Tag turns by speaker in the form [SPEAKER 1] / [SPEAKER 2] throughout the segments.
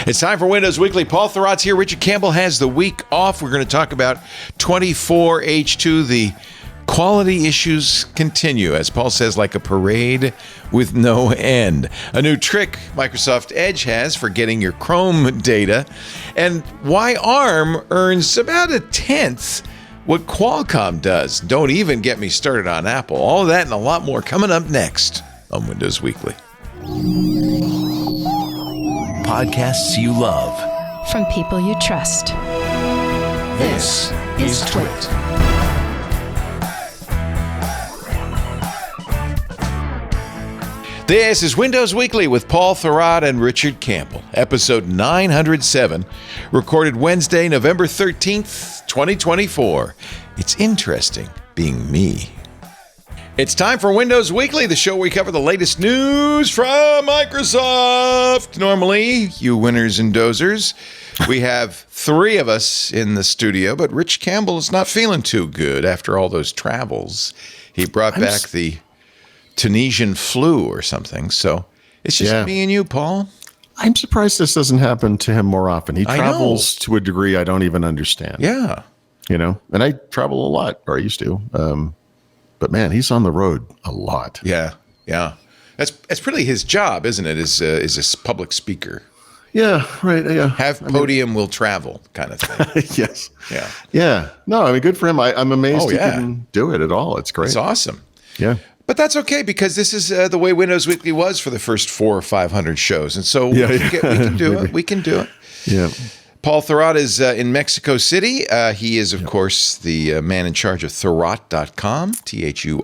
[SPEAKER 1] It's time for Windows Weekly. Paul Thurrott's here. Richard Campbell has the week off. We're going to talk about 24H2. The quality issues continue, as Paul says, like a parade with no end. A new trick Microsoft Edge has for getting your Chrome data, and why ARM earns about a tenth what Qualcomm does. Don't even get me started on Apple. All of that and a lot more coming up next on Windows Weekly.
[SPEAKER 2] Podcasts you love
[SPEAKER 3] from people you trust.
[SPEAKER 2] This is Twit.
[SPEAKER 1] This is Windows Weekly with Paul Thurrott and Richard Campbell, episode 907, recorded Wednesday, November 13th, 2024. It's interesting being me. It's time for Windows Weekly, the show where we cover the latest news from Microsoft. Normally, you winners and dozers, we have three of us in the studio, but Rich Campbell is not feeling too good after all those travels. He brought back the Tunisian flu or something, so it's just me and you, Paul.
[SPEAKER 4] I'm surprised this doesn't happen to him more often. He travels to a degree I don't even understand.
[SPEAKER 1] Yeah.
[SPEAKER 4] You know, and I travel a lot, or I used to. But man, he's on the road a lot.
[SPEAKER 1] Yeah. That's really his job, isn't it? Is a public speaker.
[SPEAKER 4] Yeah, right. Yeah.
[SPEAKER 1] Have podium, will travel kind of thing.
[SPEAKER 4] Yes.
[SPEAKER 1] Yeah.
[SPEAKER 4] Yeah. No, I mean, good for him. I'm amazed he can do it at all. It's great.
[SPEAKER 1] It's awesome.
[SPEAKER 4] Yeah.
[SPEAKER 1] But that's okay, because this is the way Windows Weekly was for the first 400 or 500 shows. And so we can do it. We can do it.
[SPEAKER 4] Yeah.
[SPEAKER 1] Paul Thurrott is in Mexico City. He is, of course, the man in charge of Thurrott.com, THURROTT.com,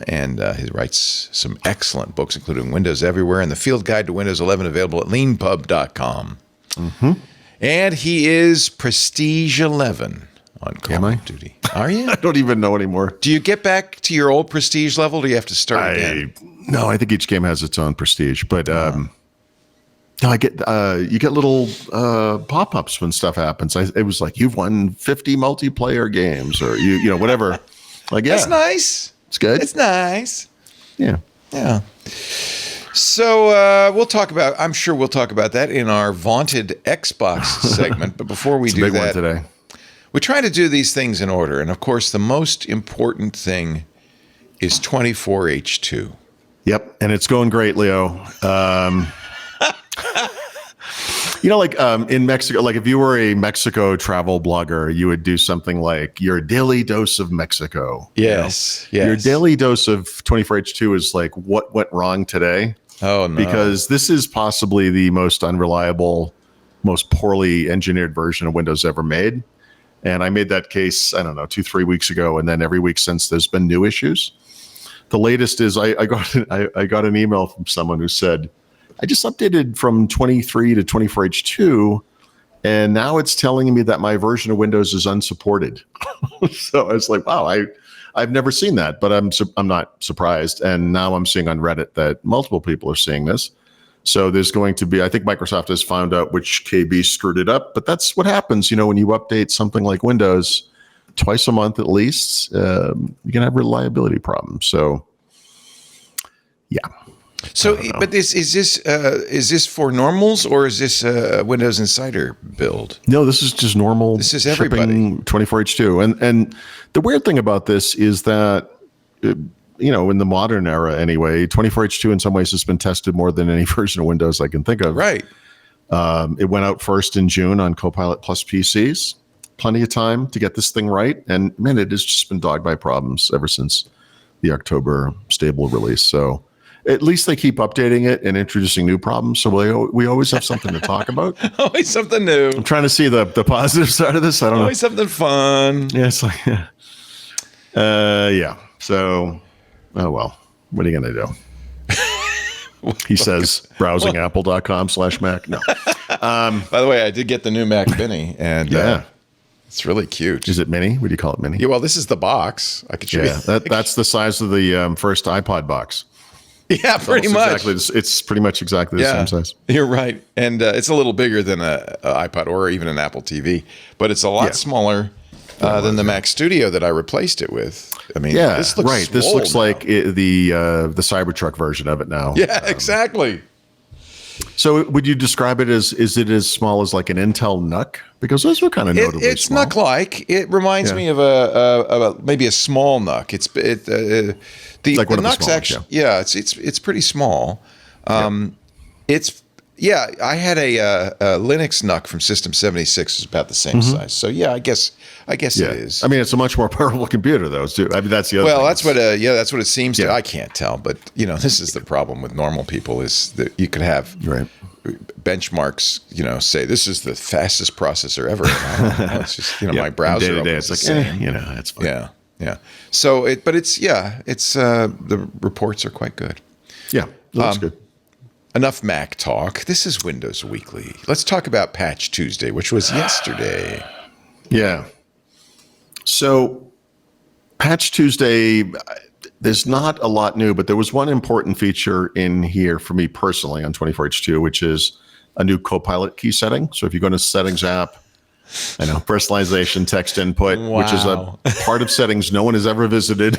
[SPEAKER 1] and he writes some excellent books, including Windows Everywhere and the Field Guide to Windows 11, available at leanpub.com. Mm-hmm. And he is Prestige 11 on Call of Duty. Are you?
[SPEAKER 4] I don't even know anymore.
[SPEAKER 1] Do you get back to your old Prestige level, or do you have to start again?
[SPEAKER 4] No, I think each game has its own Prestige, but... No, I get you get little pop-ups when stuff happens. It was like, you've won 50 multiplayer games, or you know, whatever. Like, yeah,
[SPEAKER 1] that's nice.
[SPEAKER 4] It's good.
[SPEAKER 1] It's nice.
[SPEAKER 4] Yeah.
[SPEAKER 1] So we'll talk about. I'm sure we'll talk about that in our vaunted Xbox segment. But before we do that,
[SPEAKER 4] today,
[SPEAKER 1] we try to do these things in order, and of course, the most important thing is 24H2.
[SPEAKER 4] Yep, and it's going great, Leo. You know, like in Mexico, like if you were a Mexico travel blogger, you would do something like your daily dose of Mexico.
[SPEAKER 1] Yes.
[SPEAKER 4] Your daily dose of 24H2 is like what went wrong today.
[SPEAKER 1] Oh, no.
[SPEAKER 4] Because this is possibly the most unreliable, most poorly engineered version of Windows ever made. And I made that case, I don't know, 2-3 weeks ago. And then every week since, there's been new issues. The latest is I got an email from someone who said, I just updated from 23 to 24H2, and now it's telling me that my version of Windows is unsupported. So I was like, wow, I've never seen that, but I'm not surprised. And now I'm seeing on Reddit that multiple people are seeing this. So there's going to be, I think Microsoft has found out which KB screwed it up, but that's what happens, you know, when you update something like Windows twice a month at least, you can have reliability problems. So, yeah.
[SPEAKER 1] So, but is this for normals, or is this a Windows Insider build?
[SPEAKER 4] No, this is just normal.
[SPEAKER 1] This is everybody.
[SPEAKER 4] 24H2, and the weird thing about this is that you know, in the modern era anyway, 24H2 in some ways has been tested more than any version of Windows I can think of.
[SPEAKER 1] Right.
[SPEAKER 4] It went out first in June on Copilot Plus PCs. Plenty of time to get this thing right, and man, it has just been dogged by problems ever since the October stable release. So. At least they keep updating it and introducing new problems, so we always have something to talk about.
[SPEAKER 1] Always something new.
[SPEAKER 4] I'm trying to see the positive side of this. I don't know.
[SPEAKER 1] Always something fun.
[SPEAKER 4] Yeah, it's like, yeah. So, oh well. What are you gonna do? He says, browsing apple.com/Mac. No.
[SPEAKER 1] By the way, I did get the new Mac Mini, and it's really cute.
[SPEAKER 4] Is it mini? What do you call it, mini?
[SPEAKER 1] Yeah. Well, this is the box. I could show you.
[SPEAKER 4] That's the size of the first iPod box.
[SPEAKER 1] Yeah, pretty much.
[SPEAKER 4] It's pretty much exactly the same size.
[SPEAKER 1] You're right. And it's a little bigger than an iPod or even an Apple TV, but it's a lot smaller than the Mac Studio that I replaced it with. I mean, this looks
[SPEAKER 4] right. This looks like the Cybertruck version of it now.
[SPEAKER 1] Yeah, exactly.
[SPEAKER 4] So would you describe it as, is it as small as like an Intel NUC? Because those were kind of notably
[SPEAKER 1] it's
[SPEAKER 4] small.
[SPEAKER 1] NUC-like. It reminds me of maybe a small NUC. The
[SPEAKER 4] like one of the
[SPEAKER 1] NUC's
[SPEAKER 4] small
[SPEAKER 1] actually,
[SPEAKER 4] ones,
[SPEAKER 1] it's pretty small. I had a Linux NUC from System 76. It's about the same size. So yeah, I guess it is.
[SPEAKER 4] I mean, it's a much more powerful computer, though. I mean, that's the other.
[SPEAKER 1] Well,
[SPEAKER 4] thing.
[SPEAKER 1] that's what it seems to. I can't tell, but this is the problem with normal people is that you could have benchmarks. Say this is the fastest processor ever. It's just my browser.
[SPEAKER 4] Day to day, it's like it's fine.
[SPEAKER 1] Yeah. So the reports are quite good.
[SPEAKER 4] Yeah, that's good.
[SPEAKER 1] Enough Mac talk. This is Windows Weekly. Let's talk about Patch Tuesday, which was yesterday.
[SPEAKER 4] Yeah. So Patch Tuesday, there's not a lot new, but there was one important feature in here for me personally on 24H2, which is a new Copilot key setting. So if you go into Settings app, personalization, text input, which is a part of settings no one has ever visited,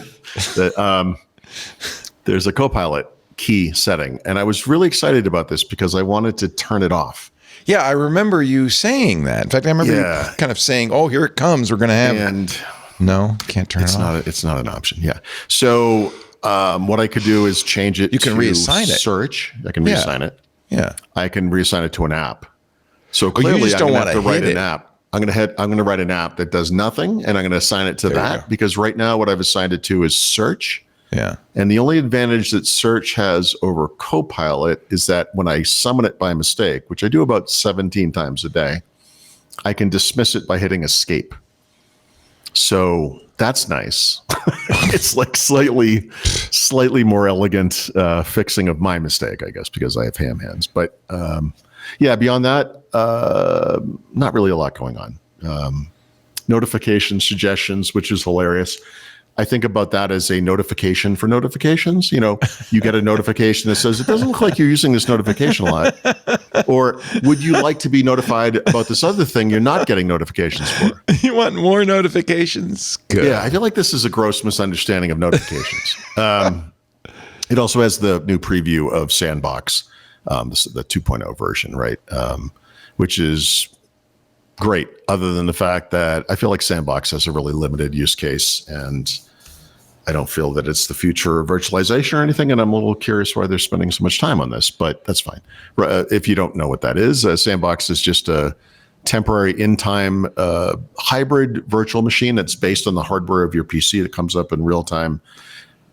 [SPEAKER 4] that there's a Copilot key setting. And I was really excited about this because I wanted to turn it off.
[SPEAKER 1] Yeah, I remember you saying that. In fact, I remember you kind of saying, "Oh, here it comes. We're going to have." And no, can't turn it off.
[SPEAKER 4] It's not an option. Yeah. So what I could do is change it.
[SPEAKER 1] You can reassign it.
[SPEAKER 4] Search. I can reassign it.
[SPEAKER 1] Yeah.
[SPEAKER 4] I can reassign it to an app. So clearly, I'm going to have to write an app. I'm going to write an app that does nothing, and I'm going to assign it to that because right now what I've assigned it to is search.
[SPEAKER 1] Yeah.
[SPEAKER 4] And the only advantage that search has over Copilot is that when I summon it by mistake, which I do about 17 times a day, I can dismiss it by hitting escape. So that's nice. It's like slightly more elegant fixing of my mistake, I guess, because I have ham hands. But beyond that, not really a lot going on. Notification suggestions, which is hilarious. I think about that as a notification for notifications. You get a notification that says, it doesn't look like you're using this notification a lot. Or would you like to be notified about this other thing you're not getting notifications for?
[SPEAKER 1] You want more notifications? Good.
[SPEAKER 4] Yeah, I feel like this is a gross misunderstanding of notifications. It also has the new preview of Sandbox, the 2.0 version, right? Which is great, other than the fact that I feel like Sandbox has a really limited use case, and I don't feel that it's the future of virtualization or anything, and I'm a little curious why they're spending so much time on this, but that's fine. If you don't know what that is, Sandbox is just a temporary in-time hybrid virtual machine that's based on the hardware of your PC that comes up in real time.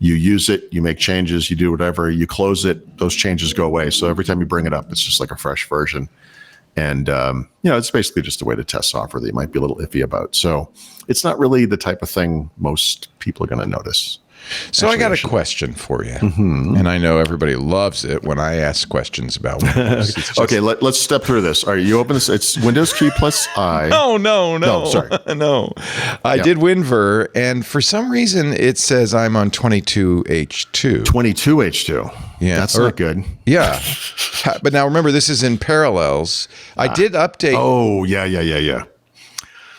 [SPEAKER 4] You use it, you make changes, you do whatever, you close it, those changes go away. So every time you bring it up, it's just like a fresh version. And, it's basically just a way to test software that you might be a little iffy about. So it's not really the type of thing most people are going to notice.
[SPEAKER 1] So I got a question for you. Mm-hmm. And I know everybody loves it when I ask questions about Windows.
[SPEAKER 4] Okay, let's step through this. Are you open? It's Windows key plus I.
[SPEAKER 1] No,
[SPEAKER 4] sorry.
[SPEAKER 1] No. I did WinVer, and for some reason it says I'm on 22H2.
[SPEAKER 4] 22H2.
[SPEAKER 1] Yeah.
[SPEAKER 4] That's not good.
[SPEAKER 1] Yeah. But now remember, this is in parallels. I did update.
[SPEAKER 4] Oh, yeah.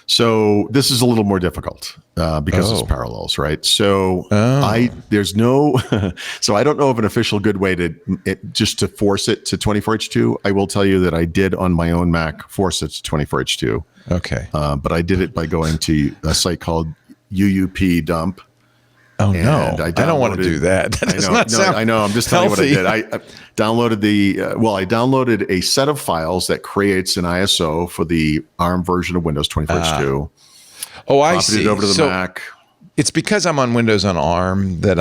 [SPEAKER 4] So this is a little more difficult because it's parallels, right? So there's no, so I don't know of an official good way just to force it to 24H2. I will tell you that I did on my own Mac force it to 24H2.
[SPEAKER 1] Okay.
[SPEAKER 4] But I did it by going to a site called UUP dump.
[SPEAKER 1] Oh no! I don't want to do that.
[SPEAKER 4] I know. I'm just telling you what I did. I downloaded I downloaded a set of files that creates an ISO for the ARM version of Windows 24H2.
[SPEAKER 1] I see.
[SPEAKER 4] Copied it over to the Mac.
[SPEAKER 1] It's because I'm on Windows on ARM that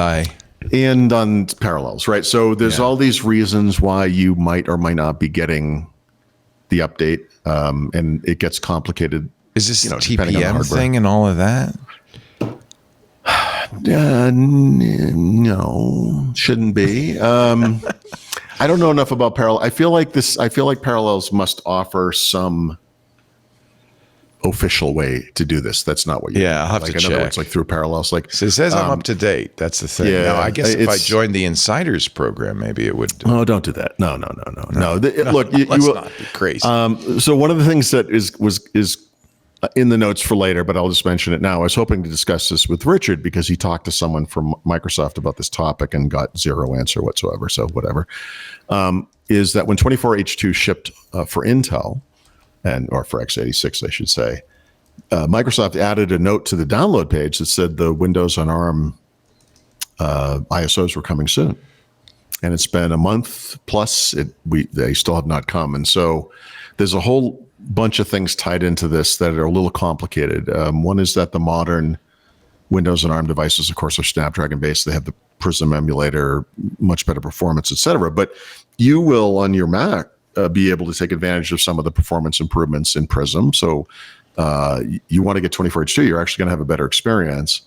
[SPEAKER 4] and on parallels, right? So there's all these reasons why you might or might not be getting the update, and it gets complicated.
[SPEAKER 1] Is this TPM thing and all of that?
[SPEAKER 4] No, shouldn't be. I don't know enough about parallel. I feel like parallels must offer some official way to do this. That's not what you do.
[SPEAKER 1] I'll have to check.
[SPEAKER 4] In other words, like through parallels. Like
[SPEAKER 1] so it says I'm up to date. That's the thing.
[SPEAKER 4] Yeah,
[SPEAKER 1] now, I guess if I joined the Insiders program, maybe it would.
[SPEAKER 4] Oh, don't do that. No. Look,
[SPEAKER 1] let's not be crazy.
[SPEAKER 4] So one of the things that is in the notes for later, but I'll just mention it now. I was hoping to discuss this with Richard because he talked to someone from Microsoft about this topic and got zero answer whatsoever. So whatever. is that when 24H2 shipped for Intel, or for x86, I should say, Microsoft added a note to the download page that said the Windows on ARM ISOs were coming soon. And it's been a month plus. They still have not come. And so there's a whole bunch of things tied into this that are a little complicated. One is that the modern Windows and ARM devices, of course, are Snapdragon based. They have the Prism emulator, much better performance, et cetera. But you will, on your Mac, be able to take advantage of some of the performance improvements in Prism. So you want to get 24H2, you're actually going to have a better experience.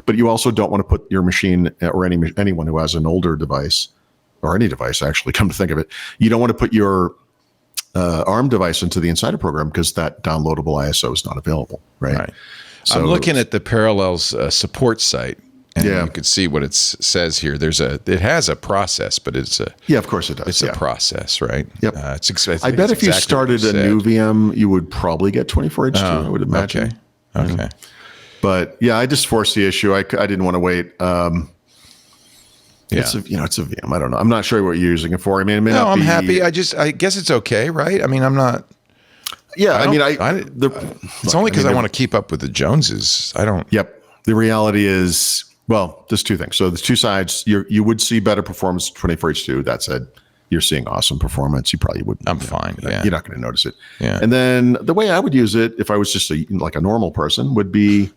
[SPEAKER 4] But you also don't want to put your machine, or anyone who has an older device, or any device, actually, come to think of it, you don't want to put your ARM device into the Insider program because that downloadable ISO is not available, right? So,
[SPEAKER 1] I'm looking at the Parallels support site, and
[SPEAKER 4] Yeah.
[SPEAKER 1] you can see what it says here. It has a process, but it's a
[SPEAKER 4] yeah, of course it does.
[SPEAKER 1] it's a process, right?
[SPEAKER 4] Yep.
[SPEAKER 1] I
[SPEAKER 4] I bet if you started a new VM, you would probably get 24H2, I would imagine.
[SPEAKER 1] Okay.
[SPEAKER 4] But yeah, I just forced the issue. I didn't want to wait.
[SPEAKER 1] Yeah.
[SPEAKER 4] It's a VM. I don't know. I'm not sure what you're using it for. I mean, it may
[SPEAKER 1] No,
[SPEAKER 4] not
[SPEAKER 1] I'm
[SPEAKER 4] be,
[SPEAKER 1] happy. I guess it's okay, right? I mean, I'm not.
[SPEAKER 4] Yeah,
[SPEAKER 1] It's only because I want to keep up with the Joneses. I don't.
[SPEAKER 4] Yep. The reality is, well, there's two things. So there's two sides. You would see better performance 24H2. That said, you're seeing awesome performance. You probably wouldn't.
[SPEAKER 1] I'm fine. Yeah.
[SPEAKER 4] You're not going to notice it.
[SPEAKER 1] Yeah.
[SPEAKER 4] And then the way I would use it, if I was just like a normal person, would be,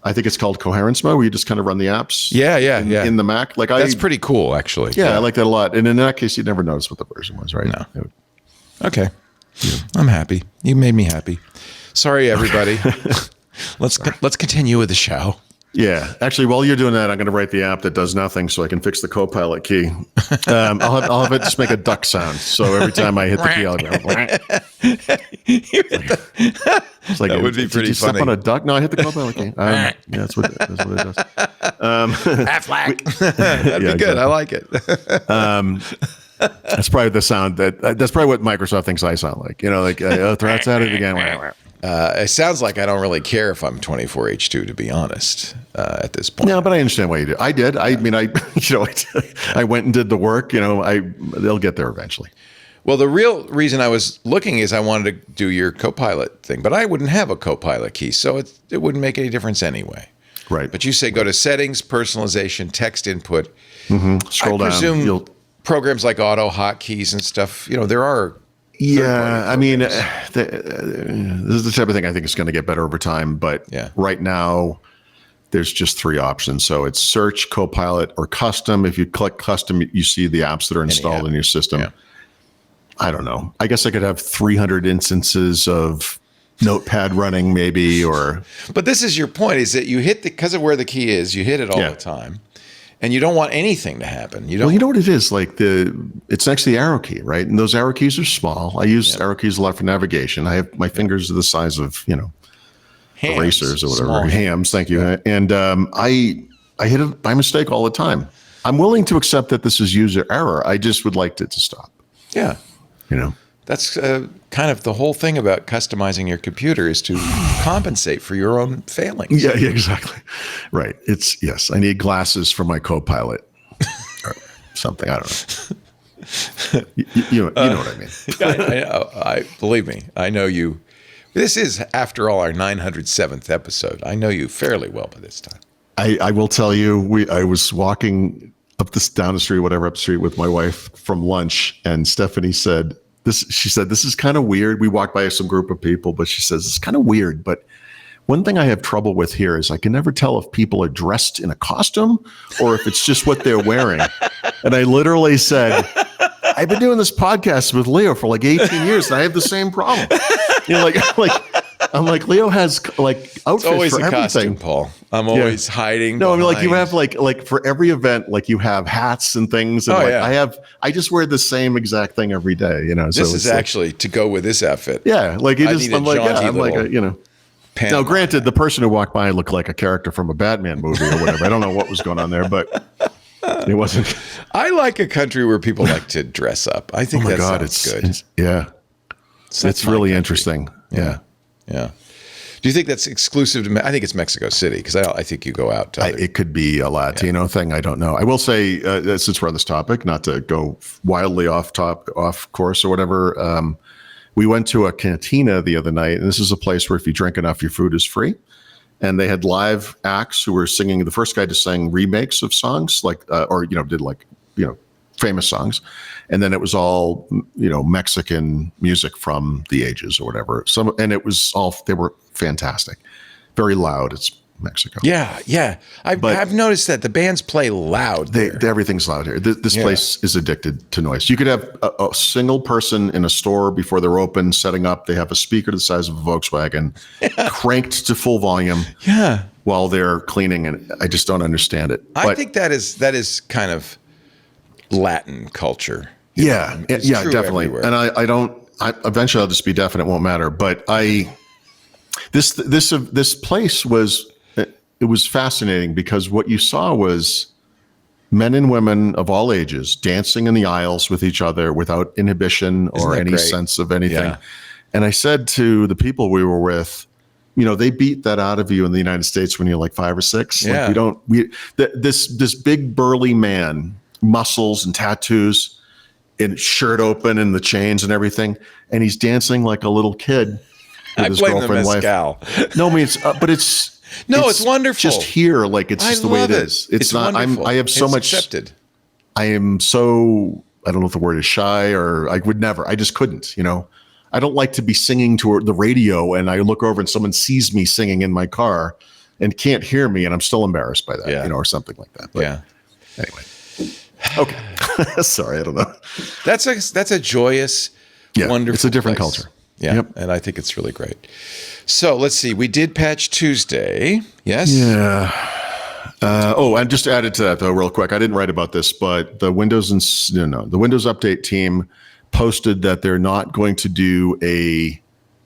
[SPEAKER 4] I think it's called coherence mode, where you just kind of run the apps.
[SPEAKER 1] Yeah.
[SPEAKER 4] In the Mac.
[SPEAKER 1] That's pretty cool, actually.
[SPEAKER 4] Yeah, I like that a lot. And in that case, you'd never notice what the version was, right?
[SPEAKER 1] No. Okay. I'm happy. You made me happy. Sorry, everybody. Let's continue with the show.
[SPEAKER 4] Yeah. Actually, while you're doing that, I'm going to write the app that does nothing so I can fix the Copilot key. I'll have it just make a duck sound. So every time I hit the key, I'll go. It's like,
[SPEAKER 1] That would be
[SPEAKER 4] did
[SPEAKER 1] pretty
[SPEAKER 4] you
[SPEAKER 1] funny.
[SPEAKER 4] Step on a duck? No, I hit the Copilot key. Yeah, that's what it does.
[SPEAKER 1] Affleck. That'd be good.
[SPEAKER 4] exactly.
[SPEAKER 1] I like it.
[SPEAKER 4] That's probably the sound that's probably what Microsoft thinks I sound like. Threats at it again.
[SPEAKER 1] It sounds like I don't really care if I'm 24H2, to be honest, at this point.
[SPEAKER 4] No, but I understand why you do. I did. I mean, I went and did the work. They'll get there eventually.
[SPEAKER 1] Well, the real reason I was looking is I wanted to do your Copilot thing, but I wouldn't have a Copilot key, so it wouldn't make any difference anyway.
[SPEAKER 4] Right.
[SPEAKER 1] But you say go to settings, personalization, text input.
[SPEAKER 4] Scroll
[SPEAKER 1] I
[SPEAKER 4] down.
[SPEAKER 1] presume programs like auto hotkeys and stuff, there are.
[SPEAKER 4] Yeah, I mean, this is the type of thing I think is going to get better over time. But right now, there's just three options. So it's search, Copilot, or custom. If you click custom, you see the apps that are installed in your system.
[SPEAKER 1] Yeah.
[SPEAKER 4] I don't know. I guess I could have 300 instances of Notepad running, maybe, or.
[SPEAKER 1] But this is your point: is that you hit because of where the key is, you hit it all the time. And you don't want anything to happen. You don't.
[SPEAKER 4] Well, you know what it is? Like it's next to the arrow key, right? And those arrow keys are small. I use arrow keys a lot for navigation. I have my fingers are the size of,
[SPEAKER 1] Hams,
[SPEAKER 4] erasers or whatever.
[SPEAKER 1] small
[SPEAKER 4] Hams, thank you. And I hit it by mistake all the time. I'm willing to accept that this is user error. I just would like it to stop.
[SPEAKER 1] Yeah. That's kind of the whole thing about customizing your computer is to compensate for your own failings.
[SPEAKER 4] Yeah, exactly. Right. Yes, I need glasses for my Copilot or something. I don't know. You know what I mean.
[SPEAKER 1] I believe me. I know you. This is, after all, our 907th episode. I know you fairly well by this time.
[SPEAKER 4] I will tell you, I was walking down the street, up the street with my wife from lunch, and Stephanie said, she said, this is kind of weird. We walked by some group of people, but she says, it's kind of weird. But one thing I have trouble with here is I can never tell if people are dressed in a costume or if it's just what they're wearing. And I literally said, I've been doing this podcast with Leo for like 18 years and I have the same problem. I'm like, Leo has like outfits
[SPEAKER 1] It's always
[SPEAKER 4] for
[SPEAKER 1] a
[SPEAKER 4] everything.
[SPEAKER 1] Costume, Paul. I'm always hiding.
[SPEAKER 4] No, I mean, like you
[SPEAKER 1] behind-
[SPEAKER 4] have like for every event, like you have hats and things. And I just wear the same exact thing every day,
[SPEAKER 1] This
[SPEAKER 4] so
[SPEAKER 1] is actually to go with this outfit.
[SPEAKER 4] yeah, like
[SPEAKER 1] I need a jaunty little
[SPEAKER 4] Now, granted, the person who walked by looked like a character from a Batman movie or whatever. I don't know what was going on there, but it wasn't.
[SPEAKER 1] I like a country where people like to dress up. I think sounds good.
[SPEAKER 4] It's really
[SPEAKER 1] country.
[SPEAKER 4] interesting. Yeah.
[SPEAKER 1] Yeah. Do you think that's exclusive to? I think it's Mexico City because I think you go out to.
[SPEAKER 4] It could be a Latino thing. I don't know. I will say, since we're on this topic, not to go wildly off course or whatever. We went to a cantina the other night, and this is a place where if you drink enough, your food is free. And they had live acts who were singing. The first guy just sang remakes of songs, did famous songs, and then it was all Mexican music from the ages or whatever. And it was all, they were fantastic, very loud. It's Mexico.
[SPEAKER 1] Yeah. I've noticed that the bands play loud.
[SPEAKER 4] Everything's loud here. This place is addicted to noise. You could have a single person in a store before they're open setting up. They have a speaker the size of a Volkswagen, cranked to full volume.
[SPEAKER 1] Yeah.
[SPEAKER 4] While they're cleaning, and I just don't understand it.
[SPEAKER 1] I think that is kind of Latin culture.
[SPEAKER 4] Yeah, definitely.
[SPEAKER 1] Everywhere.
[SPEAKER 4] And I eventually I'll just be deaf and it won't matter. But this place was fascinating because what you saw was men and women of all ages dancing in the aisles with each other without inhibition or any sense of anything. Yeah. And I said to the people we were with, they beat that out of you in the United States when you're like 5 or 6.
[SPEAKER 1] Yeah.
[SPEAKER 4] Like this big burly man, muscles and tattoos, and shirt open and the chains and everything, and he's dancing like a little kid with his girlfriend, wife. No, I mean it's wonderful. Just here, like it's just the way it is. It's not.
[SPEAKER 1] Wonderful.
[SPEAKER 4] I have so much.
[SPEAKER 1] Accepted.
[SPEAKER 4] I am so. I don't know if the word is shy, or I would never. I just couldn't. I don't like to be singing to the radio, and I look over and someone sees me singing in my car, and can't hear me, and I'm still embarrassed by that. Or something like that. But anyway. Okay. Sorry, I don't know.
[SPEAKER 1] That's a joyous, wonderful.
[SPEAKER 4] It's a different
[SPEAKER 1] place.
[SPEAKER 4] culture.
[SPEAKER 1] Yeah, and I think it's really great. So let's see. We did Patch Tuesday. Yes.
[SPEAKER 4] Yeah. And just added to that though, real quick. I didn't write about this, but the Windows the Windows Update team posted that they're not going to do a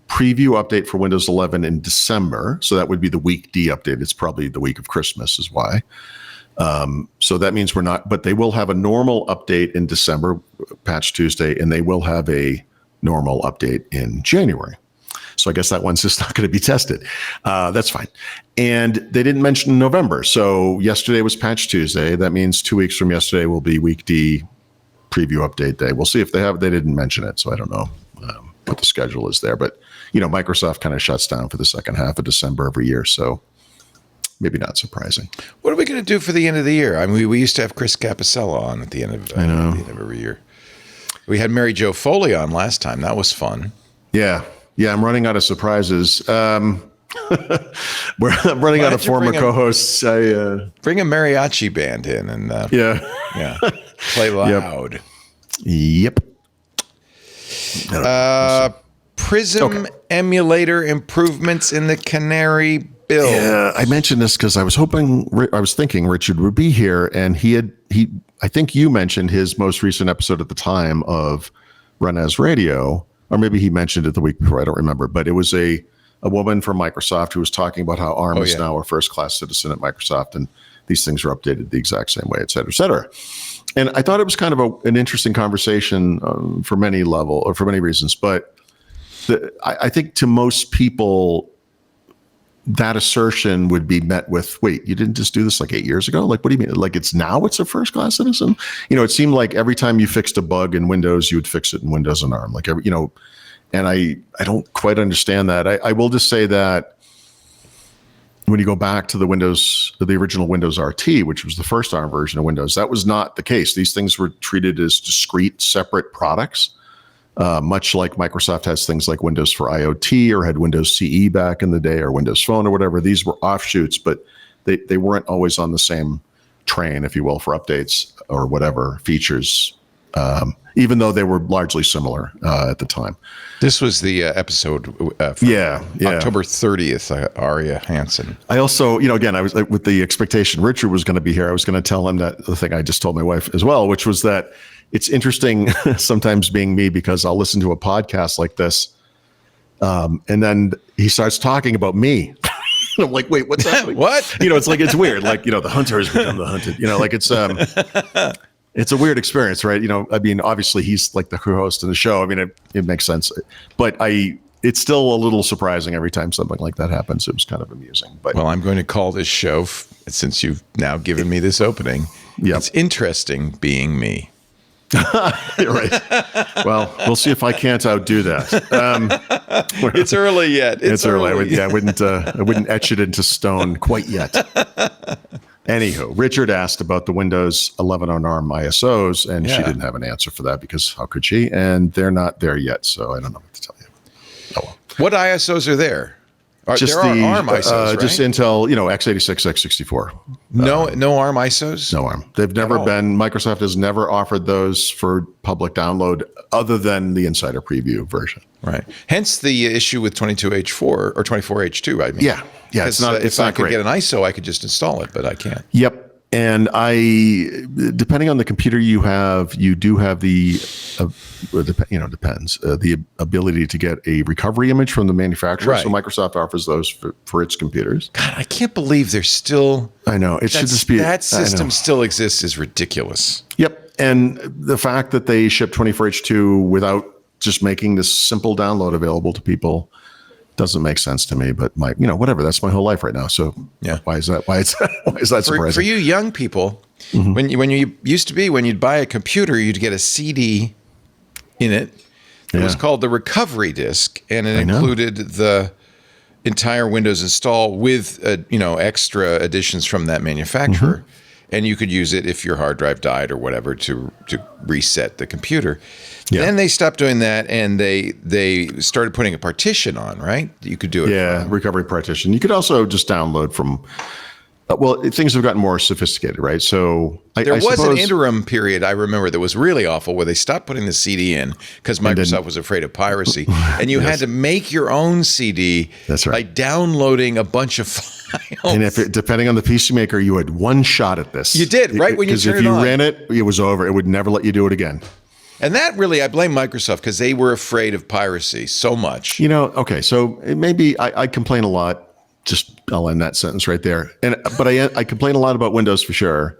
[SPEAKER 4] preview update for Windows 11 in December. So that would be the week D update. It's probably the week of Christmas, is why. So that means we're not, but they will have a normal update in December, Patch Tuesday, and they will have a normal update in January. So I guess that one's just not going to be tested. That's fine. And they didn't mention November. So yesterday was Patch Tuesday. That means 2 weeks from yesterday will be week D preview update day. We'll see if they didn't mention it. So I don't know what the schedule is there, but Microsoft kind of shuts down for the second half of December every year. So maybe not surprising. What
[SPEAKER 1] are we going to do for the end of the year? I mean, we used to have Chris Capicella on at the end of every year. We had Mary Jo Foley on last time. That was fun.
[SPEAKER 4] Yeah. I'm running out of surprises. I'm running out of former co-hosts.
[SPEAKER 1] Bring a mariachi band in and play loud.
[SPEAKER 4] Yep.
[SPEAKER 1] Prism emulator improvements in the Canary build.
[SPEAKER 4] Yeah, I mentioned this because I was thinking Richard would be here, and I think you mentioned his most recent episode at the time of Run As Radio, or maybe he mentioned it the week before. I don't remember, but it was a woman from Microsoft who was talking about how ARM is now a first-class citizen at Microsoft, and these things are updated the exact same way, et cetera, et cetera. And I thought it was kind of an interesting conversation for many reasons, but I think to most people, that assertion would be met with, wait, you didn't just do this like 8 years ago? Like, what do you mean? Like it's a first-class citizen? It seemed like every time you fixed a bug in Windows, you would fix it in Windows and ARM. And I don't quite understand that. I will just say that when you go back to the original Windows RT, which was the first ARM version of Windows, that was not the case. These things were treated as discrete, separate products. Much like Microsoft has things like Windows for IoT or had Windows CE back in the day or Windows Phone or whatever. These were offshoots, but they weren't always on the same train, if you will, for updates or whatever features, even though they were largely similar at the time.
[SPEAKER 1] This was the episode from October 30th, Aria Hansen.
[SPEAKER 4] I also, again, I was with the expectation Richard was going to be here. I was going to tell him that the thing I just told my wife as well, which was that it's interesting sometimes being me because I'll listen to a podcast like this, and then he starts talking about me. I'm like, wait, what's happening?
[SPEAKER 1] What?
[SPEAKER 4] It's weird. Like, the hunter has become the hunted. It's a weird experience, right? I mean, obviously he's like the co-host of the show. I mean, it makes sense, but I it's still a little surprising every time something like that happens. It was kind of amusing. But
[SPEAKER 1] Well, I'm going to call this show, since you've now given me this opening,
[SPEAKER 4] Yep.
[SPEAKER 1] It's interesting being me.
[SPEAKER 4] right. Well, we'll see if I can't outdo that.
[SPEAKER 1] It's early yet.
[SPEAKER 4] It's early. I wouldn't etch it into stone quite yet. Anywho, Richard asked about the Windows 11 on ARM ISOs, and she didn't have an answer for that because how could she? And they're not there yet, so I don't know what to tell you. Oh well.
[SPEAKER 1] What ISOs are there? There are ARM ISOs, right?
[SPEAKER 4] Just Intel, x86, x64.
[SPEAKER 1] No ARM ISOs?
[SPEAKER 4] No ARM. They've never been, Microsoft has never offered those for public download other than the Insider Preview version.
[SPEAKER 1] Right. Hence the issue with 22H4 or 24H2, I mean.
[SPEAKER 4] Yeah. It's not,
[SPEAKER 1] if I could get an ISO, I could just install it, but I can't.
[SPEAKER 4] Yep. And depending on the computer you have, you do have the, depends, the ability to get a recovery image from the manufacturer.
[SPEAKER 1] Right.
[SPEAKER 4] So Microsoft offers those for its computers.
[SPEAKER 1] God, I can't believe there's still.
[SPEAKER 4] I know. It should just be.
[SPEAKER 1] That system still exists is ridiculous.
[SPEAKER 4] Yep. And the fact that they ship 24H2 without just making this simple download available to people doesn't make sense to me, but whatever. That's my whole life right now. So why is that? Why is that surprising?
[SPEAKER 1] For you young people, when you used to be, when you'd buy a computer, you'd get a CD in it. It was called the recovery disk, and it included the entire Windows install with extra additions from that manufacturer. And you could use it if your hard drive died or whatever to reset the computer. Yeah. Then they stopped doing that, and they started putting a partition on, right? You could do it.
[SPEAKER 4] Yeah, recovery partition. You could also just download from. Things have gotten more sophisticated, right? So
[SPEAKER 1] there was an interim period I remember that was really awful where they stopped putting the CD in because Microsoft was afraid of piracy, and you had to make your own CD by downloading a bunch of files.
[SPEAKER 4] And depending on the PC maker, you had one shot at this.
[SPEAKER 1] You did, right? When you turned it on. Because if you ran
[SPEAKER 4] it, it was over. It would never let you do it again.
[SPEAKER 1] And that really, I blame Microsoft because they were afraid of piracy so much.
[SPEAKER 4] Okay, so maybe I complain a lot. I'll end that sentence right there. But I complain a lot about Windows for sure.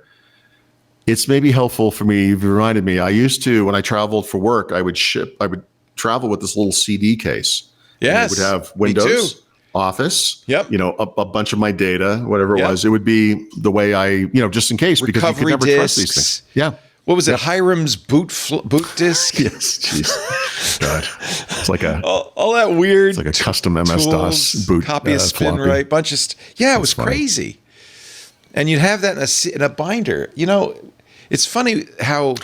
[SPEAKER 4] It's maybe helpful for me. You've reminded me. I used to, when I traveled for work, I would travel with this little CD case.
[SPEAKER 1] Yes.
[SPEAKER 4] It would have Windows, Office,
[SPEAKER 1] yep.
[SPEAKER 4] A bunch of my data, whatever it was. It would be the way I, just in case, because you could never trust these things. Yeah.
[SPEAKER 1] What was it? Hiram's boot disk?
[SPEAKER 4] Yes. Jeez. God. It's like
[SPEAKER 1] all that weird.
[SPEAKER 4] It's like a custom MS-DOS boot.
[SPEAKER 1] Copy a spin
[SPEAKER 4] floppy.
[SPEAKER 1] right. Bunch of it was crazy. And you'd have that in a binder. It's funny how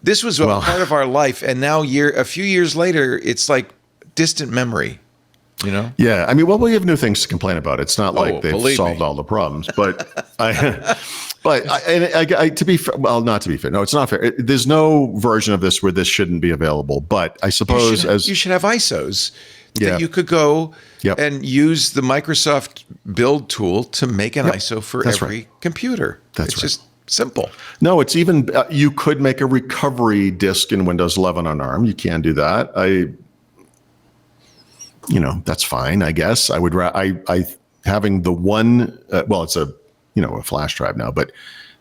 [SPEAKER 1] this was part of our life, and now a few years later, it's like distant memory.
[SPEAKER 4] Yeah. I mean, we have new things to complain about. It's not like they've solved all the problems, but to be fair, not to be fair. No, it's not fair. There's no version of this where this shouldn't be available. But I suppose
[SPEAKER 1] you should have ISOs that you could go and use the Microsoft build tool to make an ISO for every computer. It's just simple.
[SPEAKER 4] No, it's even you could make a recovery disk in Windows 11 on ARM. You can do that. That's fine, I guess. I would having the one, it's a flash drive now, but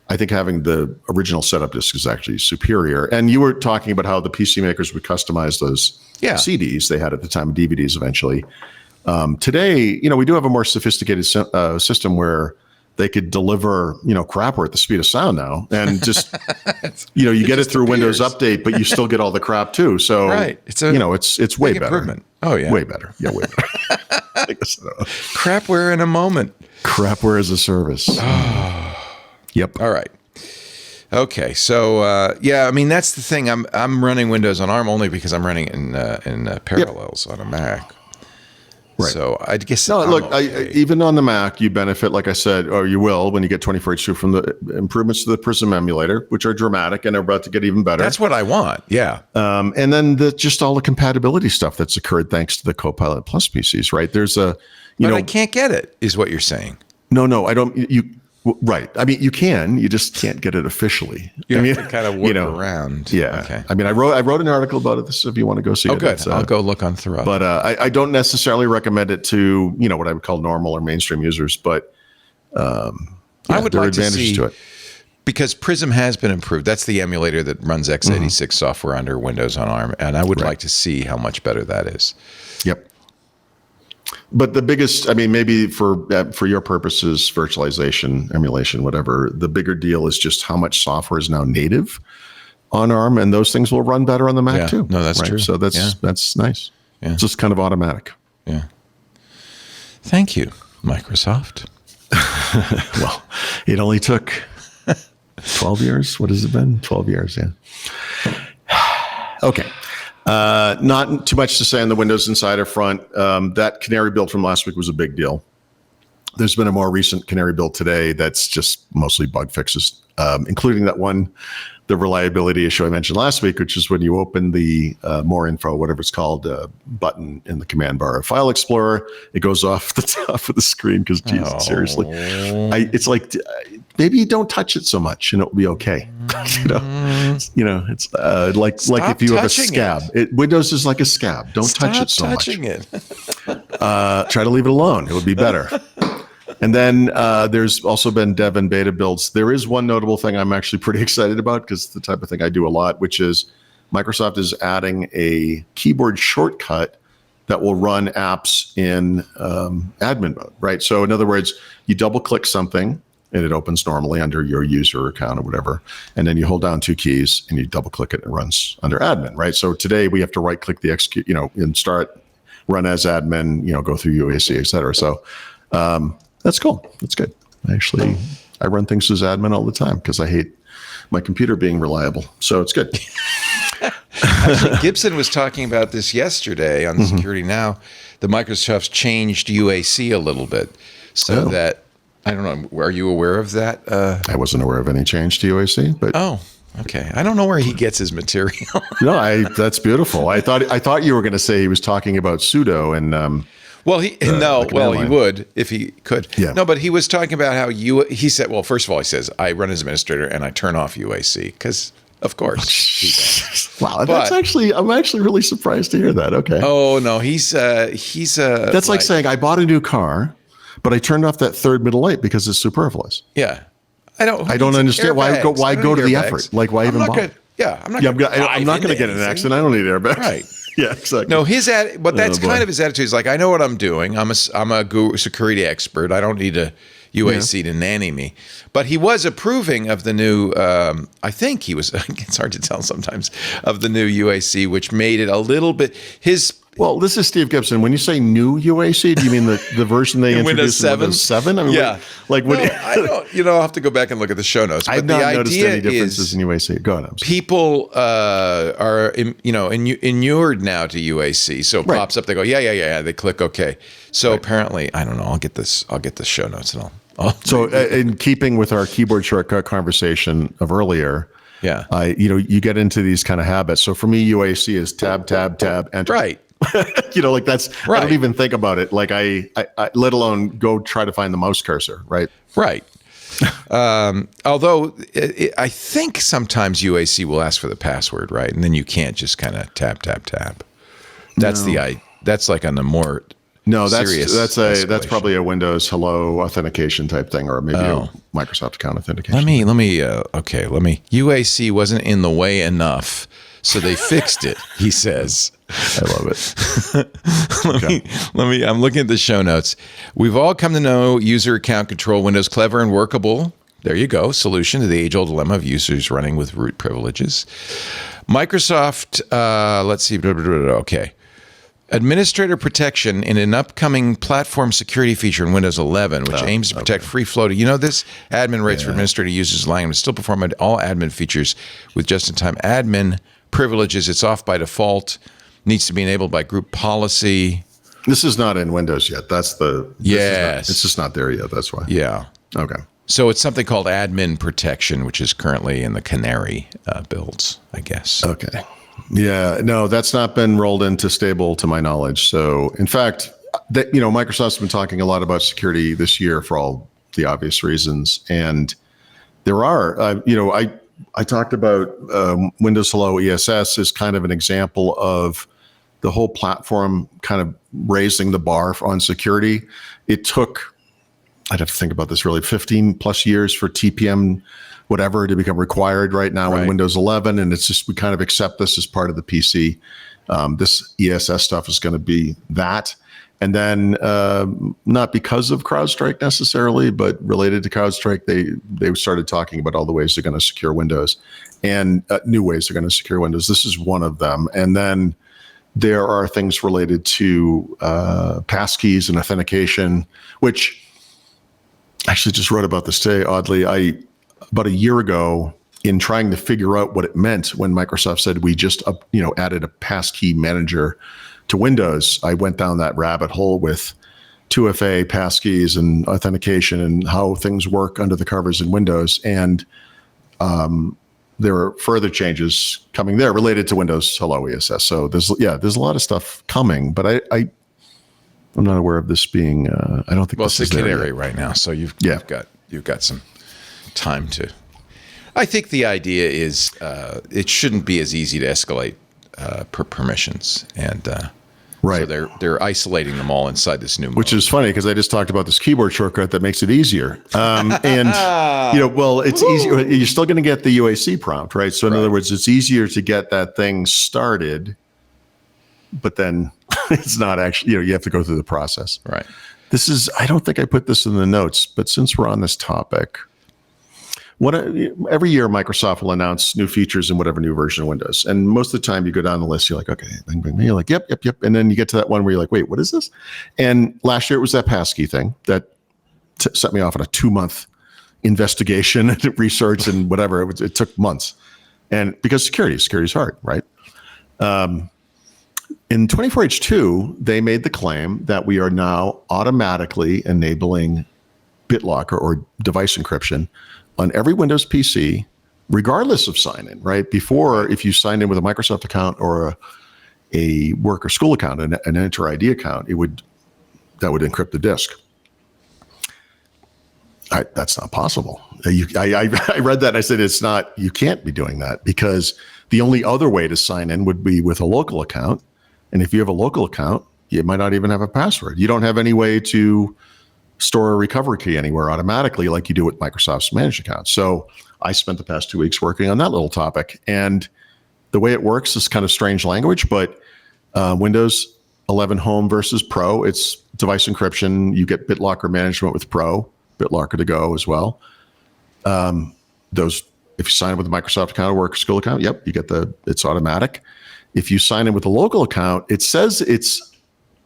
[SPEAKER 4] I think having the original setup disk is actually superior. And you were talking about how the PC makers would customize those CDs they had at the time, DVDs eventually. Today, we do have a more sophisticated system where they could deliver, crapware at the speed of sound now, and just, you get it through Windows Update, but you still get all the crap too. So, it's way better.
[SPEAKER 1] Improvement. Oh yeah,
[SPEAKER 4] way better. Yeah, way better.
[SPEAKER 1] Crapware in a moment.
[SPEAKER 4] Crapware as a service. Yep.
[SPEAKER 1] All right. Okay. So I mean that's the thing. I'm running Windows on ARM only because I'm running in Parallels on a Mac. Right. So I guess
[SPEAKER 4] even on the Mac, you benefit, like I said, or you will when you get 24H2 from the improvements to the Prism emulator, which are dramatic and are about to get even better.
[SPEAKER 1] That's what I want. Yeah.
[SPEAKER 4] And then just all the compatibility stuff that's occurred thanks to the Copilot Plus PCs, right? There's but
[SPEAKER 1] I can't get it, is what you're saying.
[SPEAKER 4] No, I don't. Right. I mean, you can. You just can't get it officially.
[SPEAKER 1] You have to kind of work around.
[SPEAKER 4] Yeah. Okay. I mean, I wrote an article about it. This, if you want to go see it.
[SPEAKER 1] Oh, good. I'll go look on Thread.
[SPEAKER 4] But I don't necessarily recommend it to what I would call normal or mainstream users. But
[SPEAKER 1] I would like to see to it. Because Prism has been improved. That's the emulator that runs x86 software under Windows on ARM, and I would like to see how much better that is.
[SPEAKER 4] Yep. But the biggest, I mean, maybe for your purposes, virtualization, emulation, whatever, the bigger deal is just how much software is now native on ARM, and those things will run better on the Mac too.
[SPEAKER 1] No, that's true.
[SPEAKER 4] So that's nice. Yeah. It's just kind of automatic.
[SPEAKER 1] Yeah. Thank you, Microsoft.
[SPEAKER 4] Well, it only took 12 years. What has it been? 12 years, yeah. Okay. Not too much to say on the Windows Insider front. That Canary build from last week was a big deal. There's been a more recent Canary build today that's just mostly bug fixes, including that one, the reliability issue I mentioned last week, which is when you open the more info, whatever it's called, button in the command bar of File Explorer, it goes off the top of the screen because, Jesus, seriously. It's like, maybe you don't touch it so much and it'll be okay. It's like if you have a scab. Windows is like a scab. Don't touch it so much. Try to leave it alone. It would be better. And then there's also been dev and beta builds. There is one notable thing I'm actually pretty excited about because it's the type of thing I do a lot, which is Microsoft is adding a keyboard shortcut that will run apps in admin mode, right? So in other words, you double click something and it opens normally under your user account or whatever. And then you hold down two keys and you double click it and it runs under admin, right? So today we have to right click the execute, and start, run as admin, go through UAC, et cetera. So that's cool. That's good. I run things as admin all the time because I hate my computer being reliable. So it's good.
[SPEAKER 1] Actually, Gibson was talking about this yesterday on Security Now. The Microsoft's changed UAC a little bit so that, I don't know, are you aware of that?
[SPEAKER 4] I wasn't aware of any change to UAC, but
[SPEAKER 1] okay. I don't know where he gets his material.
[SPEAKER 4] No, that's beautiful. I thought you were going to say he was talking about sudo and.
[SPEAKER 1] He would if he could.
[SPEAKER 4] Yeah.
[SPEAKER 1] No, but he was talking about how he said, well, first of all, he says, I run as administrator and I turn off UAC because, of course.
[SPEAKER 4] Wow, I'm actually really surprised to hear that. Okay.
[SPEAKER 1] Oh, no, he's
[SPEAKER 4] that's like saying I bought a new car, but I turned off that third middle light because it's superfluous.
[SPEAKER 1] Yeah. I don't
[SPEAKER 4] understand why go to the effort. Like, why even bother?
[SPEAKER 1] I'm not
[SPEAKER 4] going to get in an accident. I don't need airbags.
[SPEAKER 1] Right.
[SPEAKER 4] Yeah, exactly.
[SPEAKER 1] No, that's kind of his attitude. He's like, I know what I'm doing. I'm a security expert. I don't need a UAC to nanny me. But he was approving of the new, I think he was, it's hard to tell sometimes, of the new UAC, which made it a little bit,
[SPEAKER 4] Well, this is Steve Gibson. When you say new UAC, do you mean the version they introduced in Windows 7? I mean,
[SPEAKER 1] yeah.
[SPEAKER 4] I
[SPEAKER 1] don't. I'll have to go back and look at the show notes.
[SPEAKER 4] I've not noticed any differences in UAC. Go on.
[SPEAKER 1] People are inured now to UAC, so it pops up. They go, yeah. They click OK. So apparently, I don't know. I'll get the show notes and
[SPEAKER 4] So in keeping with our keyboard shortcut conversation of earlier.
[SPEAKER 1] Yeah.
[SPEAKER 4] You get into these kind of habits. So for me, UAC is tab, tab, tab, enter.
[SPEAKER 1] Right.
[SPEAKER 4] Like that's, right. I don't even think about it. Like I let alone go try to find the mouse cursor. Right.
[SPEAKER 1] Right. Although I think sometimes UAC will ask for the password, right? And then you can't just kind of tap. That's that's like on the more serious. That's probably a Windows Hello authentication type thing, or maybe a Microsoft account authentication. Let me. UAC wasn't in the way enough, so they fixed it. He says.
[SPEAKER 4] I love it.
[SPEAKER 1] I'm looking at the show notes. We've all come to know user account control windows clever and workable. There you go. Solution to the age-old dilemma of users running with root privileges. Microsoft, let's see. Okay. Administrator protection in an upcoming platform security feature in Windows 11, which aims to protect free flow. This admin rates for administrator users, allowing them to still perform all admin features with just-in-time admin privileges. It's off by default. Needs to be enabled by group policy.
[SPEAKER 4] This is not in Windows yet. That's
[SPEAKER 1] yes.
[SPEAKER 4] It's just not there yet. That's why.
[SPEAKER 1] Yeah.
[SPEAKER 4] Okay.
[SPEAKER 1] So it's something called admin protection, which is currently in the Canary builds, I guess.
[SPEAKER 4] Okay. Yeah. No, that's not been rolled into stable to my knowledge. So in fact, Microsoft's been talking a lot about security this year for all the obvious reasons. And there are, I talked about Windows Hello ESS as kind of an example of the whole platform kind of raising the bar on security. It took, I'd have to think about this really, 15 plus years for TPM whatever to become required right now in Windows 11. And it's just, we kind of accept this as part of the PC. This ESS stuff is going to be that. And then not because of CrowdStrike necessarily, but related to CrowdStrike, they started talking about all the ways they're going to secure Windows and new ways they're going to secure Windows. This is one of them. And then there are things related to passkeys and authentication, which I actually just wrote about this today. Oddly, about a year ago, in trying to figure out what it meant when Microsoft said we just added a passkey manager to Windows, I went down that rabbit hole with 2FA passkeys and authentication and how things work under the covers in Windows. And there are further changes coming there related to Windows Hello ESS. So there's a lot of stuff coming, but I'm not aware of this being. I don't think.
[SPEAKER 1] Well, it's a Canary right now, so you've got some time to. I think the idea is it shouldn't be as easy to escalate per permissions, and
[SPEAKER 4] right.
[SPEAKER 1] So they're isolating them all inside this new mode.
[SPEAKER 4] Which is funny because I just talked about this keyboard shortcut that makes it easier. It's easier. You're still going to get the UAC prompt, right? So in other words, it's easier to get that thing started, but then it's not actually. You have to go through the process.
[SPEAKER 1] Right.
[SPEAKER 4] This is. I don't think I put this in the notes, but since we're on this topic. Every year, Microsoft will announce new features in whatever new version of Windows. And most of the time you go down the list, you're like, okay, bing, bing, bing. You're like, yep. And then you get to that one where you're like, wait, what is this? And last year it was that passkey thing that set me off on a 2-month investigation and research and whatever. It took months. And because security is hard, right? In 24H2, they made the claim that we are now automatically enabling BitLocker or device encryption on every Windows PC, regardless of sign-in, right? Before, if you signed in with a Microsoft account or a work or school account, an Enter ID account, that would encrypt the disk. That's not possible. I read that and I said, it's not, you can't be doing that because the only other way to sign in would be with a local account. And if you have a local account, you might not even have a password. You don't have any way to store a recovery key anywhere automatically like you do with Microsoft's managed accounts. So I spent the past 2 weeks working on that little topic. And the way it works is kind of strange language, but Windows 11 Home versus Pro, it's device encryption. You get BitLocker management with Pro, BitLocker to go as well. If you sign up with a Microsoft account or work or school account, yep, you get it's automatic. If you sign in with a local account, it says it's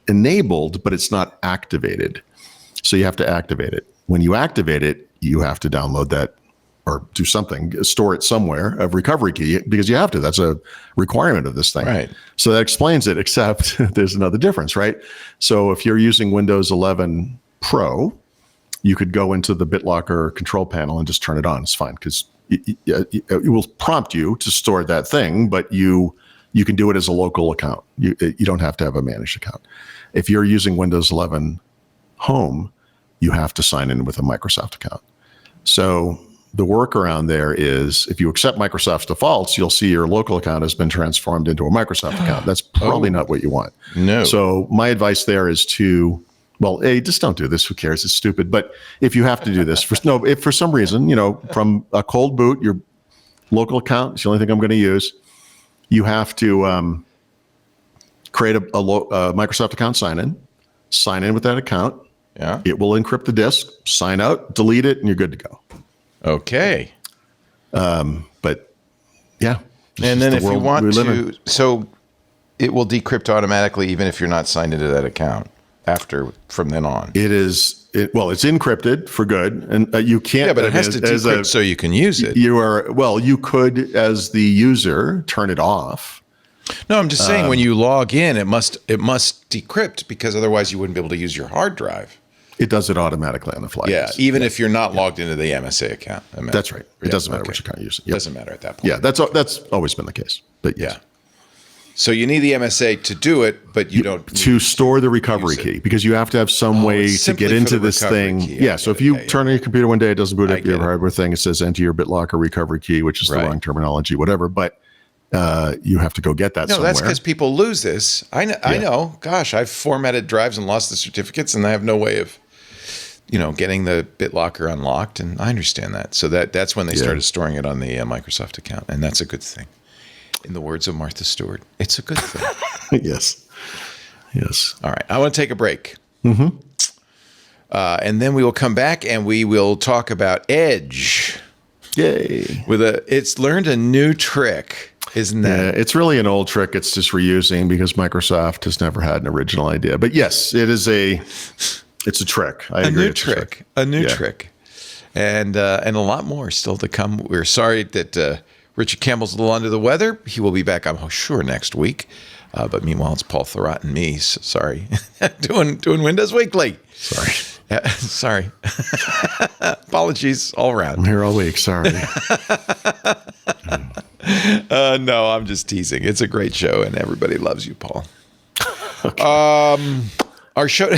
[SPEAKER 4] enabled, but it's not activated. So you have to activate it. When you activate it, you have to download that or do something, store it somewhere, a recovery key, because you have to. That's a requirement of this thing.
[SPEAKER 1] Right.
[SPEAKER 4] So that explains it, except there's another difference, right? So if you're using Windows 11 Pro, you could go into the BitLocker control panel and just turn it on. It's fine because it will prompt you to store that thing, but you can do it as a local account. You don't have to have a managed account. If you're using Windows 11 Home, you have to sign in with a Microsoft account. So the workaround there is if you accept Microsoft's defaults, you'll see your local account has been transformed into a Microsoft account. That's probably not what you want.
[SPEAKER 1] No.
[SPEAKER 4] So my advice there is just don't do this. Who cares? It's stupid. But if you have to do this, if for some reason, from a cold boot, your local account is the only thing I'm going to use, you have to create a Microsoft account sign in with that account.
[SPEAKER 1] Yeah.
[SPEAKER 4] It will encrypt the disk, sign out, delete it, and you're good to go.
[SPEAKER 1] Okay.
[SPEAKER 4] But yeah.
[SPEAKER 1] And then if you want to, so it will decrypt automatically even if you're not signed into that account from then on. It's encrypted for good. And you can't. Yeah, but it has to decrypt so you can use it.
[SPEAKER 4] You could, as the user, turn it off.
[SPEAKER 1] No, I'm just saying when you log in, it must decrypt because otherwise you wouldn't be able to use your hard drive.
[SPEAKER 4] It does it automatically on the fly.
[SPEAKER 1] Yeah, even if you're not logged into the MSA account.
[SPEAKER 4] That's right. It doesn't matter which account you use.
[SPEAKER 1] It doesn't matter at that point.
[SPEAKER 4] Yeah, that's always been the case. But yes.
[SPEAKER 1] Yeah. So you need the MSA to do it, but you don't
[SPEAKER 4] to store the recovery key because you have to have some way to get into this thing. Yeah. So if you turn on your computer one day, it doesn't boot up your hardware thing. It says enter your BitLocker recovery key, which is the wrong terminology, whatever. But you have to go get that somewhere.
[SPEAKER 1] No, that's because people lose this. I know. Gosh, I've formatted drives and lost the certificates, and I have no way of, getting the BitLocker unlocked. And I understand that. So that's when they started storing it on the Microsoft account, and that's a good thing. In the words of Martha Stewart, it's a good thing.
[SPEAKER 4] Yes. Yes.
[SPEAKER 1] All right. I want to take a break. And then we will come back and we will talk about Edge.
[SPEAKER 4] Yay.
[SPEAKER 1] It's learned a new trick, isn't that?
[SPEAKER 4] Yeah, it's really an old trick. It's just reusing because Microsoft has never had an original idea. But yes, it's a trick.
[SPEAKER 1] A new trick. And a lot more still to come. We're sorry that Richard Campbell's a little under the weather. He will be back, I'm sure, next week. But meanwhile, it's Paul Thurrott and me. So, sorry. doing Windows Weekly.
[SPEAKER 4] Sorry.
[SPEAKER 1] Sorry. Apologies all around.
[SPEAKER 4] I'm here all week. Sorry.
[SPEAKER 1] No, I'm just teasing. It's a great show, and everybody loves you, Paul.
[SPEAKER 4] Okay.
[SPEAKER 1] Our show...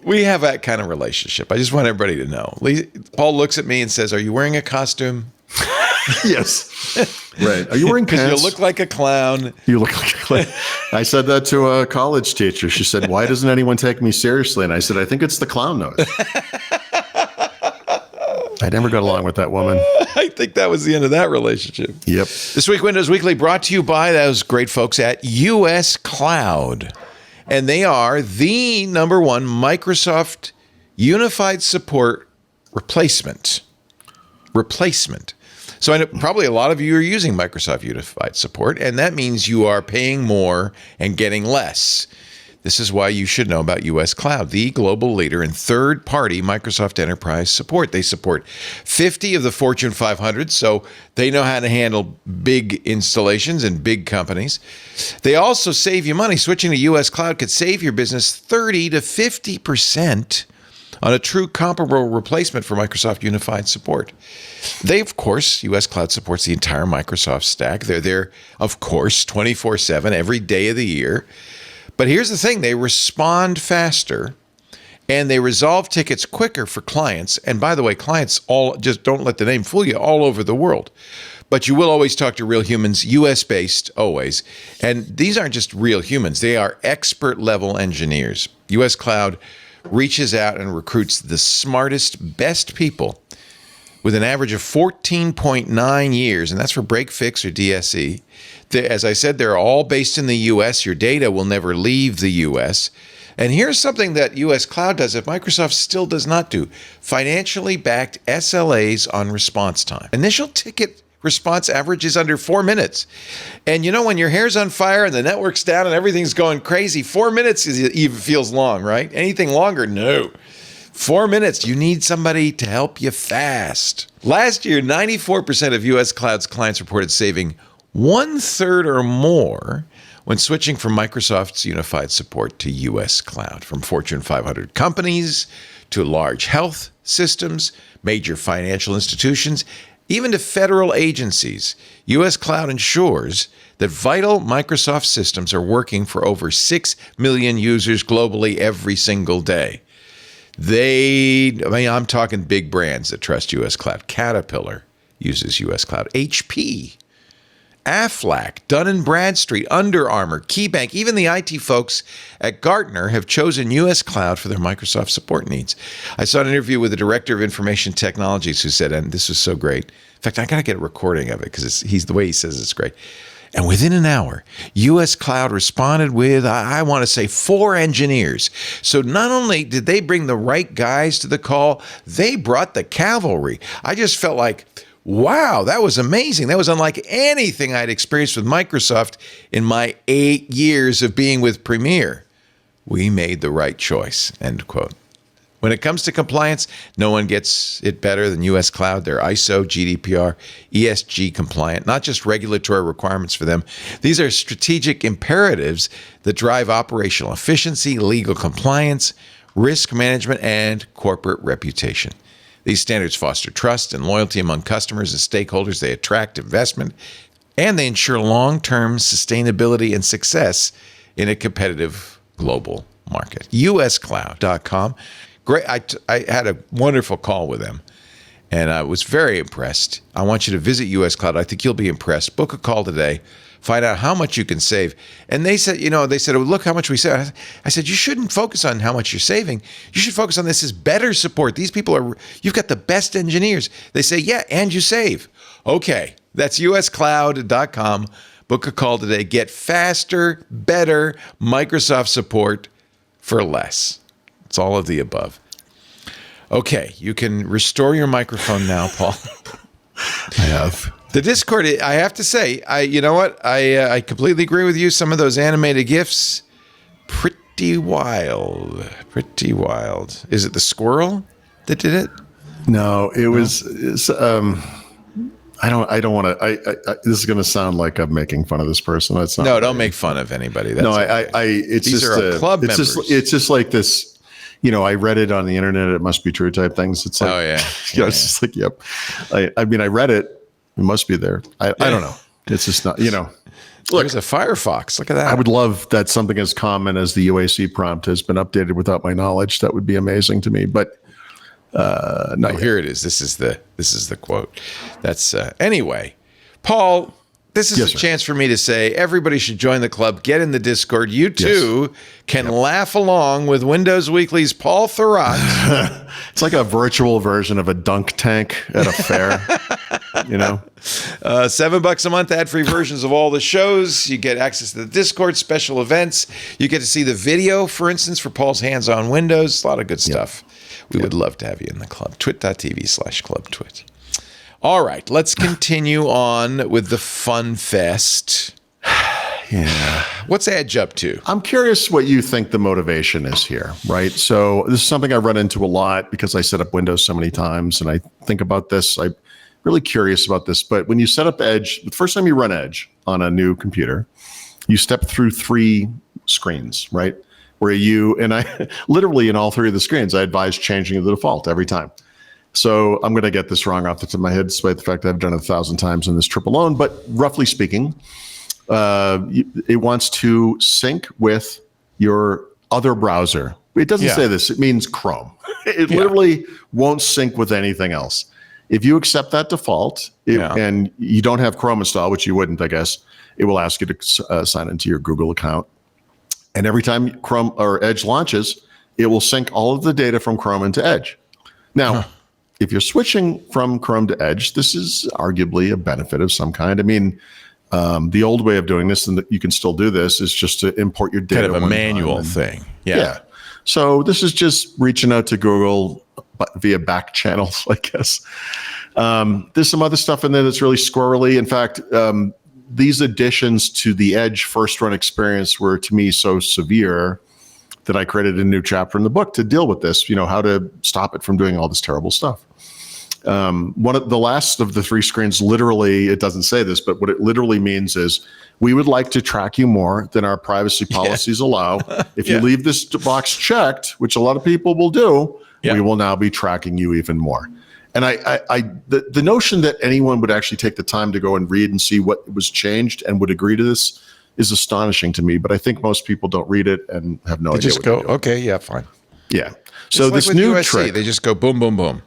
[SPEAKER 1] we have that kind of relationship. I just want everybody to know. Paul looks at me and says, "Are you wearing a costume?"
[SPEAKER 4] Yes. Right. Are you wearing pants?
[SPEAKER 1] Because you look like a clown.
[SPEAKER 4] You look like a clown. I said that to a college teacher. She said, "Why doesn't anyone take me seriously?" And I said, "I think it's the clown nose." I never got along with that woman.
[SPEAKER 1] I think that was the end of that relationship.
[SPEAKER 4] Yep.
[SPEAKER 1] This week, Windows Weekly brought to you by those great folks at US Cloud. And they are the number one Microsoft Unified Support replacement. So I know probably a lot of you are using Microsoft Unified Support, and that means you are paying more and getting less. This is why you should know about US Cloud, the global leader in third-party Microsoft Enterprise support. They support 50 of the Fortune 500, so they know how to handle big installations and big companies. They also save you money. Switching to US Cloud could save your business 30 to 50% on a true comparable replacement for Microsoft Unified Support. They, of course, US Cloud supports the entire Microsoft stack. They're there, of course, 24/7, every day of the year. But here's the thing, they respond faster and they resolve tickets quicker for clients. And by the way, clients just don't let the name fool you, all over the world. But you will always talk to real humans, US-based always. And these aren't just real humans, they are expert-level engineers. US Cloud reaches out and recruits the smartest, best people with an average of 14.9 years, and that's for break, fix, or DSE. As I said, they're all based in the U.S. Your data will never leave the U.S. And here's something that U.S. Cloud does that Microsoft still does not do. Financially backed SLAs on response time. Initial ticket response average is under 4 minutes. And when your hair's on fire and the network's down and everything's going crazy, 4 minutes even feels long, right? Anything longer? No. 4 minutes, you need somebody to help you fast. Last year, 94% of U.S. Cloud's clients reported saving 1/3 or more when switching from Microsoft's unified support to US Cloud. From Fortune 500 companies to large health systems, major financial institutions, even to federal agencies, US Cloud ensures that vital Microsoft systems are working for over 6 million users globally every single day. I'm talking big brands that trust US Cloud. Caterpillar uses US Cloud. HP, Aflac, Dun & Bradstreet, Under Armour, KeyBank, even the IT folks at Gartner have chosen US Cloud for their Microsoft support needs. I saw an interview with the Director of Information Technologies who said, and this was so great. In fact, I got to get a recording of it because the way he says it's great. And within an hour, US Cloud responded with, I want to say, 4 engineers. So not only did they bring the right guys to the call, they brought the cavalry. I just felt like, wow, that was amazing. That was unlike anything I'd experienced with Microsoft in my 8 years of being with Premier. We made the right choice, end quote. When it comes to compliance, no one gets it better than US Cloud. They're ISO, GDPR, ESG compliant, not just regulatory requirements for them. These are strategic imperatives that drive operational efficiency, legal compliance, risk management, and corporate reputation. These standards foster trust and loyalty among customers and stakeholders. They attract investment, and they ensure long-term sustainability and success in a competitive global market. uscloud.com. Great. I had a wonderful call with them, and I was very impressed. I want you to visit US Cloud. I think you'll be impressed. Book a call today. Find out how much you can save. And they said, oh, look how much we save. I said, you shouldn't focus on how much you're saving. You should focus on this is better support. These people you've got the best engineers. They say, yeah, and you save. Okay, that's uscloud.com. Book a call today. Get faster, better Microsoft support for less. It's all of the above. Okay, you can restore your microphone now, Paul.
[SPEAKER 4] I have.
[SPEAKER 1] The Discord, I have to say, you know what? I completely agree with you. Some of those animated GIFs, pretty wild. Pretty wild. Is it the squirrel that did it?
[SPEAKER 4] No, it was. I don't want to. This is going to sound like I'm making fun of this person. That's not.
[SPEAKER 1] No, don't make fun of anybody. That's
[SPEAKER 4] It's
[SPEAKER 1] these
[SPEAKER 4] just
[SPEAKER 1] are club
[SPEAKER 4] it's
[SPEAKER 1] members.
[SPEAKER 4] it's just like this. I read it on the internet. It must be true type things. It's like,
[SPEAKER 1] Oh, yeah.
[SPEAKER 4] It's just like, yep. I mean, I read it. It must be there. I don't know. It's just not. Look,
[SPEAKER 1] There's a Firefox. Look at that.
[SPEAKER 4] I would love that something as common as the UAC prompt has been updated without my knowledge. That would be amazing to me. But no,
[SPEAKER 1] Here it is. This is the quote. That's anyway. Paul, this is
[SPEAKER 4] Yes,
[SPEAKER 1] a
[SPEAKER 4] sir.
[SPEAKER 1] chance for me to say everybody should join the club. Get in the Discord. You too can laugh along with Windows Weekly's Paul Thurrott.
[SPEAKER 4] It's like a virtual version of a dunk tank at a fair.
[SPEAKER 1] $7 a month, ad-free versions of all the shows. You get access to the Discord, special events. You get to see the video, for instance, for Paul's hands-on Windows. A lot of good stuff. We would love to have you in the club. Twit.tv/clubtwit. All right, let's continue on with the Fun Fest.
[SPEAKER 4] Yeah.
[SPEAKER 1] What's Edge up to?
[SPEAKER 4] I'm curious what you think the motivation is here, right? So this is something I run into a lot because I set up Windows so many times and I think about this. I'm really curious about this. But when you set up Edge, the first time you run Edge on a new computer, you step through 3 screens, right? Where I literally in all 3 of the screens, I advise changing the default every time. So I'm going to get this wrong off the top of my head, despite the fact that I've done it 1,000 times in this trip alone. But roughly speaking, it wants to sync with your other browser. It doesn't say this. It means Chrome. It literally won't sync with anything else. If you accept that default and you don't have Chrome installed, which you wouldn't, I guess, it will ask you to sign into your Google account. And every time Chrome or Edge launches, it will sync all of the data from Chrome into Edge. Now, if you're switching from Chrome to Edge, this is arguably a benefit of some kind. I mean, the old way of doing this, and you can still do this, is just to import your data.
[SPEAKER 1] Kind of a manual thing.
[SPEAKER 4] Yeah. So this is just reaching out to Google via back channels, I guess. There's some other stuff in there that's really squirrely. In fact, these additions to the Edge first run experience were, to me, so severe that I created a new chapter in the book to deal with this, how to stop it from doing all this terrible stuff. One of the last of the 3 screens, literally, it doesn't say this, but what it literally means is we would like to track you more than our privacy policies allow. If you leave this box checked, which a lot of people will do, we will now be tracking you even more. And the notion that anyone would actually take the time to go and read and see what was changed and would agree to this is astonishing to me. But I think most people don't read it and have no idea.
[SPEAKER 1] Just go, okay, yeah, fine.
[SPEAKER 4] Yeah. So
[SPEAKER 1] It's
[SPEAKER 4] this
[SPEAKER 1] like with
[SPEAKER 4] new
[SPEAKER 1] USC,
[SPEAKER 4] trick,
[SPEAKER 1] they just go boom, boom, boom.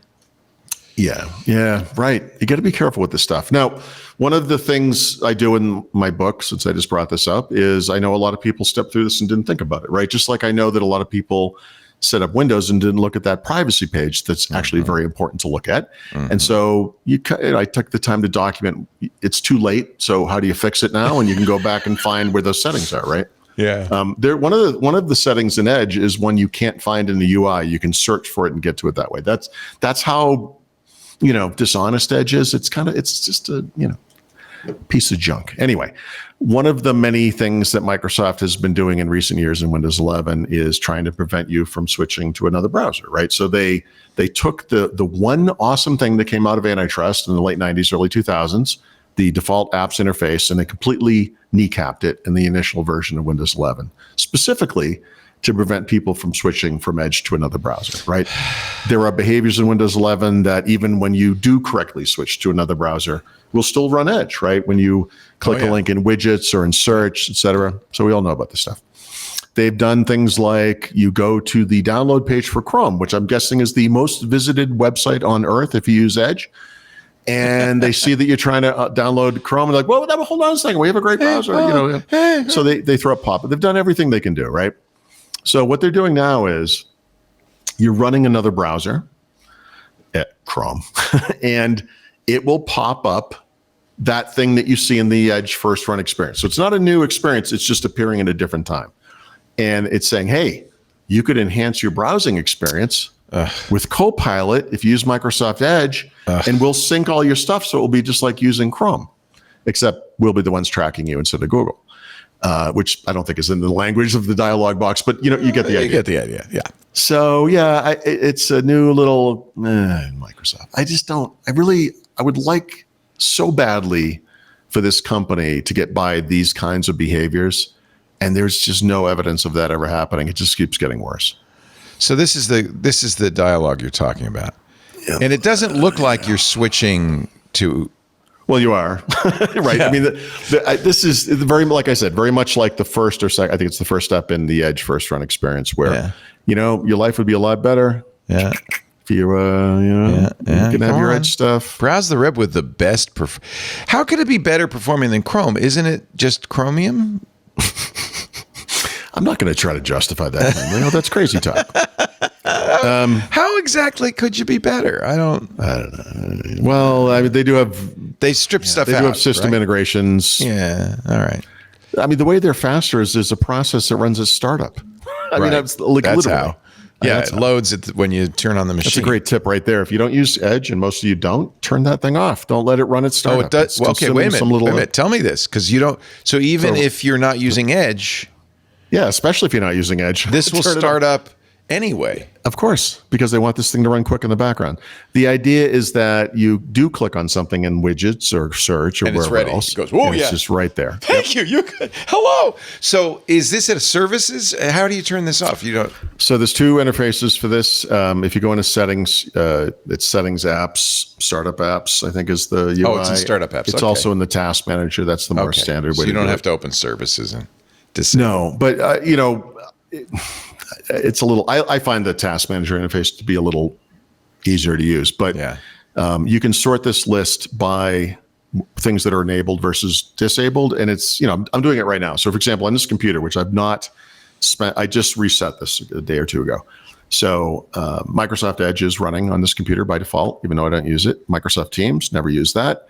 [SPEAKER 4] Yeah, right. You got to be careful with this stuff. Now, one of the things I do in my book, since I just brought this up, is I know a lot of people stepped through this and didn't think about it, right? Just like I know that a lot of people set up Windows and didn't look at that privacy page that's actually very important to look at. And so I took the time to document, it's too late, so how do you fix it now? And you can go back and find where those settings are, right?
[SPEAKER 1] Yeah.
[SPEAKER 4] One of the settings in Edge is one you can't find in the UI. You can search for it and get to it that way. That's how dishonest Edge is. It's just a piece of junk. Anyway, one of the many things that Microsoft has been doing in recent years in Windows 11 is trying to prevent you from switching to another browser, right? So they took the one awesome thing that came out of antitrust in the late 90s, early 2000s, the default apps interface, and they completely kneecapped it in the initial version of Windows 11, specifically to prevent people from switching from Edge to another browser, right? There are behaviors in Windows 11 that even when you do correctly switch to another browser, will still run Edge, right? When you click a link in widgets or in search, etc. So we all know about this stuff. They've done things like you go to the download page for Chrome, which I'm guessing is the most visited website on earth if you use Edge. And they see that you're trying to download Chrome and they're like, well, hold on a second. We have a great browser. So they throw up pop-up. They've done everything they can do, right? So what they're doing now is you're running another browser at Chrome and it will pop up that thing that you see in the Edge first run experience. So it's not a new experience. It's just appearing at a different time. And it's saying, hey, you could enhance your browsing experience with Copilot if you use Microsoft Edge, and we'll sync all your stuff. So it will be just like using Chrome, except we'll be the ones tracking you instead of Google, which I don't think is in the language of the dialogue box, but you get the idea.
[SPEAKER 1] You get the idea. Yeah.
[SPEAKER 4] So yeah, it's a new little Microsoft. I would like so badly for this company to get by these kinds of behaviors, and there's just no evidence of that ever happening. It just keeps getting worse.
[SPEAKER 1] So this is the dialogue you're talking about, and it doesn't look like you're switching to.
[SPEAKER 4] Well, you are, right?
[SPEAKER 1] Yeah.
[SPEAKER 4] I mean, this is very, like I said, very much like the first or second. I think it's the first step in the Edge first run experience, where your life would be a lot better.
[SPEAKER 1] Yeah.
[SPEAKER 4] If you you can have your Edge stuff.
[SPEAKER 1] Browse the web with the best. How could it be better performing than Chrome? Isn't it just Chromium?
[SPEAKER 4] I'm not going to try to justify that. That's crazy talk.
[SPEAKER 1] How exactly could you be better? I don't
[SPEAKER 4] know. Well, I mean,
[SPEAKER 1] they strip stuff out.
[SPEAKER 4] They do have system integrations.
[SPEAKER 1] Yeah. All right.
[SPEAKER 4] I mean, the way they're faster is there's a process that runs as startup. I mean, that's literally
[SPEAKER 1] how. Yeah, it loads it when you turn on the machine.
[SPEAKER 4] That's a great tip right there. If you don't use Edge, and most of you don't, turn that thing off. Don't let it run at startup.
[SPEAKER 1] Oh, it does. Well, okay, wait a minute. Tell me this, because you don't. So even if you're not using Edge,
[SPEAKER 4] especially if you're not using Edge,
[SPEAKER 1] this will start up anyway.
[SPEAKER 4] Of course, because they want this thing to run quick in the background. The idea is that you do click on something in widgets or search or wherever else.
[SPEAKER 1] It goes, oh,
[SPEAKER 4] It's just right there.
[SPEAKER 1] Thank you. You could. Hello. So is this at services? How do you turn this off? You don't.
[SPEAKER 4] So there's two interfaces for this. If you go into settings, it's settings apps, startup apps, I think is the UI.
[SPEAKER 1] Oh, it's in startup apps.
[SPEAKER 4] It's also in the task manager. That's the more standard way.
[SPEAKER 1] So you don't have to open services and disable.
[SPEAKER 4] No, but it's a little. I find the task manager interface to be a little easier to use, but you can sort this list by things that are enabled versus disabled, and it's I'm doing it right now. So, for example, on this computer, which I've not spent, I just reset this a day or two ago. So, Microsoft Edge is running on this computer by default, even though I don't use it. Microsoft Teams, never use that.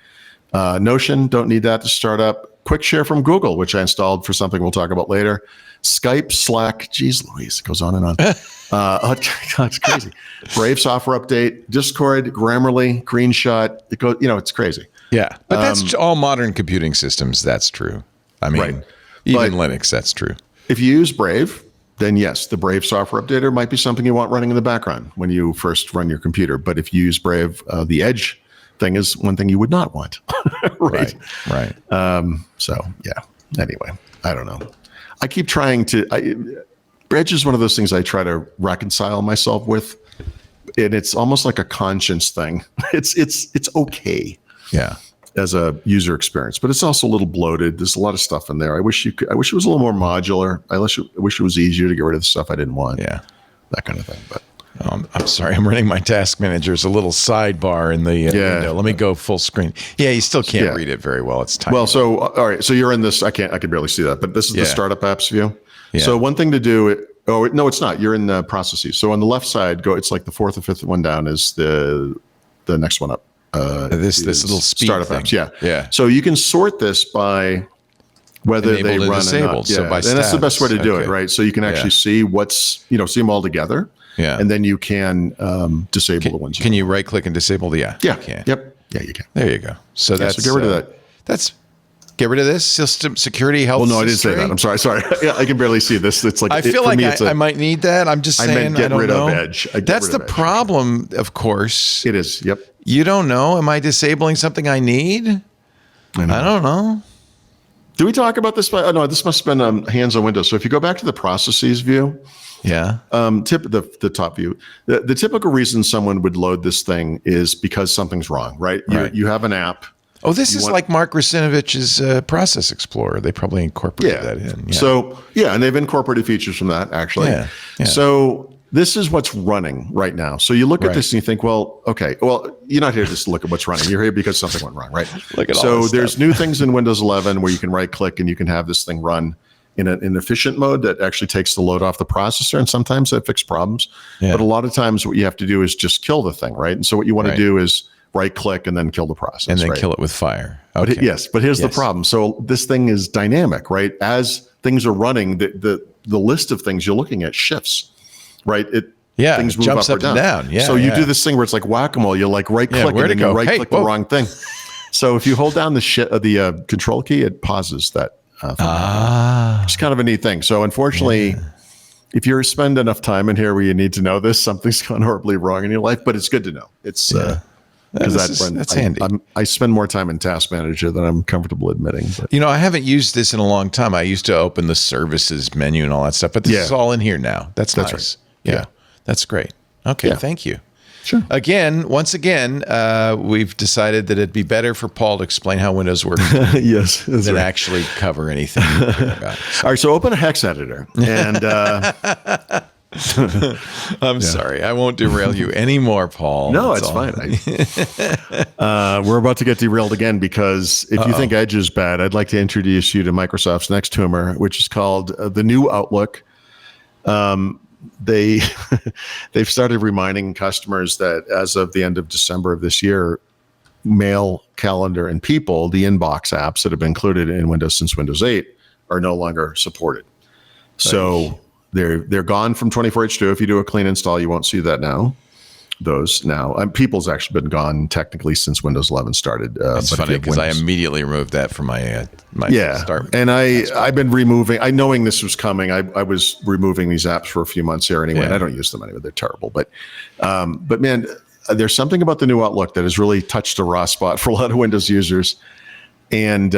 [SPEAKER 4] Notion, don't need that to start up. Quick Share from Google, which I installed for something we'll talk about later. Skype, Slack, geez Louise, it goes on and on. It's crazy. Brave software update, Discord, Grammarly, Greenshot. It goes, it's crazy.
[SPEAKER 1] Yeah, but that's all modern computing systems. That's true. I mean, even Linux, that's true.
[SPEAKER 4] If you use Brave, then yes, the Brave software updater might be something you want running in the background when you first run your computer. But if you use Brave, the Edge thing is one thing you would not want. Right. So yeah. Anyway, I don't know. I keep trying to. Edge is one of those things I try to reconcile myself with, and it's almost like a conscience thing. It's okay.
[SPEAKER 1] Yeah.
[SPEAKER 4] As a user experience, but it's also a little bloated. There's a lot of stuff in there. I wish it was a little more modular. I wish it was easier to get rid of the stuff I didn't want.
[SPEAKER 1] Yeah.
[SPEAKER 4] That kind of thing. But
[SPEAKER 1] I'm sorry. I'm running my task manager. It's a little sidebar in the window. Let me go full screen. Yeah, you still can't read it very well. It's tiny.
[SPEAKER 4] Well, so all right. So you're in this. I can barely see that, but this is the startup apps view.
[SPEAKER 1] Yeah.
[SPEAKER 4] So one thing to do. No, it's not. You're in the processes. So on the left side, it's like the fourth or fifth one down is the next one up.
[SPEAKER 1] This little speed
[SPEAKER 4] startup
[SPEAKER 1] thing.
[SPEAKER 4] apps.
[SPEAKER 1] Yeah.
[SPEAKER 4] So you can sort this by whether
[SPEAKER 1] Enabled
[SPEAKER 4] they
[SPEAKER 1] and
[SPEAKER 4] run
[SPEAKER 1] disabled.
[SPEAKER 4] or not.
[SPEAKER 1] So by
[SPEAKER 4] and that's the best way to do
[SPEAKER 1] status.
[SPEAKER 4] it, right? So you can actually see what's see them all together.
[SPEAKER 1] Yeah.
[SPEAKER 4] And then you can disable the ones.
[SPEAKER 1] Can you right click and disable the? Yeah.
[SPEAKER 4] Yeah.
[SPEAKER 1] You can.
[SPEAKER 4] Yep. Yeah, you can.
[SPEAKER 1] There you go. So that's
[SPEAKER 4] so get rid of that.
[SPEAKER 1] Get rid of this system security health.
[SPEAKER 4] Well, no, I didn't say that. I'm sorry. Yeah, I can barely see this. It's like
[SPEAKER 1] I feel like I might need that. I'm just saying.
[SPEAKER 4] I meant get
[SPEAKER 1] I don't
[SPEAKER 4] rid
[SPEAKER 1] know.
[SPEAKER 4] of Edge.
[SPEAKER 1] That's the problem, of course.
[SPEAKER 4] It is. Yep.
[SPEAKER 1] You don't know. Am I disabling something I need? I don't know.
[SPEAKER 4] Do we talk about this? Oh, no, this must have been hands on Windows. So if you go back to the processes view, the top view, the typical reason someone would load this thing is because something's wrong, right? You have an app.
[SPEAKER 1] Oh, this is like Mark Rusinovich's Process Explorer. They probably incorporated that in. Yeah.
[SPEAKER 4] So, and they've incorporated features from that, actually. Yeah. So this is what's running right now. So you look at this and you think, well, okay, you're not here just to look at what's running. You're here because something went wrong, right?
[SPEAKER 1] Look at
[SPEAKER 4] so there's new things in Windows 11 where you can right-click and you can have this thing run in an efficient mode that actually takes the load off the processor, and sometimes that fixes problems. Yeah. But a lot of times what you have to do is just kill the thing, right? And so what you want to do is right click, and then kill the process.
[SPEAKER 1] And then
[SPEAKER 4] right?
[SPEAKER 1] kill it with fire.
[SPEAKER 4] But
[SPEAKER 1] Okay.
[SPEAKER 4] but here's the problem. So this thing is dynamic, right? As things are running, the list of things you're looking at shifts, right? Things
[SPEAKER 1] it
[SPEAKER 4] move
[SPEAKER 1] jumps
[SPEAKER 4] up or down.
[SPEAKER 1] Yeah.
[SPEAKER 4] So you do this thing where it's like whack-a-mole. You're like right click
[SPEAKER 1] where'd
[SPEAKER 4] and
[SPEAKER 1] it
[SPEAKER 4] then you
[SPEAKER 1] go?
[SPEAKER 4] right
[SPEAKER 1] Hey,
[SPEAKER 4] click
[SPEAKER 1] whoa.
[SPEAKER 4] the wrong thing. So if you hold down the control key, it pauses that. It's kind of a neat thing. So unfortunately, if you spend enough time in here where you need to know this, something's gone horribly wrong in your life, but it's good to know. It's because
[SPEAKER 1] that's handy.
[SPEAKER 4] I spend more time in Task Manager than I'm comfortable admitting. But.
[SPEAKER 1] I haven't used this in a long time. I used to open the services menu and all that stuff, but this is all in here now. That's nice.
[SPEAKER 4] Right.
[SPEAKER 1] Yeah. That's great. Okay.
[SPEAKER 4] Yeah.
[SPEAKER 1] Thank you.
[SPEAKER 4] Sure.
[SPEAKER 1] Once again, we've decided that it'd be better for Paul to explain how Windows works
[SPEAKER 4] Yes, that's
[SPEAKER 1] than
[SPEAKER 4] right.
[SPEAKER 1] actually cover anything you care about.
[SPEAKER 4] All right, so open a hex editor, and
[SPEAKER 1] I'm sorry. I won't derail you anymore, Paul.
[SPEAKER 4] no,
[SPEAKER 1] That's
[SPEAKER 4] it's
[SPEAKER 1] all.
[SPEAKER 4] fine. We're about to get derailed again because if you think Edge is bad, I'd like to introduce you to Microsoft's next tumor, which is called the new Outlook. They've started reminding customers that as of the end of December of this year, Mail, Calendar, and People, the inbox apps that have been included in Windows since Windows 8, are no longer supported. So they're gone from 24H2. If you do a clean install, you won't see that now. Those now. People's actually been gone technically since Windows 11 started.
[SPEAKER 1] It's
[SPEAKER 4] but if you
[SPEAKER 1] funny
[SPEAKER 4] have
[SPEAKER 1] because I
[SPEAKER 4] Windows-
[SPEAKER 1] immediately removed that from my start.
[SPEAKER 4] And I've been removing. Knowing this was coming, I was removing these apps for a few months here anyway.
[SPEAKER 1] Yeah.
[SPEAKER 4] And I don't use them anyway; they're terrible. But man, there's something about the new Outlook that has really touched a raw spot for a lot of Windows users, and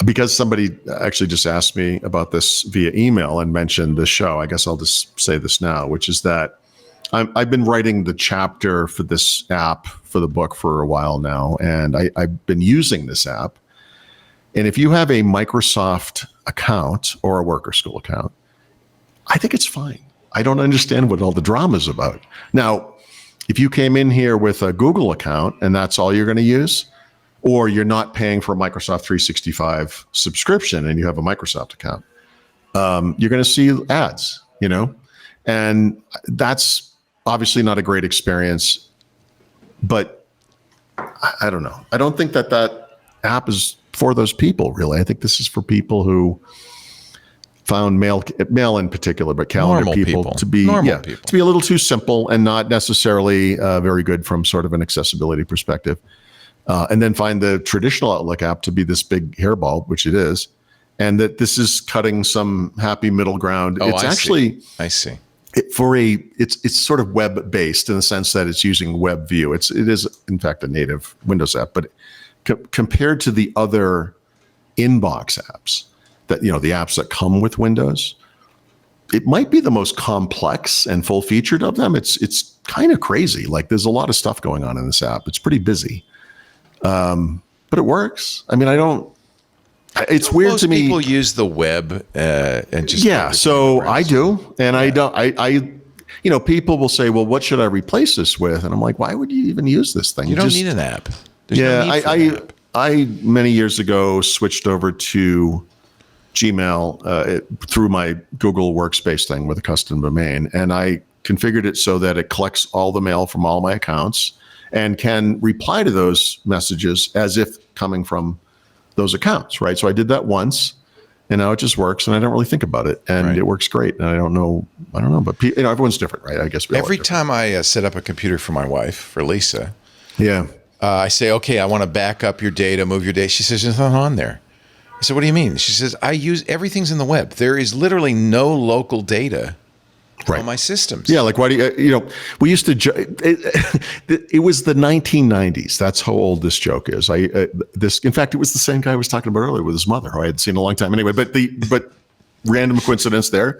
[SPEAKER 4] because somebody actually just asked me about this via email and mentioned the show, I guess I'll just say this now, which is that I've been writing the chapter for this app for the book for a while now, and I've been using this app. And if you have a Microsoft account or a work or school account, I think it's fine. I don't understand what all the drama is about. Now, if you came in here with a Google account and that's all you're going to use, or you're not paying for a Microsoft 365 subscription and you have a Microsoft account, you're going to see ads, and that's obviously not a great experience, but I don't know. I don't think that app is for those people, really. I think this is for people who found mail in particular, but calendar
[SPEAKER 1] Normal people.
[SPEAKER 4] to be
[SPEAKER 1] Normal people.
[SPEAKER 4] to be a little too simple and not necessarily very good from sort of an accessibility perspective. And then find the traditional Outlook app to be this big hairball, which it is, and that this is cutting some happy middle ground. It's
[SPEAKER 1] I see.
[SPEAKER 4] It's sort of web based in the sense that it's using web view. It is in fact a native Windows app, but compared to the other inbox apps that the apps that come with Windows, it might be the most complex and full featured of them. It's kind of crazy. Like there's a lot of stuff going on in this app. It's pretty busy. But it works. I mean, it's weird to me.
[SPEAKER 1] People use the web and just
[SPEAKER 4] So I do, and I don't. People will say, "Well, what should I replace this with?" And I'm like, "Why would you even use this thing?
[SPEAKER 1] You don't need an app." There's no need for an app.
[SPEAKER 4] I many years ago switched over to Gmail through my Google Workspace thing with a custom domain, and I configured it so that it collects all the mail from all my accounts and can reply to those messages as if coming from those accounts, right? So I did that once, and now it just works, and I don't really think about it, and it works great. And I don't know, but everyone's different, right? I guess
[SPEAKER 1] every time I set up a computer for my wife, for Lisa, I say, okay, I want to back up your data, move your data. She says, there's nothing on there. I said, what do you mean? She says, I use everything's in the web. There is literally no local data on my systems.
[SPEAKER 4] Yeah, like why do we used to, it was the 1990s. That's how old this joke is. In fact, it was the same guy I was talking about earlier with his mother, who I had seen a long time anyway, but random coincidence there.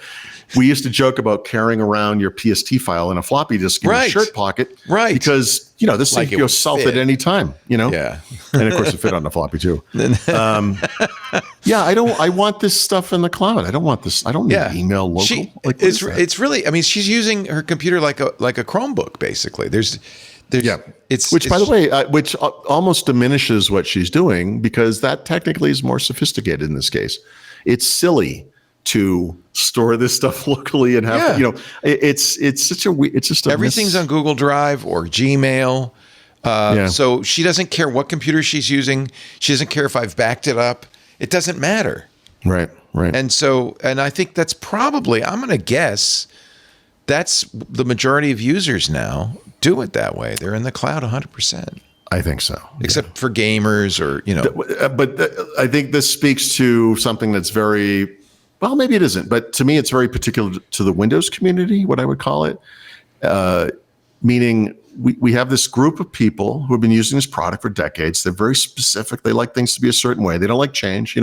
[SPEAKER 4] We used to joke about carrying around your PST file in a floppy disk in your shirt pocket.
[SPEAKER 1] Right.
[SPEAKER 4] Because, this thing could go south at any time,
[SPEAKER 1] Yeah.
[SPEAKER 4] And of course it fit on the floppy too. I want this stuff in the cloud. I don't want this. I don't need email local.
[SPEAKER 1] It's really, I mean, she's using her computer like a Chromebook, basically. Which by the way, which almost diminishes what she's doing because that technically is more sophisticated in this case. It's silly
[SPEAKER 4] to store this stuff locally and have it's such a it's just
[SPEAKER 1] everything's on Google Drive or Gmail. So she doesn't care what computer she's using. She doesn't care if I've backed it up. It doesn't matter.
[SPEAKER 4] Right.
[SPEAKER 1] And I think that's probably, I'm going to guess, that's the majority of users now do it that way. They're in the cloud 100%.
[SPEAKER 4] I think so.
[SPEAKER 1] Except for gamers or,
[SPEAKER 4] But I think this speaks to something that's very, well, maybe it isn't, but to me, it's very particular to the Windows community, what I would call it. Meaning we have this group of people who have been using this product for decades. They're very specific. They like things to be a certain way. They don't like change,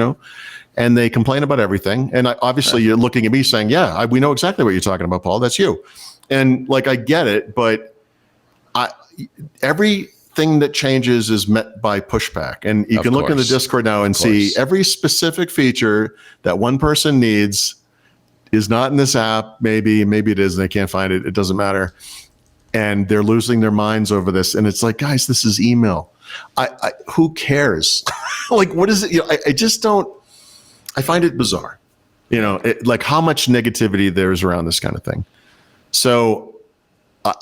[SPEAKER 4] and they complain about everything. And obviously you're looking at me saying, we know exactly what you're talking about, Paul. That's you. And I get it, but everything that changes is met by pushback. And you can look in the Discord now and see every specific feature that one person needs is not in this app. Maybe it is, and they can't find it. It doesn't matter. And they're losing their minds over this. And it's like, guys, this is email. Who cares? What is it? I just don't, I find it bizarre, how much negativity there is around this kind of thing. So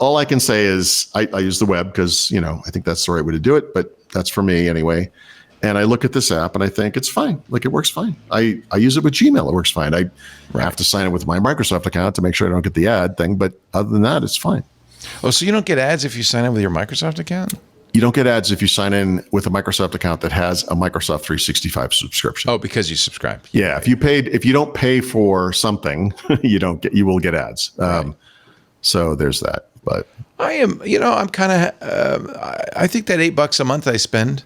[SPEAKER 4] all I can say is I use the web because, I think that's the right way to do it, but that's for me anyway. And I look at this app and I think it's fine. It works fine. I use it with Gmail. It works fine. I have to sign it with my Microsoft account to make sure I don't get the ad thing. But other than that, it's fine.
[SPEAKER 1] Oh, so you don't get ads if you sign in with your Microsoft account?
[SPEAKER 4] You don't get ads if you sign in with a Microsoft account that has a Microsoft 365 subscription.
[SPEAKER 1] Oh, because you subscribe.
[SPEAKER 4] Yeah. If you don't pay for something, you will get ads. Right. So there's that. But
[SPEAKER 1] I think that $8 a month I spend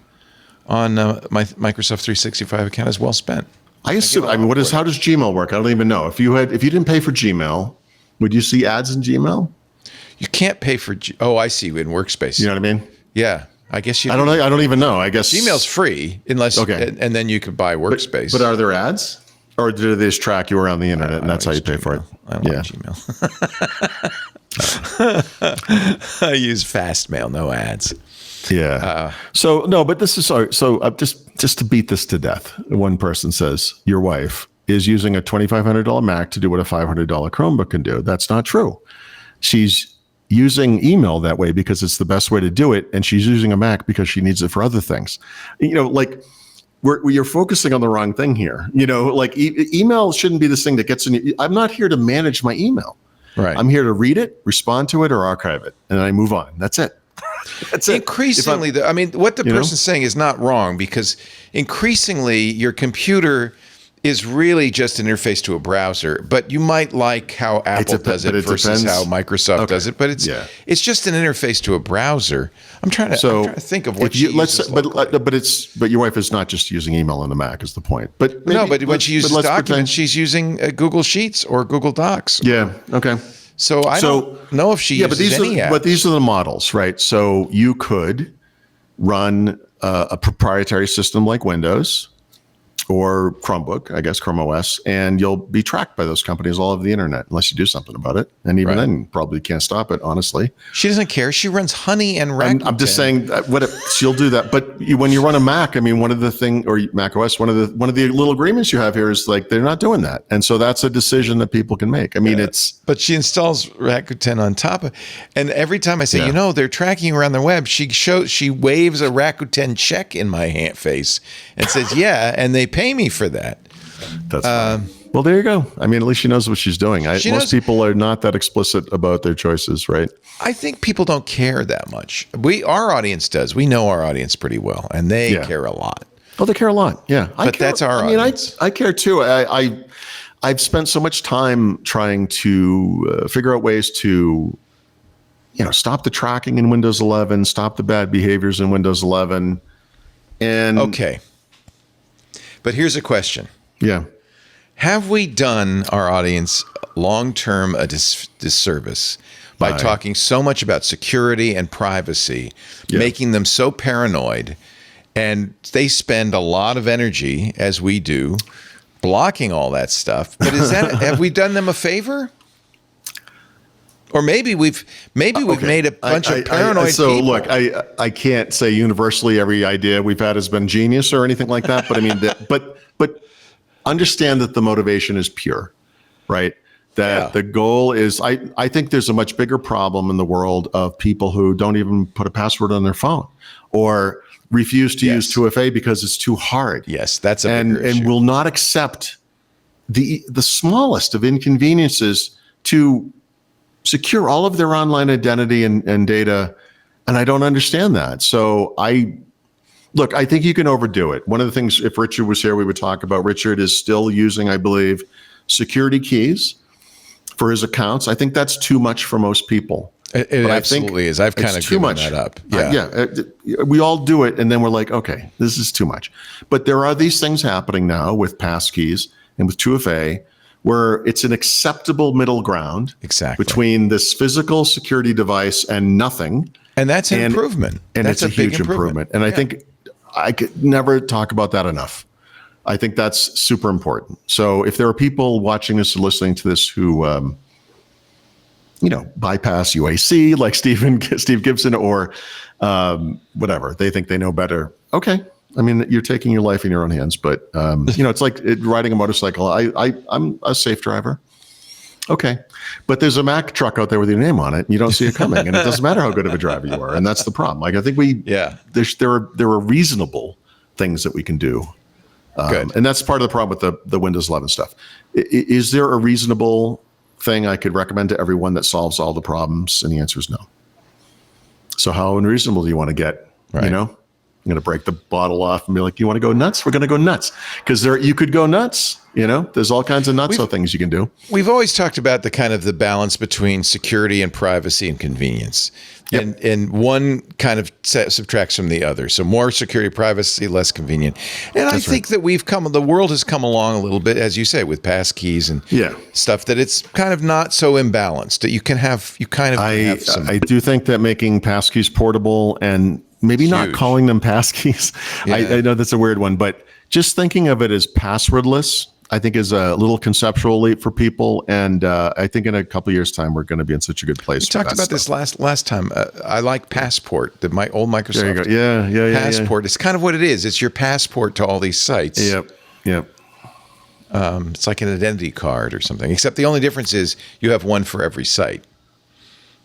[SPEAKER 1] on my Microsoft 365 account is well spent.
[SPEAKER 4] I assume. How does Gmail work? I don't even know. If you didn't pay for Gmail, would you see ads in Gmail?
[SPEAKER 1] You can't pay for. I see, in Workspace.
[SPEAKER 4] You know what I mean?
[SPEAKER 1] Yeah, I guess you.
[SPEAKER 4] I don't know. I don't even know. I guess
[SPEAKER 1] Gmail's free unless. Okay. And then you could buy Workspace.
[SPEAKER 4] But are there ads, or do they just track you around the internet, and that's how you pay for it?
[SPEAKER 1] I don't like Gmail. I use Fastmail, no ads.
[SPEAKER 4] Yeah. But this is so. Just to beat this to death, one person says your wife is using a $2,500 Mac to do what a $500 Chromebook can do. That's not true. She's using email that way because it's the best way to do it, and she's using a Mac because she needs it for other things. You're focusing on the wrong thing here. Email shouldn't be this thing that gets in. I'm not here to manage my email.
[SPEAKER 1] Right.
[SPEAKER 4] I'm here to read it, respond to it, or archive it, and then I move on. That's it. That's it.
[SPEAKER 1] Increasingly, what the person's saying is not wrong, because increasingly your computer is really just an interface to a browser, but you might like how Apple does it versus how Microsoft does it. But it's just an interface to a browser. I'm trying to think of what she uses.
[SPEAKER 4] But your wife is not just using email on the Mac is the point. But
[SPEAKER 1] when she uses documents, she's using Google Sheets or Google Docs.
[SPEAKER 4] Yeah. Okay.
[SPEAKER 1] So I don't know if she uses any apps.
[SPEAKER 4] But these are the models, right? So you could run a proprietary system like Windows or Chromebook, I guess Chrome OS, and you'll be tracked by those companies all over the internet unless you do something about it. And even then, you probably can't stop it, honestly.
[SPEAKER 1] She doesn't care. She runs Honey and Rakuten.
[SPEAKER 4] I'm just saying she'll do that. But when you run a Mac, one of the thing, or Mac OS, one of the little agreements you have here is they're not doing that. And so that's a decision that people can make.
[SPEAKER 1] But she installs Rakuten on top of, and every time I say, they're tracking you around the web, she waves a Rakuten check in my face and says, yeah, and they pay me for that.
[SPEAKER 4] That's fine. Well, there you go. At least she knows what she's doing. Most people are not that explicit about their choices, right?
[SPEAKER 1] I think people don't care that much. Our audience does. We know our audience pretty well, and they care a lot.
[SPEAKER 4] Oh, they care a lot. Yeah.
[SPEAKER 1] That's our audience.
[SPEAKER 4] I care too. I've spent so much time trying to figure out ways to, stop the tracking in Windows 11, stop the bad behaviors in Windows 11. And
[SPEAKER 1] okay. But here's a question.
[SPEAKER 4] Yeah.
[SPEAKER 1] Have we done our audience long-term a disservice by talking so much about security and privacy, making them so paranoid, and they spend a lot of energy, as we do, blocking all that stuff? But have we done them a favor? Or maybe we've made a bunch of paranoid people.
[SPEAKER 4] So look, I can't say universally every idea we've had has been genius or anything like that. But understand that the motivation is pure, right? That the goal is, I think there's a much bigger problem in the world of people who don't even put a password on their phone or refuse to use 2FA because it's too hard.
[SPEAKER 1] Yes, that's a bigger issue.
[SPEAKER 4] And will not accept the smallest of inconveniences to secure all of their online identity and data. And I don't understand that. So I think you can overdo it. One of the things, if Richard was here, we would talk about. Richard is still using, I believe, security keys for his accounts. I think that's too much for most people.
[SPEAKER 1] It absolutely is. I've kind of given that up.
[SPEAKER 4] We all do it, and then we're like, okay, this is too much. But there are these things happening now with passkeys and with 2FA where it's an acceptable middle ground between this physical security device and nothing.
[SPEAKER 1] And that's an improvement.
[SPEAKER 4] And it's a huge improvement. And I think I could never talk about that enough. I think that's super important. So if there are people watching this or listening to this who, bypass UAC like Steve Gibson or whatever, they think they know better. Okay. I mean, you're taking your life in your own hands, but it's like riding a motorcycle. I'm a safe driver. Okay. But there's a Mack truck out there with your name on it and you don't see it coming, and it doesn't matter how good of a driver you are. And that's the problem. Like, I think there are reasonable things that we can do. And that's part of the problem with the Windows 11 stuff. Is there a reasonable thing I could recommend to everyone that solves all the problems? And the answer is no. So how unreasonable do you want to get?
[SPEAKER 1] Right.
[SPEAKER 4] I'm going to break the bottle off and be like, you want to go nuts? We're going to go nuts. Because you could go nuts. There's all kinds of nutso things you can do.
[SPEAKER 1] We've always talked about the balance between security and privacy and convenience. Yep. And one kind of subtracts from the other. So more security, privacy, less convenient. And I think that the world has come along a little bit, as you say, with passkeys and stuff, that it's kind of not so imbalanced. That you have some.
[SPEAKER 4] I do think that making passkeys portable and maybe not calling them passkeys. I know that's a weird one, but just thinking of it as passwordless, I think is a little conceptual leap for people. And I think in a couple of years' time, we're going to be in such a good place.
[SPEAKER 1] We talked about this last time. I like Passport, my old Microsoft.
[SPEAKER 4] There you go. Yeah.
[SPEAKER 1] Passport. It's kind of what it is. It's your passport to all these sites.
[SPEAKER 4] Yep.
[SPEAKER 1] It's like an identity card or something, except the only difference is you have one for every site,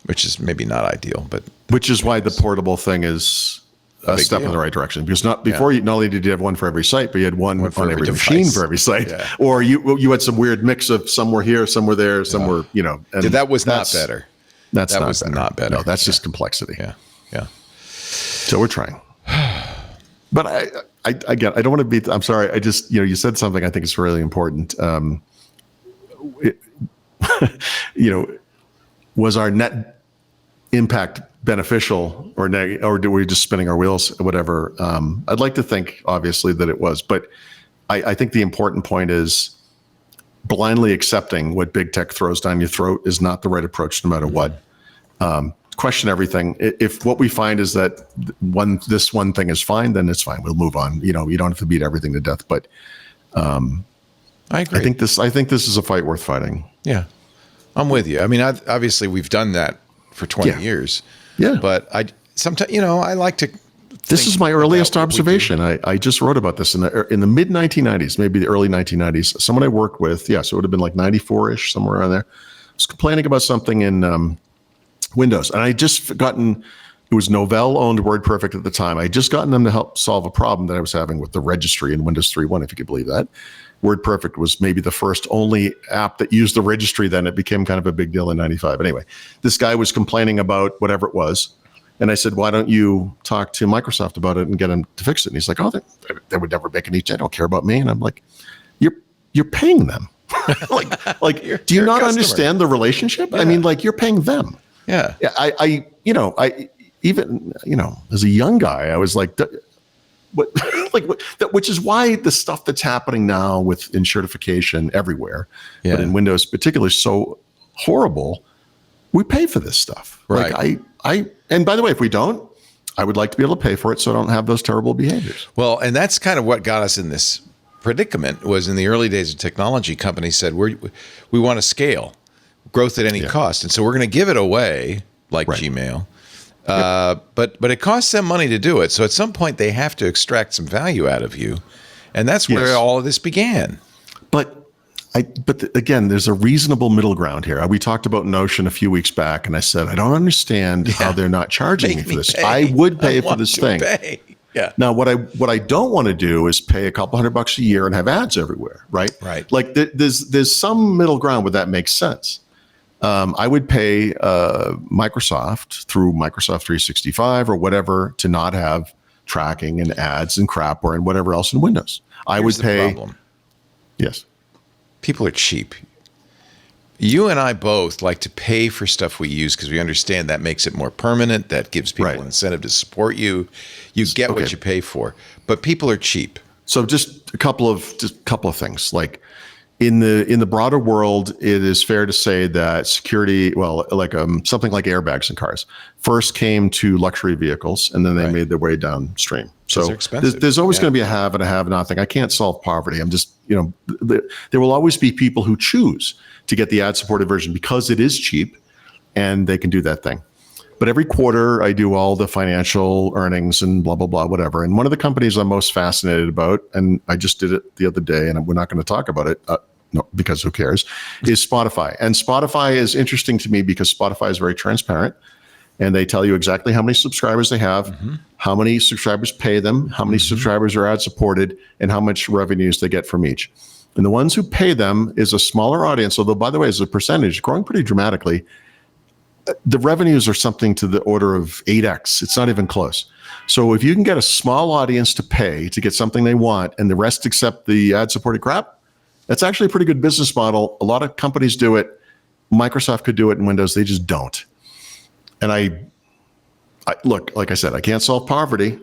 [SPEAKER 1] which is maybe not ideal, but
[SPEAKER 4] which is why the portable thing is a step in the right direction, because not only did you have one for every site, but you had one on every machine for every site, or you had some weird mix of somewhere here, somewhere there, somewhere, and
[SPEAKER 1] that was not better.
[SPEAKER 4] That was not better. No, that's just complexity.
[SPEAKER 1] Yeah.
[SPEAKER 4] So we're trying. But I don't want to be, I'm sorry. I just, you said something I think is really important. Was our net impact beneficial or negative, or were we just spinning our wheels, whatever? I'd like to think, obviously, that it was, but I think the important point is blindly accepting what big tech throws down your throat is not the right approach, no matter what. Question everything. If what we find is that this one thing is fine, then it's fine. We'll move on. You don't have to beat everything to death. But
[SPEAKER 1] I agree.
[SPEAKER 4] I think this is a fight worth fighting.
[SPEAKER 1] Yeah, I'm with you. I mean, obviously we've done that for 20 years. Yeah. But I sometimes, I like to.
[SPEAKER 4] This is my earliest observation. I just wrote about this in the mid 1990s, maybe the early 1990s. Someone I worked with, so it would have been like 94-ish, somewhere around there, was complaining about something in Windows. And I just gotten, it was Novell owned WordPerfect at the time. I just gotten them to help solve a problem that I was having with the registry in Windows 3.1, if you could believe that. WordPerfect was maybe the first only app that used the registry. Then it became kind of a big deal in 95. Anyway, this guy was complaining about whatever it was. And I said, why don't you talk to Microsoft about it and get them to fix it? And he's like, they would never make any, they don't care about me. And I'm like, you're paying them. like, do you not understand the relationship? Yeah. I mean, like, you're paying them.
[SPEAKER 1] Yeah.
[SPEAKER 4] I even, as a young guy, I was like, which is why the stuff that's happening now with certification everywhere, but in Windows particularly, so horrible. We pay for this stuff.
[SPEAKER 1] Right.
[SPEAKER 4] Like and by the way, if we don't, I would like to be able to pay for it so I don't have those terrible behaviors.
[SPEAKER 1] Well, and that's kind of what got us in this predicament. Was in the early days of technology, companies said we want to scale growth at any cost, and so we're going to give it away like Gmail. But it costs them money to do it. So at some point they have to extract some value out of you. And that's where all of this began.
[SPEAKER 4] Again, there's a reasonable middle ground here. We talked about Notion a few weeks back, and I said, I don't understand how they're not charging me for this. I would pay for this thing.
[SPEAKER 1] Yeah.
[SPEAKER 4] Now, what I don't want to do is pay a couple $100 a year and have ads everywhere, right?
[SPEAKER 1] Right.
[SPEAKER 4] Like there's some middle ground where that makes sense. I would pay Microsoft through Microsoft 365 or whatever to not have tracking and ads and crap or and whatever else in Windows. I would pay.
[SPEAKER 1] Problem.
[SPEAKER 4] Yes.
[SPEAKER 1] People are cheap. You and I both like to pay for stuff we use because we understand that makes it more permanent. That gives people incentive to support you. You get what you pay for. But people are cheap.
[SPEAKER 4] So just a couple of things. Like in the broader world, it is fair to say that security, like something like airbags in cars, first came to luxury vehicles, and then they made their way downstream. So there's always going to be a have and a have-not thing. I can't solve poverty. I'm just, there will always be people who choose to get the ad-supported version because it is cheap, and they can do that thing. But every quarter, I do all the financial earnings and blah, blah, blah, whatever. And one of the companies I'm most fascinated about, and I just did it the other day, and we're not going to talk about it, no, because who cares, is Spotify. And Spotify is interesting to me because Spotify is very transparent, and they tell you exactly how many subscribers they have, how many subscribers pay them, how many subscribers are ad-supported, and how much revenues they get from each. And the ones who pay them is a smaller audience, although, by the way, as a percentage, growing pretty dramatically. The revenues are something to the order of 8x. It's not even close. So if you can get a small audience to pay to get something they want and the rest accept the ad-supported crap, that's actually a pretty good business model. A lot of companies do it. Microsoft could do it in Windows. They just don't. And I look, like I said, I can't solve poverty.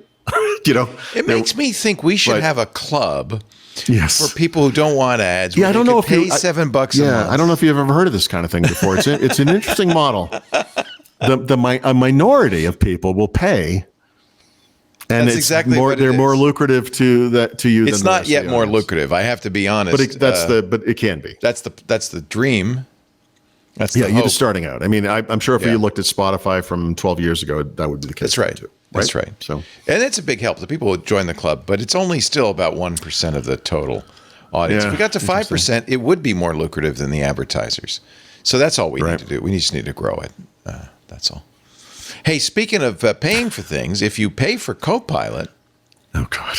[SPEAKER 1] It makes me think we should have a club
[SPEAKER 4] for
[SPEAKER 1] people who don't want ads.
[SPEAKER 4] Yeah, I don't know if
[SPEAKER 1] pay $7 a month.
[SPEAKER 4] I don't know if you've ever heard of this kind of thing before. It's an interesting model. A minority of people will pay, and
[SPEAKER 1] that's exactly what
[SPEAKER 4] they're more lucrative to you.
[SPEAKER 1] It's
[SPEAKER 4] than
[SPEAKER 1] not yet more lucrative. I have to be honest.
[SPEAKER 4] But it can be.
[SPEAKER 1] That's the dream. That's the
[SPEAKER 4] you're
[SPEAKER 1] hope.
[SPEAKER 4] just starting out. I mean, I'm sure if you looked at Spotify from 12 years ago, that would be the case.
[SPEAKER 1] That's right.
[SPEAKER 4] Too,
[SPEAKER 1] That's right.
[SPEAKER 4] So,
[SPEAKER 1] and it's a big help. The people who join the club, but it's only still about 1% of the total audience.
[SPEAKER 4] Yeah,
[SPEAKER 1] if we got to 5%, it would be more lucrative than the advertisers. So that's all we need to do. We just need to grow it. That's all. Hey, speaking of paying for things, if you pay for Copilot.
[SPEAKER 4] Oh, God.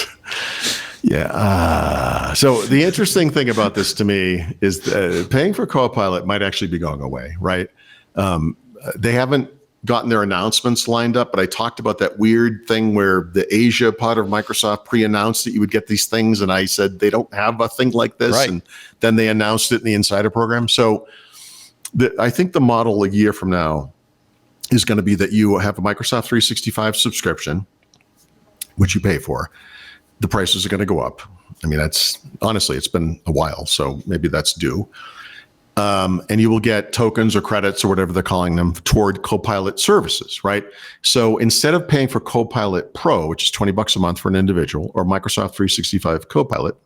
[SPEAKER 4] Yeah. So the interesting thing about this to me is paying for Copilot might actually be going away, right? They haven't gotten their announcements lined up, but I talked about that weird thing where the Asia part of Microsoft pre-announced that you would get these things, and I said they don't have a thing like this, and then they announced it in the Insider program. So I think the model a year from now is going to be that you have a Microsoft 365 subscription, which you pay for. The prices are going to go up. I mean, honestly, it's been a while, so maybe that's due. And you will get tokens or credits or whatever they're calling them toward Copilot services, right? So instead of paying for Copilot Pro, which is $20 a month for an individual, or Microsoft 365 Copilot,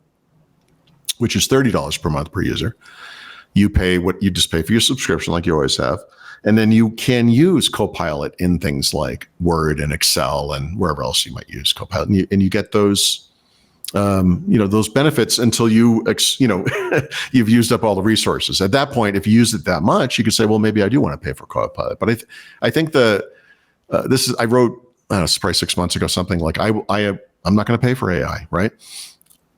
[SPEAKER 4] which is $30 per month per user, you just pay for your subscription like you always have. And then you can use Copilot in things like Word and Excel and wherever else you might use Copilot. And you get those, those benefits until you've used up all the resources. At that point, if you use it that much, you could say, well, maybe I do want to pay for Copilot. But I think I wrote, it's probably 6 months ago, something like I'm not going to pay for AI, right?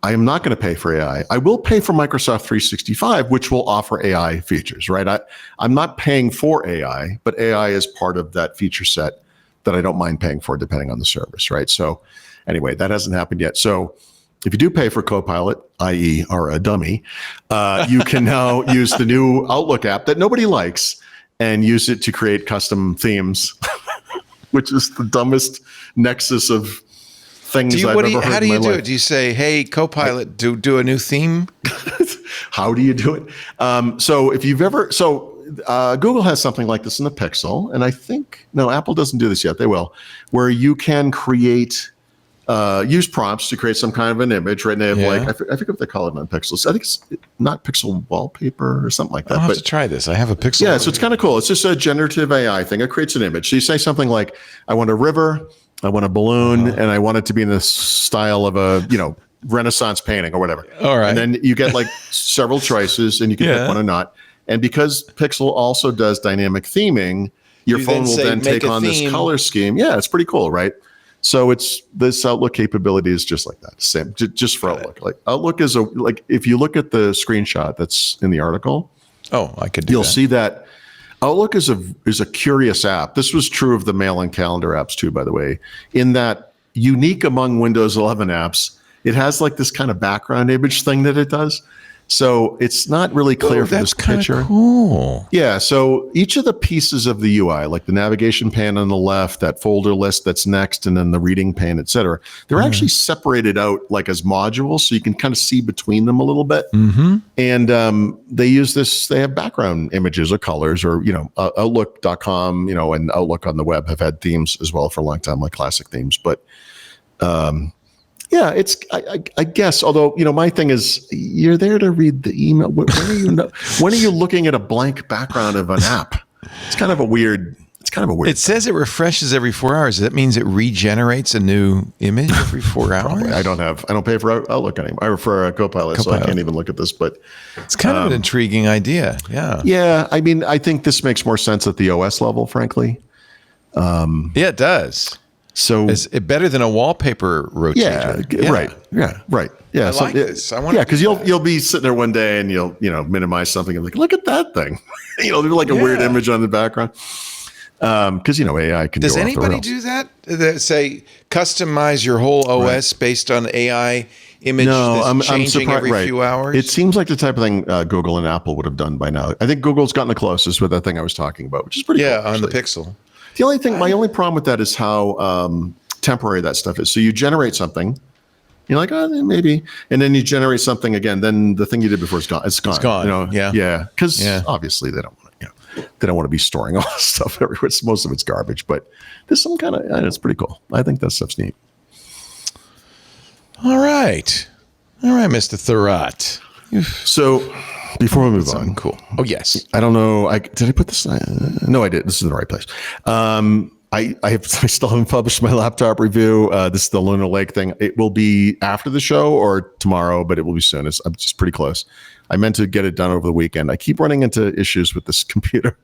[SPEAKER 4] I am not going to pay for AI. I will pay for Microsoft 365, which will offer AI features, right? I'm not paying for AI, but AI is part of that feature set that I don't mind paying for depending on the service, right? So anyway, that hasn't happened yet. So if you do pay for Copilot, i.e. are a dummy, you can now use the new Outlook app that nobody likes and use it to create custom themes, which is the dumbest nexus of things I've ever heard.
[SPEAKER 1] How do
[SPEAKER 4] in
[SPEAKER 1] you
[SPEAKER 4] my
[SPEAKER 1] do
[SPEAKER 4] life.
[SPEAKER 1] it? Do you say, "Hey, Copilot, do a new theme"?
[SPEAKER 4] How do you do it? So if you've ever, Google has something like this in the Pixel, and I think Apple doesn't do this yet. They will, where you can use prompts to create some kind of an image. Right? And they have I forget what they call it on Pixels. I think it's not Pixel wallpaper or something like that.
[SPEAKER 1] I'll have to try this. I have a Pixel.
[SPEAKER 4] Yeah, so it's kind of cool. It's just a generative AI thing. It creates an image. So you say something like, "I want a river, I want a balloon, and I want it to be in the style of a Renaissance painting or whatever.
[SPEAKER 1] All right.
[SPEAKER 4] And then you get like several choices and you can pick one or not. And because Pixel also does dynamic theming, your phone will then take on this color scheme. Yeah, it's pretty cool, right? So this Outlook capability is just like that. Same, just for Outlook. Like Outlook is if you look at the screenshot that's in the article.
[SPEAKER 1] Oh, I could do
[SPEAKER 4] You'll
[SPEAKER 1] that.
[SPEAKER 4] see that Outlook is a curious app. This was true of the mail and calendar apps too, by the way, in that unique among Windows 11 apps, it has like this kind of background image thing that it does. So it's not really clear from this picture.
[SPEAKER 1] Cool.
[SPEAKER 4] Yeah. So each of the pieces of the UI, like the navigation pane on the left, that folder list that's next, and then the reading pane, et cetera, they're actually separated out like as modules. So you can kind of see between them a little bit.
[SPEAKER 1] Mm-hmm.
[SPEAKER 4] And they have background images or colors or, Outlook.com, and Outlook on the web have had themes as well for a long time, like classic themes. But yeah, it's I guess. Although my thing is, you're there to read the email. When are you looking at a blank background of an app? It's kind of a weird.
[SPEAKER 1] It says it refreshes every 4 hours. That means it regenerates a new image every 4 hours.
[SPEAKER 4] I don't pay for Outlook anymore. I prefer Copilot, so I can't even look at this. But
[SPEAKER 1] it's kind of an intriguing idea. Yeah.
[SPEAKER 4] Yeah. I mean, I think this makes more sense at the OS level, frankly.
[SPEAKER 1] Yeah, it does.
[SPEAKER 4] So
[SPEAKER 1] it's better than a wallpaper rotator.
[SPEAKER 4] Yeah. Right. Yeah. Right. Yeah.
[SPEAKER 1] I like this.
[SPEAKER 4] Because you'll be sitting there one day and you'll minimize something and like, look at that thing. There's like a weird image on the background. Because AI can.
[SPEAKER 1] Does anybody do that? Say customize your whole OS based on AI image that's changing every few hours?
[SPEAKER 4] It seems like the type of thing Google and Apple would have done by now. I think Google's gotten the closest with that thing I was talking about, which is pretty cool,
[SPEAKER 1] on the Pixel.
[SPEAKER 4] The only thing, my only problem with that is how temporary that stuff is. So you generate something, you're like, oh, maybe, and then you generate something again. Then the thing you did before is gone. It's gone.
[SPEAKER 1] It's gone.
[SPEAKER 4] Yeah. Because obviously they don't want to. They don't want to be storing all this stuff everywhere. Most of it's garbage, but there's some kind of. It's pretty cool. I think that stuff's neat.
[SPEAKER 1] All right, Mr. Thurrott.
[SPEAKER 4] So before we move on,
[SPEAKER 1] cool. Oh yes,
[SPEAKER 4] I don't know. Did I put this? No, I did. This is in the right place. I still haven't published my laptop review. This is the Lunar Lake thing. It will be after the show or tomorrow, but it will be soon. I'm just pretty close. I meant to get it done over the weekend. I keep running into issues with this computer.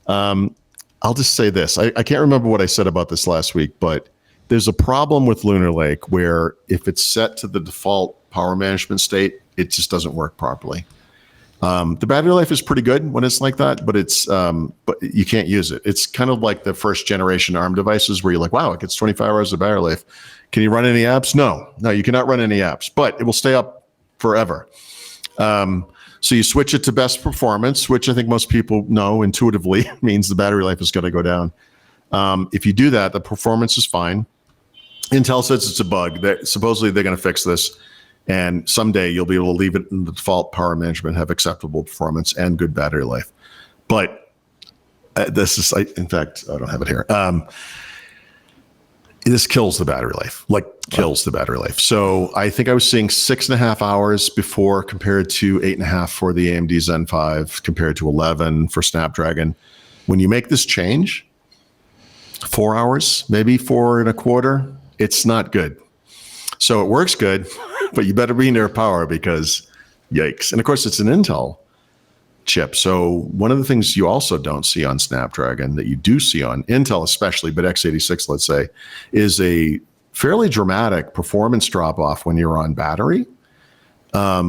[SPEAKER 4] I'll just say this. I can't remember what I said about this last week, but there's a problem with Lunar Lake where if it's set to the default power management state, it just doesn't work properly. The battery life is pretty good when it's like that, but but you can't use it. It's kind of like the first generation ARM devices where you're like, wow, it gets 25 hours of battery life. Can you run any apps? No, you cannot run any apps, but it will stay up forever. So you switch it to best performance, which I think most people know intuitively means the battery life is going to go down. If you do that, the performance is fine. Intel says it's a bug. Supposedly they're going to fix this. And someday you'll be able to leave it in the default power management, have acceptable performance and good battery life. But this is, in fact, I don't have it here. This kills the battery life, kills the battery life. So I think I was seeing 6.5 hours before compared to 8.5 for the AMD Zen 5, compared to 11 for Snapdragon. When you make this change, 4 hours, maybe 4.25, it's not good. So it works good, but you better be near power because yikes. And of course, it's an Intel chip. So one of the things you also don't see on Snapdragon that you do see on Intel especially, but x86, let's say, is a fairly dramatic performance drop-off when you're on battery. I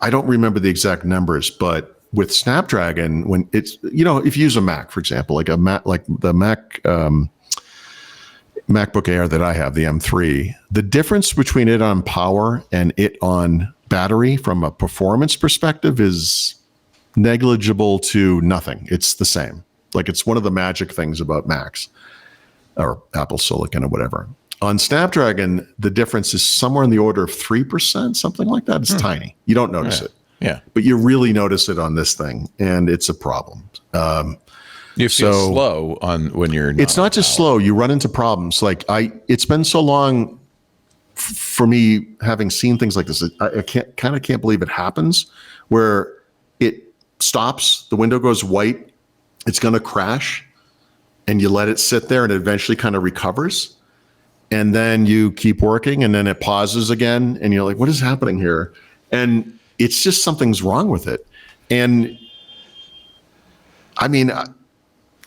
[SPEAKER 4] don't remember the exact numbers, but with Snapdragon, when it's, if you use a Mac, for example, like the Mac... MacBook Air that I have, the M3, the difference between it on power and it on battery from a performance perspective is negligible to nothing. It's the same. It's one of the magic things about Macs or Apple Silicon or whatever. On Snapdragon, the difference is somewhere in the order of 3%, something like that. It's tiny. You don't notice it.
[SPEAKER 1] Yeah.
[SPEAKER 4] But you really notice it on this thing, and it's a problem.
[SPEAKER 1] You feel slow when you're not.
[SPEAKER 4] It's not just slow. You run into problems. It's been so long for me having seen things like this. I can't believe it happens where it stops, the window goes white, it's going to crash, and you let it sit there and it eventually kind of recovers. and then you keep working, and then it pauses again, and you're like, what is happening here? And it's just something's wrong with it. And I mean,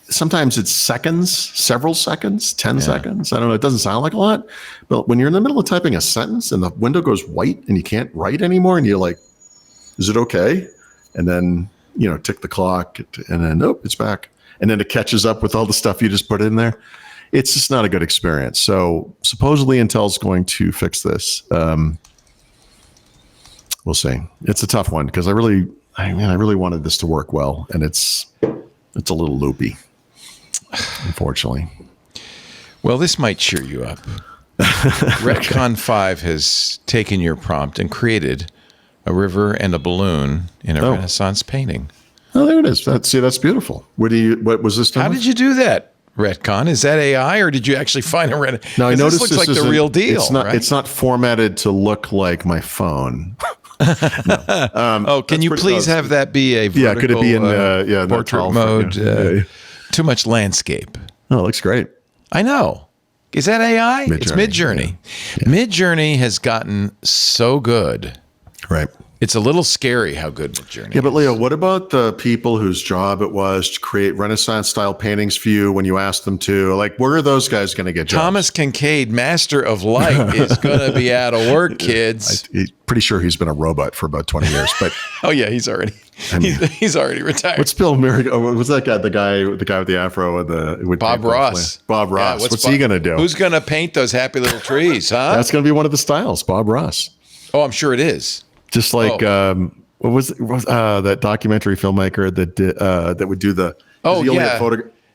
[SPEAKER 4] sometimes it's seconds, several seconds, 10 seconds. I don't know. It doesn't sound like a lot, but when you're in the middle of typing a sentence and the window goes white and you can't write anymore, and you're like, is it okay? And then, tick the clock, and then, nope, it's back. And then it catches up with all the stuff you just put in there. It's just not a good experience. So supposedly Intel's going to fix this. We'll see. It's a tough one because I really wanted this to work well, and it's a little loopy, unfortunately.
[SPEAKER 1] Well, this might cheer you up. Retcon 5 has taken your prompt and created a river and a balloon in a Renaissance painting.
[SPEAKER 4] Oh, there it is. That's beautiful. What was this done?
[SPEAKER 1] How did you do that, Retcon? Is that AI, or did you actually find a Renaissance?
[SPEAKER 4] No, I noticed
[SPEAKER 1] this looks like the real deal.
[SPEAKER 4] It's not formatted to look like my phone.
[SPEAKER 1] Can you please have that be a vertical,
[SPEAKER 4] could it be in
[SPEAKER 1] portrait mode? Too much landscape.
[SPEAKER 4] Oh, it looks great.
[SPEAKER 1] I know. Is that AI?
[SPEAKER 4] Midjourney,
[SPEAKER 1] It's Midjourney. Yeah. Midjourney has gotten so good.
[SPEAKER 4] Right.
[SPEAKER 1] It's a little scary how good Midjourney
[SPEAKER 4] Yeah, but Leo, what about the people whose job it was to create Renaissance-style paintings for you when you asked them to? Like, where are those guys going to get jobs?
[SPEAKER 1] Thomas Kincaid, Master of Light, is going to be out of work, kids.
[SPEAKER 4] Pretty sure he's been a robot for about 20 years. But
[SPEAKER 1] oh yeah, he's already retired.
[SPEAKER 4] What's Bill Murray? Oh, what's that guy? The guy with the afro and
[SPEAKER 1] Bob Ross.
[SPEAKER 4] Bob Ross. What's he going to do?
[SPEAKER 1] Who's going to paint those happy little trees? Huh?
[SPEAKER 4] That's going to be one of the styles. Bob Ross.
[SPEAKER 1] Oh, I'm sure it is.
[SPEAKER 4] Just like what was that documentary filmmaker that would do the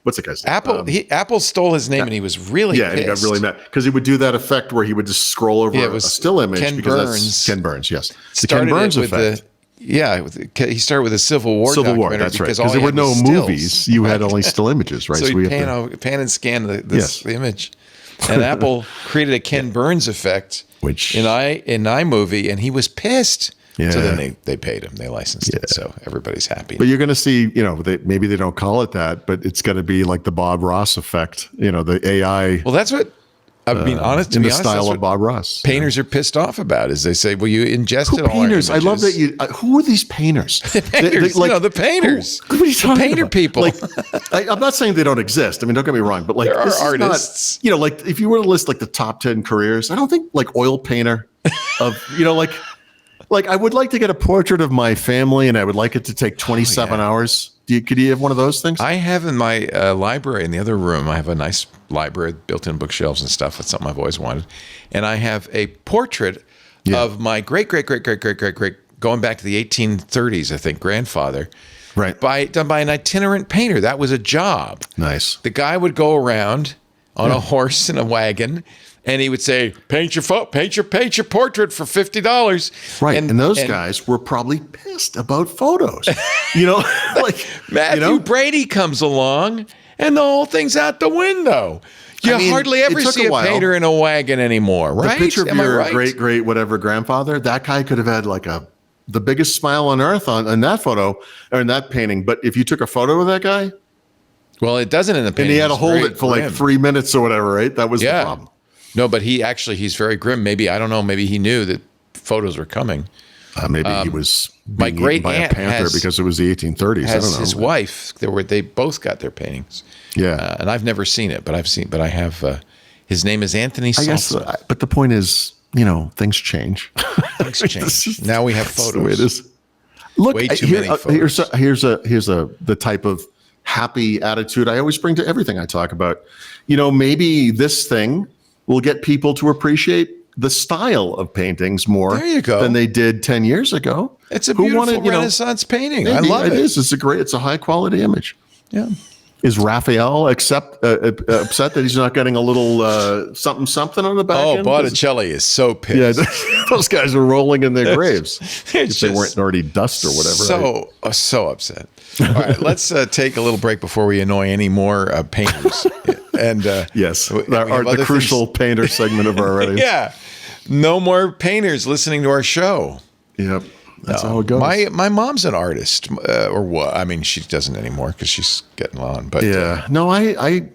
[SPEAKER 4] what's the guy's name?
[SPEAKER 1] Apple stole his name and he was really pissed.
[SPEAKER 4] And he got really mad because he would do that effect where he would just scroll over a still image.
[SPEAKER 1] Ken Burns.
[SPEAKER 4] Ken Burns, yes,
[SPEAKER 1] the Ken Burns effect. He started with a Civil War.
[SPEAKER 4] That's right. Because there were no movies. You had only still images, right?
[SPEAKER 1] So you pan and scan the image. And Apple created a Ken Burns effect, which in iMovie, and he was pissed. Yeah. So then they paid him. They licensed it. So everybody's happy.
[SPEAKER 4] But you're going to see, maybe they don't call it that, but it's going to be like the Bob Ross effect. The AI.
[SPEAKER 1] Well, that's what. I mean, honest,
[SPEAKER 4] in the style of Bob Ross.
[SPEAKER 1] Painters are pissed off about is they say, well, you ingested all
[SPEAKER 4] painters?
[SPEAKER 1] Our images.
[SPEAKER 4] I love that who are these painters?
[SPEAKER 1] The painters, the painters.
[SPEAKER 4] What are you talking
[SPEAKER 1] painter
[SPEAKER 4] about?
[SPEAKER 1] People.
[SPEAKER 4] I'm not saying they don't exist. I mean, don't get me wrong, but
[SPEAKER 1] there are artists.
[SPEAKER 4] Not, if you were to list the top 10 careers, I don't think oil painter of, I would like to get a portrait of my family and I would like it to take 27 hours. Could you have one of those things?
[SPEAKER 1] I have in my library in the other room. I have a nice library, built-in bookshelves and stuff. That's something I've always wanted. And I have a portrait of my great, going back to the 1830s, I think, grandfather.
[SPEAKER 4] Right.
[SPEAKER 1] Done by an itinerant painter. That was a job.
[SPEAKER 4] Nice.
[SPEAKER 1] The guy would go around on a horse in a wagon, and he would say, paint your portrait for $50.
[SPEAKER 4] Right. And those guys were probably pissed about photos.
[SPEAKER 1] Matthew Brady comes along and the whole thing's out the window. You hardly ever see a painter in a wagon anymore, right?
[SPEAKER 4] The picture of your great whatever grandfather, that guy could have had the biggest smile on earth on that photo or in that painting. But if you took a photo of that guy,
[SPEAKER 1] well, it doesn't in the painting.
[SPEAKER 4] And he had to hold it for 3 minutes or whatever, right? That was the problem.
[SPEAKER 1] No, but he's very grim. Maybe, I don't know, maybe he knew that photos were coming.
[SPEAKER 4] Maybe he was being eaten by a panther because it was the 1830s. I don't know.
[SPEAKER 1] His wife, they both got their paintings.
[SPEAKER 4] Yeah.
[SPEAKER 1] And I've never seen it, but I have, his name is Anthony Salsa.
[SPEAKER 4] But the point is, things change.
[SPEAKER 1] Things change. Now we have photos.
[SPEAKER 4] That's the way it is. Look,
[SPEAKER 1] way too many photos.
[SPEAKER 4] Here's the type of happy attitude I always bring to everything I talk about. Maybe this thing will get people to appreciate the style of paintings more than they did 10 years ago.
[SPEAKER 1] It's a beautiful Renaissance painting. I love it.
[SPEAKER 4] It is. It's a high quality image.
[SPEAKER 1] Yeah.
[SPEAKER 4] Is Raphael upset that he's not getting a little something on the back end?
[SPEAKER 1] Botticelli is so pissed.
[SPEAKER 4] Yeah, those guys are rolling in their graves if they weren't already dust or whatever.
[SPEAKER 1] So upset. All right, let's take a little break before we annoy any more painters. And
[SPEAKER 4] yes, the crucial painter segment of our audience.
[SPEAKER 1] Yeah, no more painters listening to our show.
[SPEAKER 4] Yep. That's how it goes.
[SPEAKER 1] My mom's an artist, or what? I mean, she doesn't anymore because she's getting on. But
[SPEAKER 4] yeah, no, I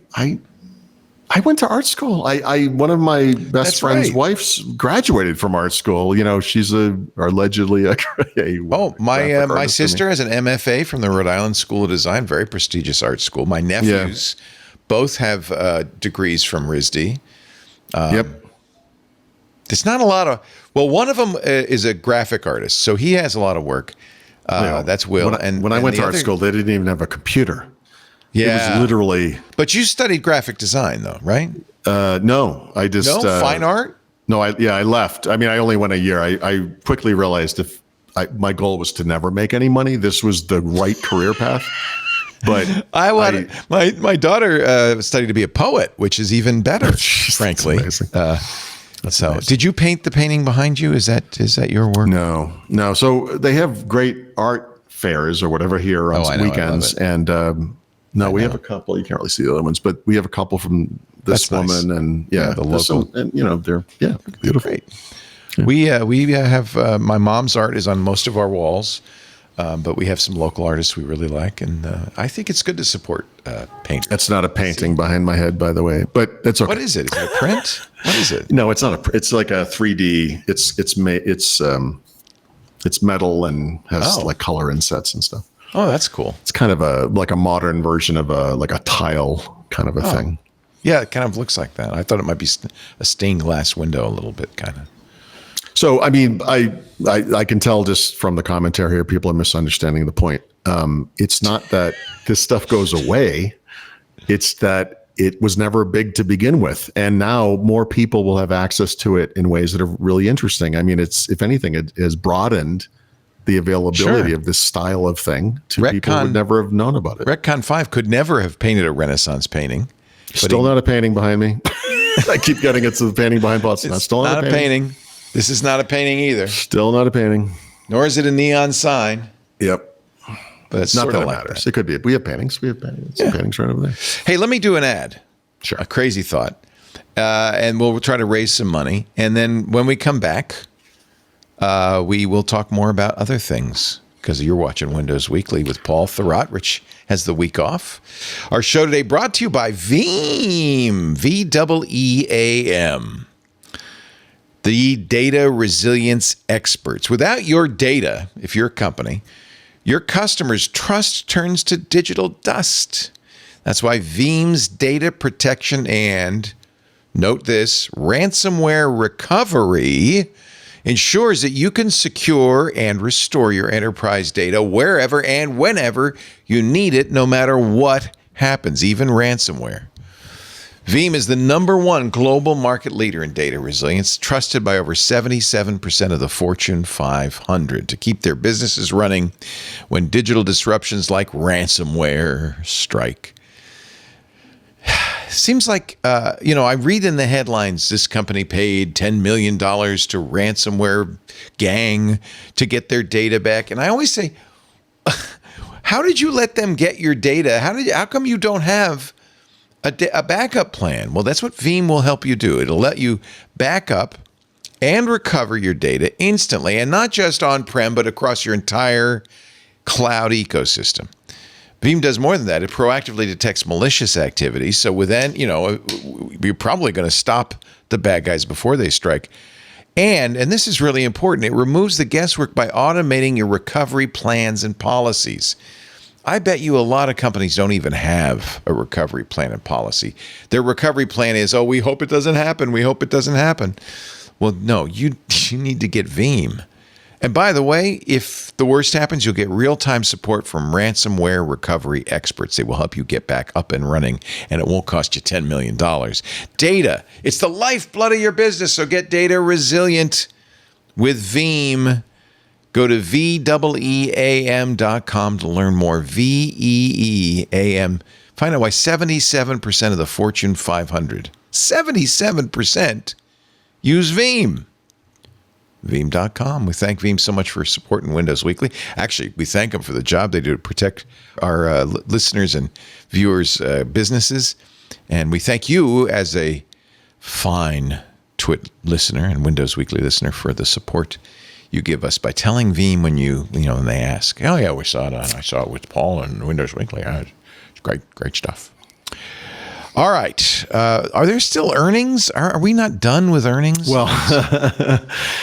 [SPEAKER 4] I went to art school. I one of my best
[SPEAKER 1] That's
[SPEAKER 4] friend's
[SPEAKER 1] right.
[SPEAKER 4] wives graduated from art school. You know, she's allegedly a
[SPEAKER 1] Oh, my
[SPEAKER 4] graphic
[SPEAKER 1] my
[SPEAKER 4] artist.
[SPEAKER 1] sister has an MFA from the Rhode Island School of Design, very prestigious art school. My nephews both have degrees from RISD.
[SPEAKER 4] Yep.
[SPEAKER 1] There's not a lot of. Well, one of them is a graphic artist, so he has a lot of work. That's Will.
[SPEAKER 4] When I went to art school, they didn't even have a computer.
[SPEAKER 1] yeah,
[SPEAKER 4] It was literally
[SPEAKER 1] But you studied graphic design, though, right?
[SPEAKER 4] no. I just
[SPEAKER 1] Fine art.
[SPEAKER 4] No, I left. I mean, I only went a year. I quickly realized my goal was to never make any money, this was the right career path. But
[SPEAKER 1] my daughter studied to be a poet, which is even better, frankly.
[SPEAKER 4] amazing.
[SPEAKER 1] So, did you paint the painting behind you? Is that your work?
[SPEAKER 4] No. So they have great art fairs or whatever here on
[SPEAKER 1] I know,
[SPEAKER 4] weekends,
[SPEAKER 1] I love it.
[SPEAKER 4] and we have a couple. You can't really see the other ones, but we have a couple from this
[SPEAKER 1] That's nice.
[SPEAKER 4] woman, and
[SPEAKER 1] the local.
[SPEAKER 4] and they're beautiful.
[SPEAKER 1] Great. We have my mom's art is on most of our walls, but we have some local artists we really like, and I think it's good to support painters.
[SPEAKER 4] That's not a painting behind my head, by the way, but that's okay.
[SPEAKER 1] What is it? Is it a print? What is it?
[SPEAKER 4] No, it's not it's like a 3D. It's metal and has like color insets and stuff.
[SPEAKER 1] Oh, that's cool.
[SPEAKER 4] It's kind of like a modern version of a tile kind of a thing.
[SPEAKER 1] Yeah, it kind of looks like that. I thought it might be a stained glass window a little bit, kind of.
[SPEAKER 4] So, I mean, I can tell just from the commentary here, people are misunderstanding the point. It's not that this stuff goes away. It's that it was never big to begin with. And now more people will have access to it in ways that are really interesting. I mean, if anything, it has broadened the availability of this style of thing to people who would never have known about it.
[SPEAKER 1] Retcon 5 could never have painted a Renaissance painting.
[SPEAKER 4] Still not a painting behind me. I keep getting it to the painting behind Paul. It's still not a painting.
[SPEAKER 1] This is not a painting either.
[SPEAKER 4] Still not a painting.
[SPEAKER 1] Nor is it a neon sign.
[SPEAKER 4] Yep.
[SPEAKER 1] But it's
[SPEAKER 4] Not
[SPEAKER 1] sort
[SPEAKER 4] that
[SPEAKER 1] of
[SPEAKER 4] it
[SPEAKER 1] like
[SPEAKER 4] matters.
[SPEAKER 1] that.
[SPEAKER 4] It could be. We have paintings. Some paintings right over there.
[SPEAKER 1] Hey, let me do an ad.
[SPEAKER 4] Sure.
[SPEAKER 1] A crazy thought. And we'll try to raise some money. And then when we come back, we will talk more about other things, because you're watching Windows Weekly with Paul Thurrott, which has the week off. Our show today brought to you by Veeam, VEEAM, the data resilience experts. Without your data, if you're a company, your customers' trust turns to digital dust. That's why Veeam's data protection and, note this, ransomware recovery ensures that you can secure and restore your enterprise data wherever and whenever you need it, no matter what happens, even ransomware. Veeam is the #1 global market leader in data resilience, trusted by over 77% of the Fortune 500 to keep their businesses running when digital disruptions like ransomware strike. Seems like, I read in the headlines, this company paid $10 million to ransomware gang to get their data back. And I always say, how did you let them get your data? How come you don't have a backup plan? Well, that's what Veeam will help you do. It'll let you back up and recover your data instantly, and not just on-prem, but across your entire cloud ecosystem. Veeam does more than that. It proactively detects malicious activity. So within, you're probably going to stop the bad guys before they strike. And this is really important, it removes the guesswork by automating your recovery plans and policies. I bet you a lot of companies don't even have a recovery plan and policy. Their recovery plan is, we hope it doesn't happen. We hope it doesn't happen. Well, no, you need to get Veeam. And by the way, if the worst happens, you'll get real-time support from ransomware recovery experts. They will help you get back up and running, and it won't cost you $10 million. Data, it's the lifeblood of your business, so get data resilient with Veeam. Go to VEEAM.com to learn more. VEEAM. Find out why 77% of the Fortune 500, 77% use Veeam. Veeam.com. We thank Veeam so much for supporting Windows Weekly. Actually, we thank them for the job they do to protect our listeners and viewers' businesses. And we thank you as a fine Twit listener and Windows Weekly listener for the support you give us by telling Veeam when when they ask, oh yeah, we saw it. I saw it with Paul and Windows Weekly. It's great stuff. All right. Are there still earnings? Are we not done with earnings?
[SPEAKER 4] Well,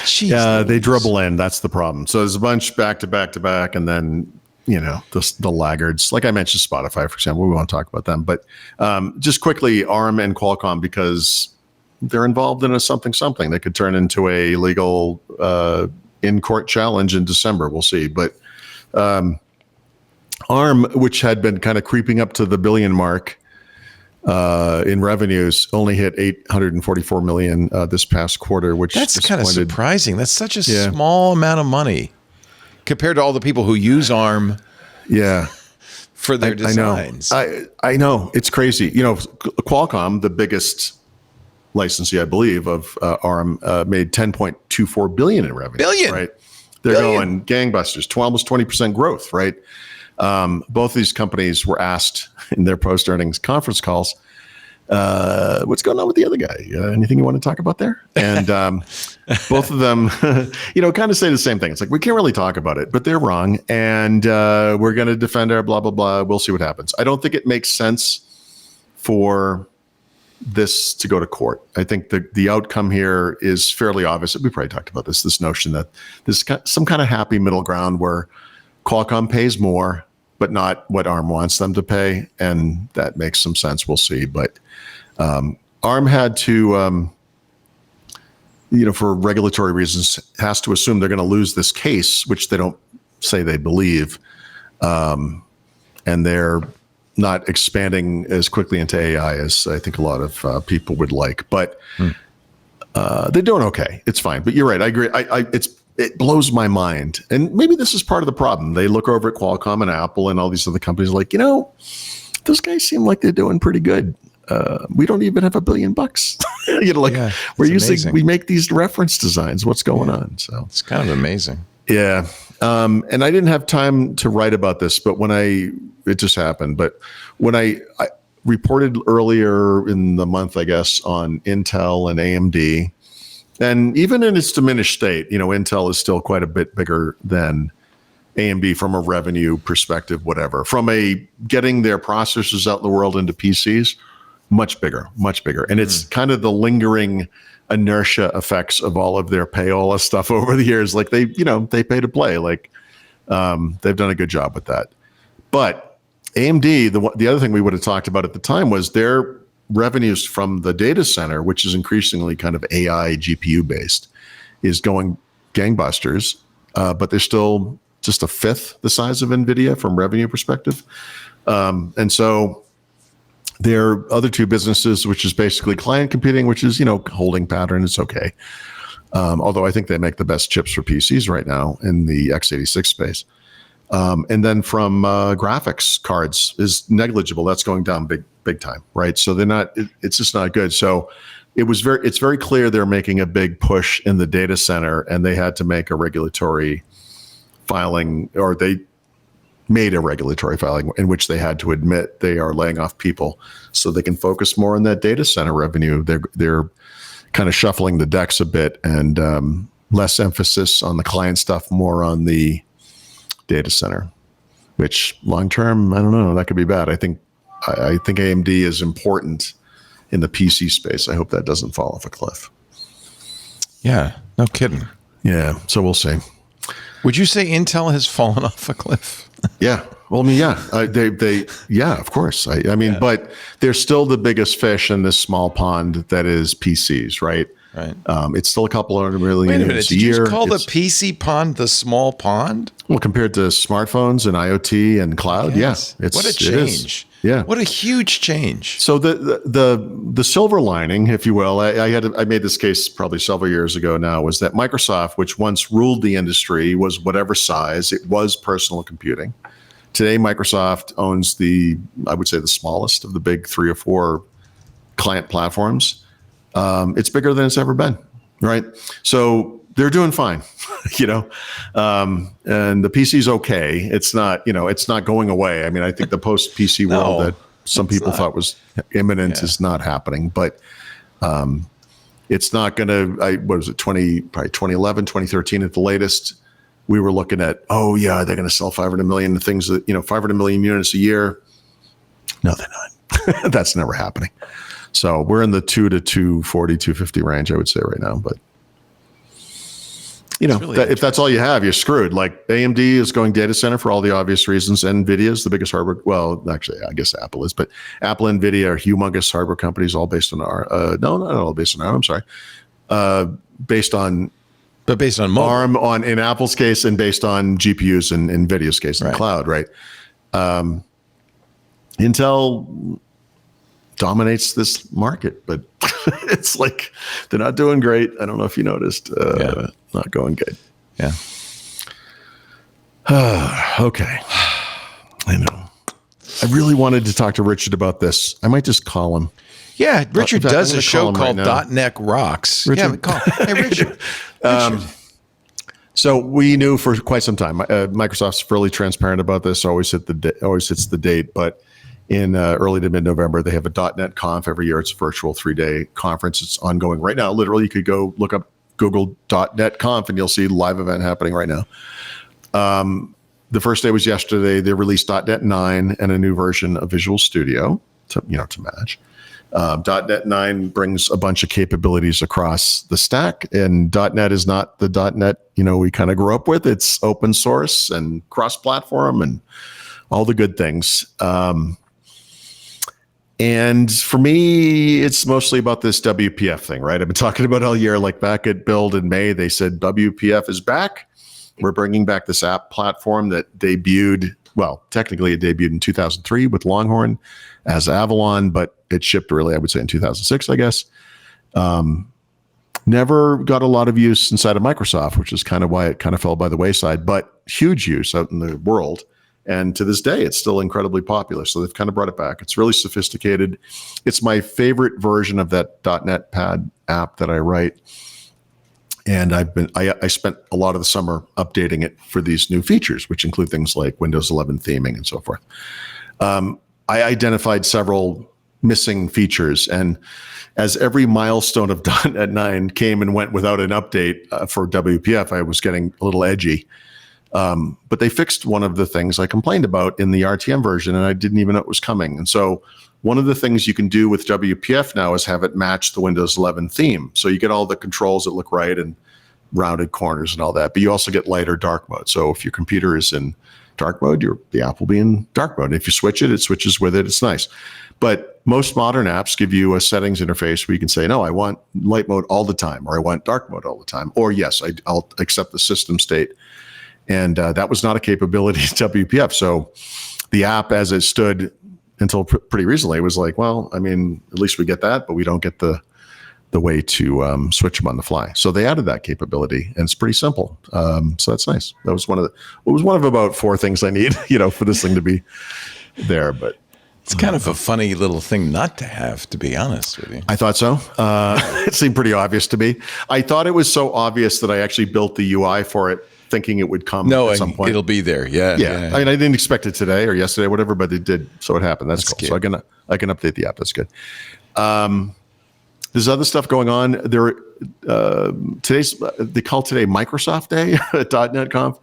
[SPEAKER 1] Jeez,
[SPEAKER 4] they dribble in. That's the problem. So there's a bunch back to back to back, and then the laggards. Like I mentioned, Spotify, for example. We won't talk about them, but just quickly, ARM and Qualcomm, because they're involved in a something that could turn into a legal in-court challenge in December. We'll see, but. ARM, which had been kind of creeping up to the billion mark in revenues, only hit 844 million this past quarter, which
[SPEAKER 1] that's kind of surprising. That's such a small amount of money compared to all the people who use ARM.
[SPEAKER 4] Yeah,
[SPEAKER 1] for their designs.
[SPEAKER 4] I know it's crazy. Qualcomm, the biggest licensee, I believe, of ARM, made 10.24 billion in revenue. Right? They're going gangbusters, almost 20% growth. Right. Both of these companies were asked in their post-earnings conference calls, what's going on with the other guy? Anything you want to talk about there? And both of them, kind of say the same thing. It's like, we can't really talk about it, but they're wrong. And we're going to defend our blah, blah, blah. We'll see what happens. I don't think it makes sense for this to go to court. I think the outcome here is fairly obvious. We probably talked about this notion that there's some kind of happy middle ground where Qualcomm pays more, but not what ARM wants them to pay, and that makes some sense. We'll see. But ARM had to, for regulatory reasons, has to assume they're going to lose this case, which they don't say they believe, and they're not expanding as quickly into AI as I think a lot of people would like. But they're doing okay. It's fine. But you're right. I agree. It blows my mind. And maybe this is part of the problem. They look over at Qualcomm and Apple and all these other companies like, those guys seem like they're doing pretty good. We don't even have $1 billion. We make these reference designs. What's going on? So
[SPEAKER 1] it's kind of amazing.
[SPEAKER 4] Yeah. And I didn't have time to write about this, but it just happened. But when I reported earlier in the month, I guess, on Intel and AMD, and even in its diminished state, Intel is still quite a bit bigger than AMD from a revenue perspective, whatever. From a getting their processors out in the world into PCs, much bigger. And it's kind of the lingering inertia effects of all of their payola stuff over the years. Like they pay to play. Like they've done a good job with that. But AMD, the other thing we would have talked about at the time was their revenues from the data center, which is increasingly kind of AI GPU based, is going gangbusters. But they're still just a fifth the size of NVIDIA from revenue perspective. And so their other two businesses, which is basically client computing, which is, holding pattern, it's okay. Although I think they make the best chips for PCs right now in the x86 space. And then from graphics cards is negligible. That's going down big time, right? So they're not. It's just not good. So it's very clear they're making a big push in the data center, and they had to make a regulatory filing, or they made a regulatory filing in which they had to admit they are laying off people so they can focus more on that data center revenue. They're kind of shuffling the decks a bit, and less emphasis on the client stuff, more on the data center, which long term, I don't know, that could be bad. I think AMD is important in the PC space. I hope that doesn't fall off a cliff.
[SPEAKER 1] Yeah, no kidding.
[SPEAKER 4] Yeah, so we'll see.
[SPEAKER 1] Would you say Intel has fallen off a cliff?
[SPEAKER 4] Yeah. Well, I mean, yeah, of course. I mean, but they're still the biggest fish in this small pond that is PCs, right?
[SPEAKER 1] Right.
[SPEAKER 4] It's still a couple hundred million
[SPEAKER 1] Wait a minute.
[SPEAKER 4] a year.
[SPEAKER 1] Did you call the PC pond the small pond?
[SPEAKER 4] Well, compared to smartphones and IoT and cloud,
[SPEAKER 1] yes.
[SPEAKER 4] Yeah.
[SPEAKER 1] What a change.
[SPEAKER 4] Yeah.
[SPEAKER 1] What a huge change.
[SPEAKER 4] So the silver lining, if you will, I made this case probably several years ago now, was that Microsoft, which once ruled the industry, was whatever size, it was personal computing. Today, Microsoft owns I would say the smallest of the big 3 or 4 client platforms. It's bigger than it's ever been, right? So they're doing fine, and the PC's okay. It's not going away. I mean, I think the post-PC world that some people thought was imminent is not happening, but it's not going to, what was it, probably 2011, 2013 at the latest, we were looking at, they're going to sell 500 million things that, 500 million units a year. No, they're not. That's never happening. So we're in the 2 to 240, 250 range, I would say right now. But really if that's all you have, you're screwed. Like AMD is going data center for all the obvious reasons. NVIDIA is the biggest hardware. Well, actually, I guess Apple is, but Apple and NVIDIA are humongous hardware companies, all based on not all based on ARM. I'm sorry, based on ARM in Apple's case, and based on GPUs in NVIDIA's case in the cloud, right? Intel dominates this market, but it's like they're not doing great. I don't know if you noticed. Not going good.
[SPEAKER 1] Yeah.
[SPEAKER 4] Okay. I know. I really wanted to talk to Richard about this. I might just call him.
[SPEAKER 1] Yeah, Richard does a show called
[SPEAKER 4] .NET
[SPEAKER 1] Rocks.
[SPEAKER 4] Richard?
[SPEAKER 1] Yeah, call. Hey, Richard.
[SPEAKER 4] So we knew for quite some time. Microsoft's fairly transparent about this. Always hits the date, but in early to mid-November, they have a .NET Conf every year. It's a virtual 3-day conference. It's ongoing right now. Literally, you could go look up Google .NET Conf and you'll see a live event happening right now. The first day was yesterday. They released .NET 9 and a new version of Visual Studio to match. .NET 9 brings a bunch of capabilities across the stack, and .NET is not the .NET we kind of grew up with. It's open source and cross-platform and all the good things. And for me, it's mostly about this WPF thing, right? I've been talking about it all year. Like back at Build in May, they said WPF is back. We're bringing back this app platform that debuted. Well, technically it debuted in 2003 with Longhorn as Avalon, but it shipped really, I would say, in 2006, I guess. Never got a lot of use inside of Microsoft, which is kind of why it kind of fell by the wayside, but huge use out in the world. And to this day, it's still incredibly popular. So they've kind of brought it back. It's really sophisticated. It's my favorite version of that .NET Pad app that I write. And I spent a lot of the summer updating it for these new features, which include things like Windows 11 theming and so forth. I identified several missing features. And as every milestone of .NET 9 came and went without an update for WPF, I was getting a little edgy. But they fixed one of the things I complained about in the RTM version, and I didn't even know it was coming. And so one of the things you can do with WPF now is have it match the Windows 11 theme. So you get all the controls that look right and rounded corners and all that, but you also get light or dark mode. So if your computer is in dark mode, the app will be in dark mode. If you switch it, it switches with it. It's nice. But most modern apps give you a settings interface where you can say, no, I want light mode all the time, or I want dark mode all the time, or yes, I'll accept the system state. And that was not a capability in WPF. So the app as it stood until pretty recently was like, well, I mean, at least we get that, but we don't get the way to switch them on the fly. So they added that capability, and it's pretty simple. So that's nice. That was one of about 4 things I need, for this thing to be there. But
[SPEAKER 1] it's kind of a funny little thing not to have, to be honest with you.
[SPEAKER 4] I thought so. It seemed pretty obvious to me. I thought it was so obvious that I actually built the UI for it, thinking it would come at some point.
[SPEAKER 1] It'll be there. Yeah.
[SPEAKER 4] I mean, I didn't expect it today or yesterday or whatever, but it did. So it happened. That's cool. Cute. So I can update the app. That's good. There's other stuff going on. They call today Microsoft Day at .NET Conf.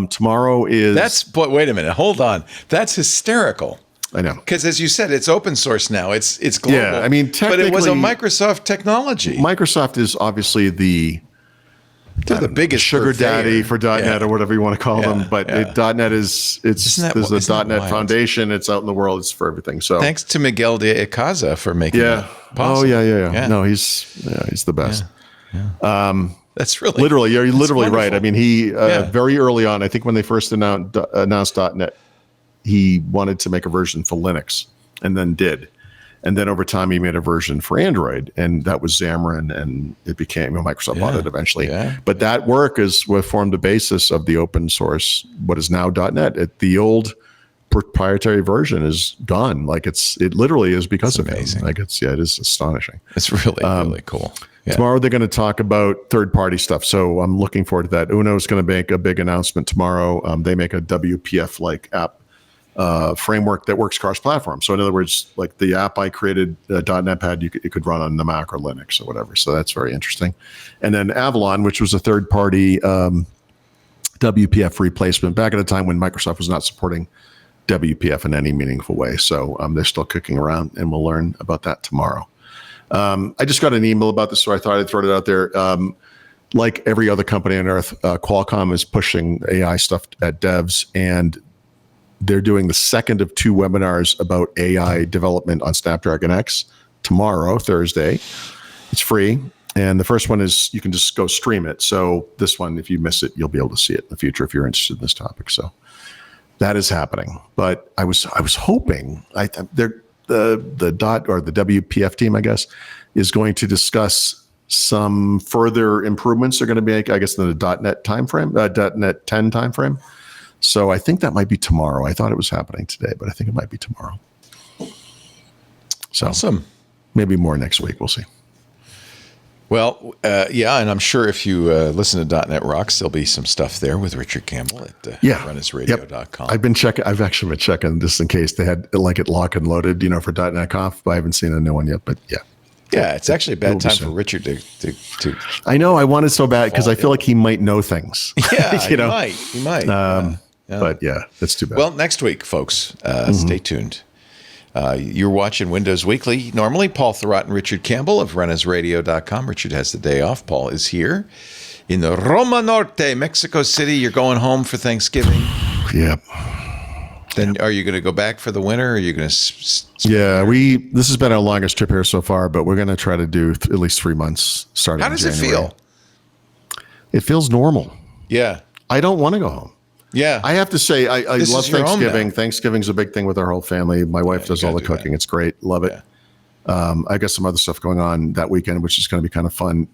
[SPEAKER 4] Tomorrow is.
[SPEAKER 1] Wait a minute. Hold on. That's hysterical.
[SPEAKER 4] I know.
[SPEAKER 1] Because as you said, it's open source now. It's global.
[SPEAKER 4] Yeah, I mean,
[SPEAKER 1] but it was a Microsoft technology.
[SPEAKER 4] Microsoft is obviously
[SPEAKER 1] they're the biggest
[SPEAKER 4] sugar daddy for .NET or whatever you want to call them. But .NET there's a .NET Foundation. It's out in the world. It's for everything. So
[SPEAKER 1] thanks to Miguel de Icaza for making it possible.
[SPEAKER 4] Oh yeah. No, he's the best.
[SPEAKER 1] Yeah. That's really
[SPEAKER 4] literally. You're literally
[SPEAKER 1] wonderful.
[SPEAKER 4] right. I mean, he very early on, I think when they first announced .NET, he wanted to make a version for Linux, and then did. And then over time, he made a version for Android, and that was Xamarin, and it became Microsoft bought it eventually. Yeah. But that work is what formed the basis of the open source, what is now .NET. The old proprietary version is gone. Like it literally is because of him. Like it is astonishing.
[SPEAKER 1] It's really really cool. Yeah.
[SPEAKER 4] Tomorrow they're going to talk about third-party stuff, so I'm looking forward to that. Uno is going to make a big announcement tomorrow. They make a WPF-like app framework that works cross-platform. So in other words, like the app I created, .NET Pad, it could run on the Mac or Linux or whatever. So that's very interesting. And then Avalon, which was a third-party WPF replacement back at a time when Microsoft was not supporting WPF in any meaningful way. So they're still kicking around, and we'll learn about that tomorrow. I just got an email about this, so I thought I'd throw it out there. Like every other company on earth, Qualcomm is pushing AI stuff at devs, and they're doing the second of 2 webinars about AI development on Snapdragon X tomorrow, Thursday. It's free. And the first one is you can just go stream it. So this one, if you miss it, you'll be able to see it in the future if you're interested in this topic. So that is happening. But I was hoping the dot or the WPF team, I guess, is going to discuss some further improvements they're going to make, I guess, in the .NET timeframe, .NET 10 timeframe. So I think that might be tomorrow. I thought it was happening today, but I think it might be tomorrow. So
[SPEAKER 1] Awesome.
[SPEAKER 4] Maybe more next week. We'll see.
[SPEAKER 1] Well, yeah, and I'm sure if you listen to .NET Rocks, there'll be some stuff there with Richard Campbell at runnitsradio.com.
[SPEAKER 4] I've actually been checking just in case they had like it lock and loaded, for .NET Conf, but I haven't seen a new one yet. But yeah.
[SPEAKER 1] Yeah, it's actually a bad time for Richard to
[SPEAKER 4] I know. I want it so bad because I feel like he might know things.
[SPEAKER 1] Yeah, he might.
[SPEAKER 4] Yeah. But yeah, that's too bad.
[SPEAKER 1] Well, next week, folks, stay tuned. You're watching Windows Weekly. Normally, Paul Thurrott and Richard Campbell of runnitsradio.com. Richard has the day off. Paul is here in the Roma Norte, Mexico City. You're going home for Thanksgiving.
[SPEAKER 4] Yep.
[SPEAKER 1] Then are you going to go back for the winter? Or are you going to?
[SPEAKER 4] This has been our longest trip here so far, but we're going to try to do at least 3 months starting.
[SPEAKER 1] How does
[SPEAKER 4] in January.
[SPEAKER 1] it feel?
[SPEAKER 4] It feels normal.
[SPEAKER 1] Yeah.
[SPEAKER 4] I don't want to go home.
[SPEAKER 1] Yeah.
[SPEAKER 4] I have to say, I love Thanksgiving. Thanksgiving's a big thing with our whole family. My wife does all the cooking. It's great. Love it. Yeah. I got some other stuff going on that weekend, which is going to be kind of fun.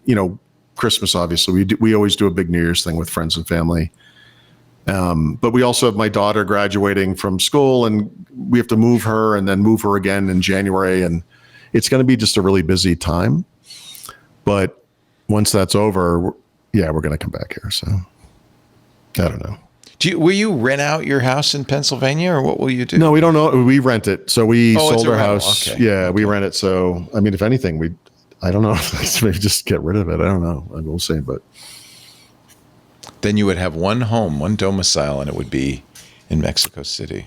[SPEAKER 4] Christmas, obviously, we always do a big New Year's thing with friends and family. But we also have my daughter graduating from school, and we have to move her and then move her again in January. And it's going to be just a really busy time. But once that's over, we're going to come back here. So I don't know.
[SPEAKER 1] Will you rent out your house in Pennsylvania, or what will you do?
[SPEAKER 4] No, we don't know. We rent it. So we sold our house.
[SPEAKER 1] Okay.
[SPEAKER 4] Yeah, we rent it. So, I mean, if anything, I don't know. Maybe just get rid of it. I don't know. I will say, but.
[SPEAKER 1] Then you would have one home, one domicile, and it would be in Mexico City.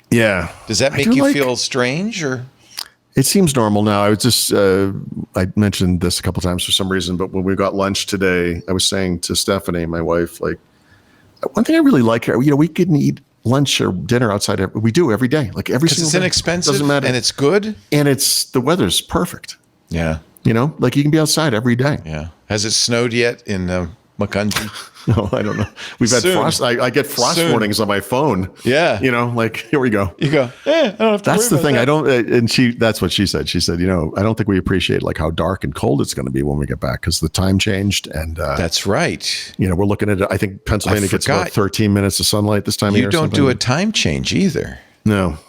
[SPEAKER 4] Yeah.
[SPEAKER 1] Does that make you feel strange, or?
[SPEAKER 4] It seems normal now. I was just, I mentioned this a couple of times for some reason, but when we got lunch today, I was saying to Stephanie, my wife, like, one thing I really like here, we can eat lunch or dinner outside. We do every day, like every single day. Because
[SPEAKER 1] it's inexpensive,
[SPEAKER 4] doesn't matter,
[SPEAKER 1] and it's good,
[SPEAKER 4] and the weather's perfect.
[SPEAKER 1] Yeah,
[SPEAKER 4] like you can be outside every day.
[SPEAKER 1] Yeah. Has it snowed yet in Makunji?
[SPEAKER 4] No, I don't know. We've had frost. I get frost warnings on my phone.
[SPEAKER 1] Yeah,
[SPEAKER 4] like here we go.
[SPEAKER 1] You go. I don't have to.
[SPEAKER 4] That's the thing. That. I don't. And that's what she said. She said, I don't think we appreciate like how dark and cold it's going to be when we get back because the time changed. And
[SPEAKER 1] that's right.
[SPEAKER 4] We're looking at it. I think Pennsylvania gets about 13 minutes of sunlight this time of year.
[SPEAKER 1] You don't do a time change either.
[SPEAKER 4] No.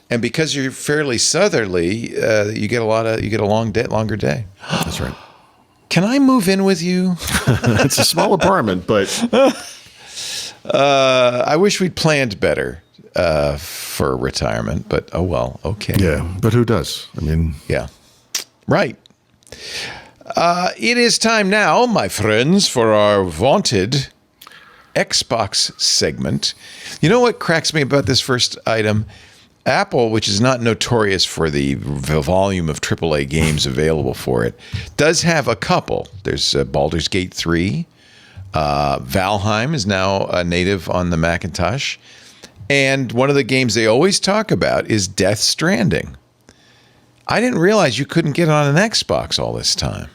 [SPEAKER 4] And
[SPEAKER 1] because you're fairly southerly, you get longer day.
[SPEAKER 4] That's right.
[SPEAKER 1] Can I move in with you?
[SPEAKER 4] It's a small apartment, but
[SPEAKER 1] I wish we'd planned better for retirement. But oh well, okay.
[SPEAKER 4] Yeah, but who does? I mean,
[SPEAKER 1] yeah, right. It is time now, my friends, for our vaunted Xbox segment. You know what cracks me about this first item? Apple, which is not notorious for the volume of AAA games available for it, does have a couple. There's Baldur's Gate 3. Valheim is now native on the Macintosh. And one of the games they always talk about is Death Stranding. I didn't realize you couldn't get it on an Xbox all this time.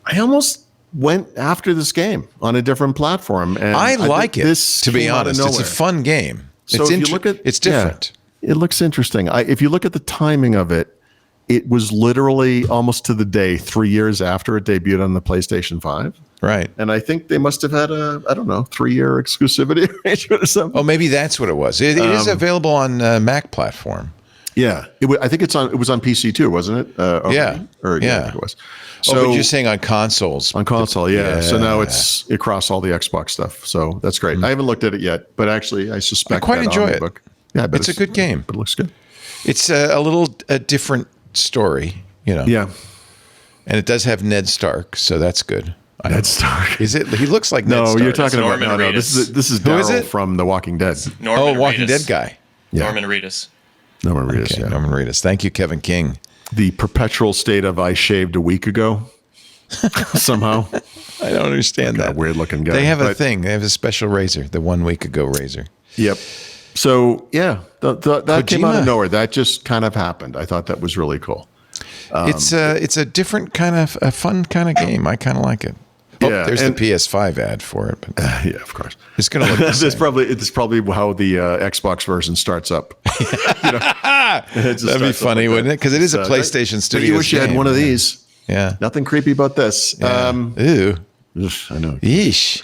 [SPEAKER 4] I almost went after this game on a different platform. And
[SPEAKER 1] I like it, to be honest. It's a fun game.
[SPEAKER 4] So if you look at,
[SPEAKER 1] it's different.
[SPEAKER 4] Yeah. It looks interesting. If you look at the timing of it, it was literally almost to the day 3 years after it debuted on the PlayStation 5.
[SPEAKER 1] Right.
[SPEAKER 4] And I think they must have had a, 3-year exclusivity arrangement or something.
[SPEAKER 1] Oh, maybe that's what it was. It is available on Mac platform.
[SPEAKER 4] Yeah. I think it was on PC too, wasn't it?
[SPEAKER 1] Yeah.
[SPEAKER 4] I think it was.
[SPEAKER 1] So, but you're saying on consoles.
[SPEAKER 4] On console, yeah. So now it's across all the Xbox stuff. So that's great. I haven't looked at it yet, but actually I suspect
[SPEAKER 1] I quite enjoy it.
[SPEAKER 4] Yeah,
[SPEAKER 1] it's a good game.
[SPEAKER 4] But it looks good.
[SPEAKER 1] It's a different story,
[SPEAKER 4] Yeah.
[SPEAKER 1] And it does have Ned Stark, so that's good.
[SPEAKER 4] Ned Stark.
[SPEAKER 1] Is it? He looks like Ned Stark.
[SPEAKER 4] No, you're talking about
[SPEAKER 5] Norman
[SPEAKER 4] This is
[SPEAKER 1] Who is
[SPEAKER 4] Daryl
[SPEAKER 1] it?
[SPEAKER 4] from The Walking Dead.
[SPEAKER 5] Norman
[SPEAKER 1] Walking
[SPEAKER 5] Reedus.
[SPEAKER 1] Dead guy.
[SPEAKER 5] Norman Reedus.
[SPEAKER 4] Norman Reedus,
[SPEAKER 1] Okay,
[SPEAKER 4] yeah.
[SPEAKER 1] Norman Reedus. Thank you, Kevin King.
[SPEAKER 4] The perpetual state of I shaved a week ago somehow.
[SPEAKER 1] I don't understand
[SPEAKER 4] Got
[SPEAKER 1] that.
[SPEAKER 4] a weird looking guy.
[SPEAKER 1] They have a
[SPEAKER 4] but-
[SPEAKER 1] thing. They have a special razor, the 1 week ago razor.
[SPEAKER 4] Yep. So yeah, that came out
[SPEAKER 1] Kojima.
[SPEAKER 4] of nowhere. That just kind of happened. I thought that was really cool.
[SPEAKER 1] It's a different kind of a fun kind of game. I kind of like it. Oh,
[SPEAKER 4] Yeah,
[SPEAKER 1] there's
[SPEAKER 4] and-
[SPEAKER 1] the PS5 ad for it. But
[SPEAKER 4] Yeah, of course.
[SPEAKER 1] it's going to look the
[SPEAKER 4] It's
[SPEAKER 1] same.
[SPEAKER 4] probably how the Xbox version starts up.
[SPEAKER 1] That'd be funny, wouldn't it? Because it is a PlayStation Studios
[SPEAKER 4] You wish you had
[SPEAKER 1] game.
[SPEAKER 4] one of these.
[SPEAKER 1] Yeah.
[SPEAKER 4] Nothing creepy about this.
[SPEAKER 1] Ew.
[SPEAKER 4] I know.
[SPEAKER 1] Yeesh.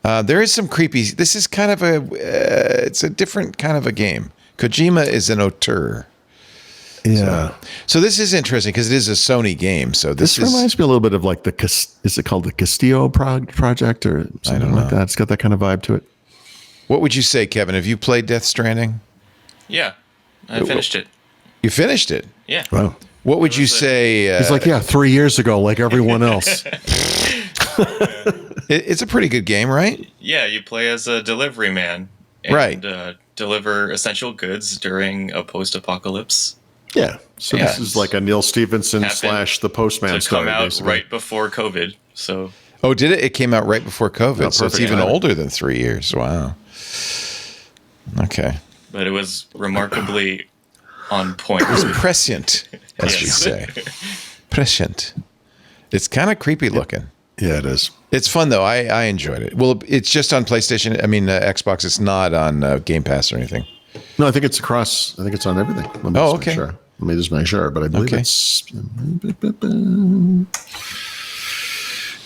[SPEAKER 1] There is some creepy. This is kind of it's a different kind of a game. Kojima is an auteur.
[SPEAKER 4] Yeah.
[SPEAKER 1] So this is interesting because it is a Sony game. So
[SPEAKER 4] This
[SPEAKER 1] is
[SPEAKER 4] reminds me a little bit of like is it called the Castillo project or something like that? It's got that kind of vibe to it.
[SPEAKER 1] What would you say, Kevin? Have you played Death Stranding?
[SPEAKER 5] Yeah, I finished it.
[SPEAKER 1] You finished it.
[SPEAKER 5] Yeah.
[SPEAKER 4] Wow.
[SPEAKER 1] What would you say?
[SPEAKER 4] He's like, yeah, 3 years ago, like everyone else.
[SPEAKER 1] It's a pretty good game, right?
[SPEAKER 5] Yeah, you play as a delivery man. And,
[SPEAKER 1] Right.
[SPEAKER 5] Deliver essential goods during a post-apocalypse.
[SPEAKER 4] Yeah. So this
[SPEAKER 1] Yeah.
[SPEAKER 4] is like a Neil Stephenson
[SPEAKER 5] Happened
[SPEAKER 4] / the Postman
[SPEAKER 5] to
[SPEAKER 4] story.
[SPEAKER 5] come out
[SPEAKER 4] basically.
[SPEAKER 5] right before COVID. So
[SPEAKER 1] Oh, did it? It came out right before COVID,
[SPEAKER 4] Oh,
[SPEAKER 1] so it's
[SPEAKER 4] perfect
[SPEAKER 1] even
[SPEAKER 4] timing.
[SPEAKER 1] older than 3 years. Wow. Okay.
[SPEAKER 5] but it was remarkably on point.
[SPEAKER 1] Prescient, as we
[SPEAKER 5] Yes.
[SPEAKER 1] say. Prescient. It's kind of creepy looking.
[SPEAKER 4] Yeah, it is.
[SPEAKER 1] It's fun though. I enjoyed it. Well, it's just on PlayStation. I mean, Xbox. It's not on Game Pass or anything.
[SPEAKER 4] No, I think it's across. I think it's on everything. Let me
[SPEAKER 1] Oh,
[SPEAKER 4] just make
[SPEAKER 1] okay.
[SPEAKER 4] sure. Let me just make sure. But I believe
[SPEAKER 1] Okay.
[SPEAKER 4] it's.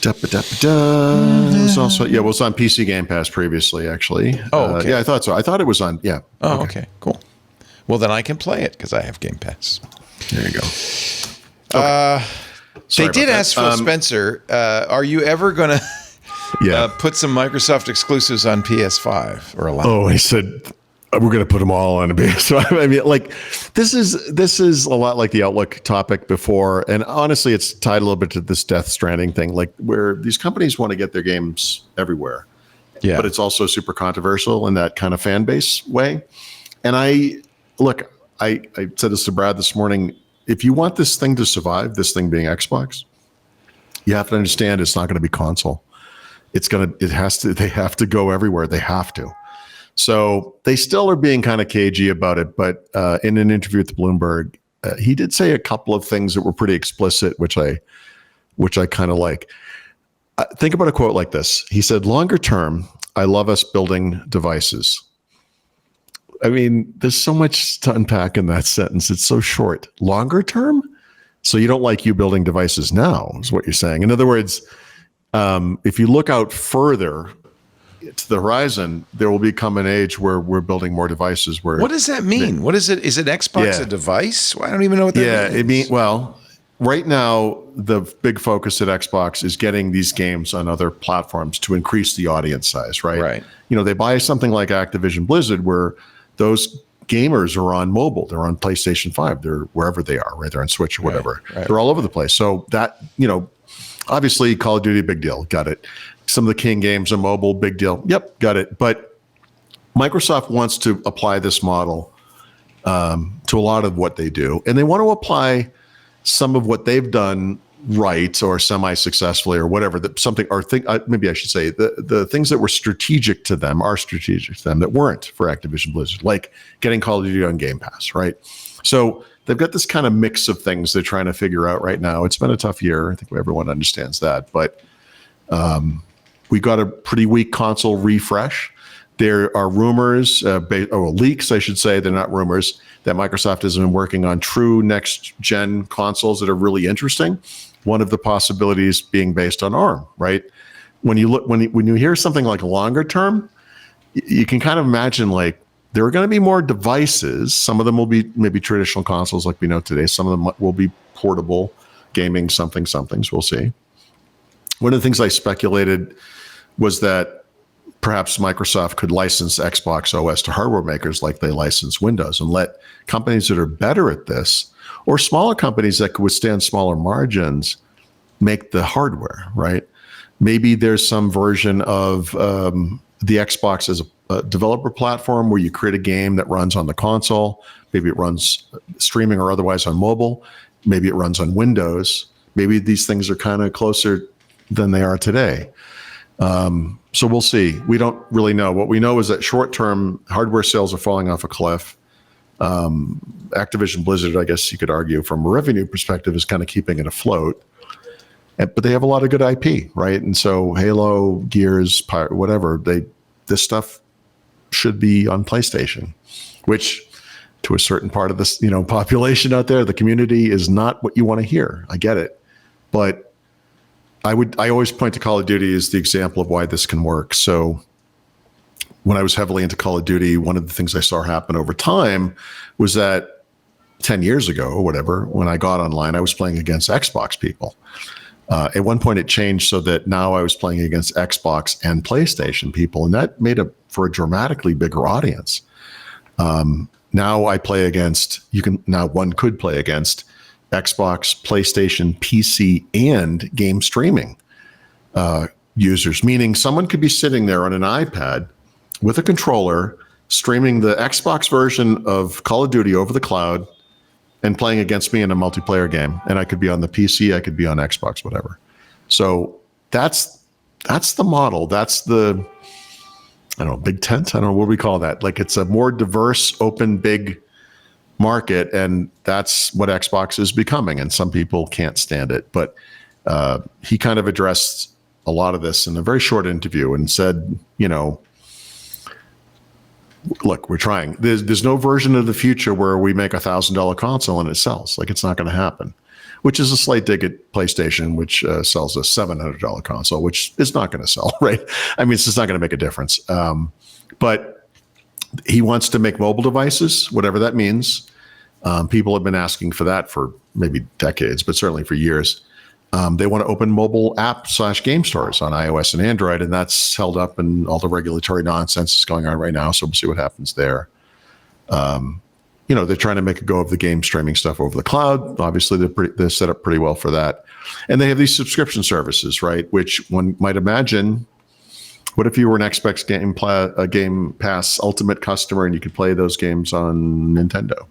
[SPEAKER 4] It was also it was on PC Game Pass previously, actually.
[SPEAKER 1] Oh, okay.
[SPEAKER 4] Yeah, I thought so. I thought it was on. Yeah.
[SPEAKER 1] Oh, okay. Cool. Well, then I can play it because I have Game Pass.
[SPEAKER 4] There you go.
[SPEAKER 1] They
[SPEAKER 4] Sorry
[SPEAKER 1] did
[SPEAKER 4] about
[SPEAKER 1] ask
[SPEAKER 4] that.
[SPEAKER 1] Phil Spencer, are you ever going to
[SPEAKER 4] Yeah.
[SPEAKER 1] put some Microsoft exclusives on PS5 or allow?
[SPEAKER 4] Oh, he said we're going to put them all on a base. So I mean, like this is a lot like the Outlook topic before, and honestly, it's tied a little bit to this Death Stranding thing, like where these companies want to get their games everywhere,
[SPEAKER 1] Yeah.
[SPEAKER 4] but it's also super controversial in that kind of fan base way. And I said this to Brad this morning. If you want this thing to survive, this thing being Xbox, you have to understand it's not going to be console. They have to go everywhere. They have to. So they still are being kind of cagey about it. But in an interview with Bloomberg, he did say a couple of things that were pretty explicit, which I kind of like. Think about a quote like this. He said, "Longer term, I love us building devices." I mean, there's so much to unpack in that sentence. It's so short. Longer term? So you don't like you building devices now, is what you're saying. In other words, if you look out further to the horizon, there will become an age where we're building more devices. Where
[SPEAKER 1] What does that mean? What is it? Is it Xbox
[SPEAKER 4] Yeah.
[SPEAKER 1] a device? Well, I don't even know what that means.
[SPEAKER 4] Right now, the big focus at Xbox is getting these games on other platforms to increase the audience size, right?
[SPEAKER 1] Right.
[SPEAKER 4] You know, they buy something like Activision Blizzard where those gamers are on mobile. They're on PlayStation 5. They're wherever they are, right? They're on Switch or whatever.
[SPEAKER 1] right.
[SPEAKER 4] They're all over the place. So that, obviously Call of Duty, big deal. Got it. Some of the King games are mobile, big deal. Yep, got it. But Microsoft wants to apply this model to a lot of what they do. And they want to apply some of what they've done right or semi-successfully or whatever, maybe I should say the things that were strategic to them are strategic to them that weren't for Activision Blizzard, like getting Call of Duty on Game Pass, right? So they've got this kind of mix of things they're trying to figure out right now. It's been a tough year. I think everyone understands that, but we got a pretty weak console refresh. There are rumors, leaks, I should say, they're not rumors, that Microsoft has been working on true next-gen consoles that are really interesting. One of the possibilities being based on ARM, right? When you hear something like longer term, you can kind of imagine like there are going to be more devices. Some of them will be maybe traditional consoles like we know today. Some of them will be portable gaming somethings. We'll see. One of the things I speculated was that perhaps Microsoft could license Xbox OS to hardware makers like they license Windows and let companies that are better at this or smaller companies that could withstand smaller margins make the hardware, right? Maybe there's some version of the Xbox a developer platform where you create a game that runs on the console. Maybe it runs streaming or otherwise on mobile. Maybe it runs on Windows. Maybe these things are kind of closer than they are today. So we'll see. We don't really know. What we know is that short-term hardware sales are falling off a cliff. Activision Blizzard, I guess you could argue from a revenue perspective, is kind of keeping it afloat. But they have a lot of good IP, right? And so Halo, Gears, whatever, this stuff should be on PlayStation, which to a certain part of this, population out there, the community, is not what you want to hear. I get it. But I always point to Call of Duty as the example of why this can work. So when I was heavily into Call of Duty, one of the things I saw happen over time was that 10 years ago or whatever, when I got online, I was playing against Xbox people. At one point it changed so that now I was playing against Xbox and PlayStation people, and that made for a dramatically bigger audience. Now I play against, one could play against Xbox, PlayStation, PC, and game streaming users, meaning someone could be sitting there on an iPad with a controller streaming the Xbox version of Call of Duty over the cloud and playing against me in a multiplayer game. And I could be on the PC, I could be on Xbox, whatever. So that's the model. That's the, big tent. I don't know what we call that. Like, it's a more diverse, open, big market, and that's what Xbox is becoming. And some people can't stand it, but he kind of addressed a lot of this in a very short interview and said, look, we're trying. There's no version of the future where we make $1,000 console and it sells. Like, it's not going to happen, which is a slight dig at PlayStation, which sells a $700 console, which is not going to sell, right? I mean, it's just not going to make a difference. But he wants to make mobile devices, whatever that means. People have been asking for that for maybe decades, but certainly for years. They want to open mobile app/game stores on iOS and Android, and that's held up, and all the regulatory nonsense is going on right now. So we'll see what happens there. They're trying to make a go of the game streaming stuff over the cloud. Obviously, they're set up pretty well for that. And they have these subscription services, right? Which one might imagine, what if you were an Xbox Game Pass Ultimate customer and you could play those games on Nintendo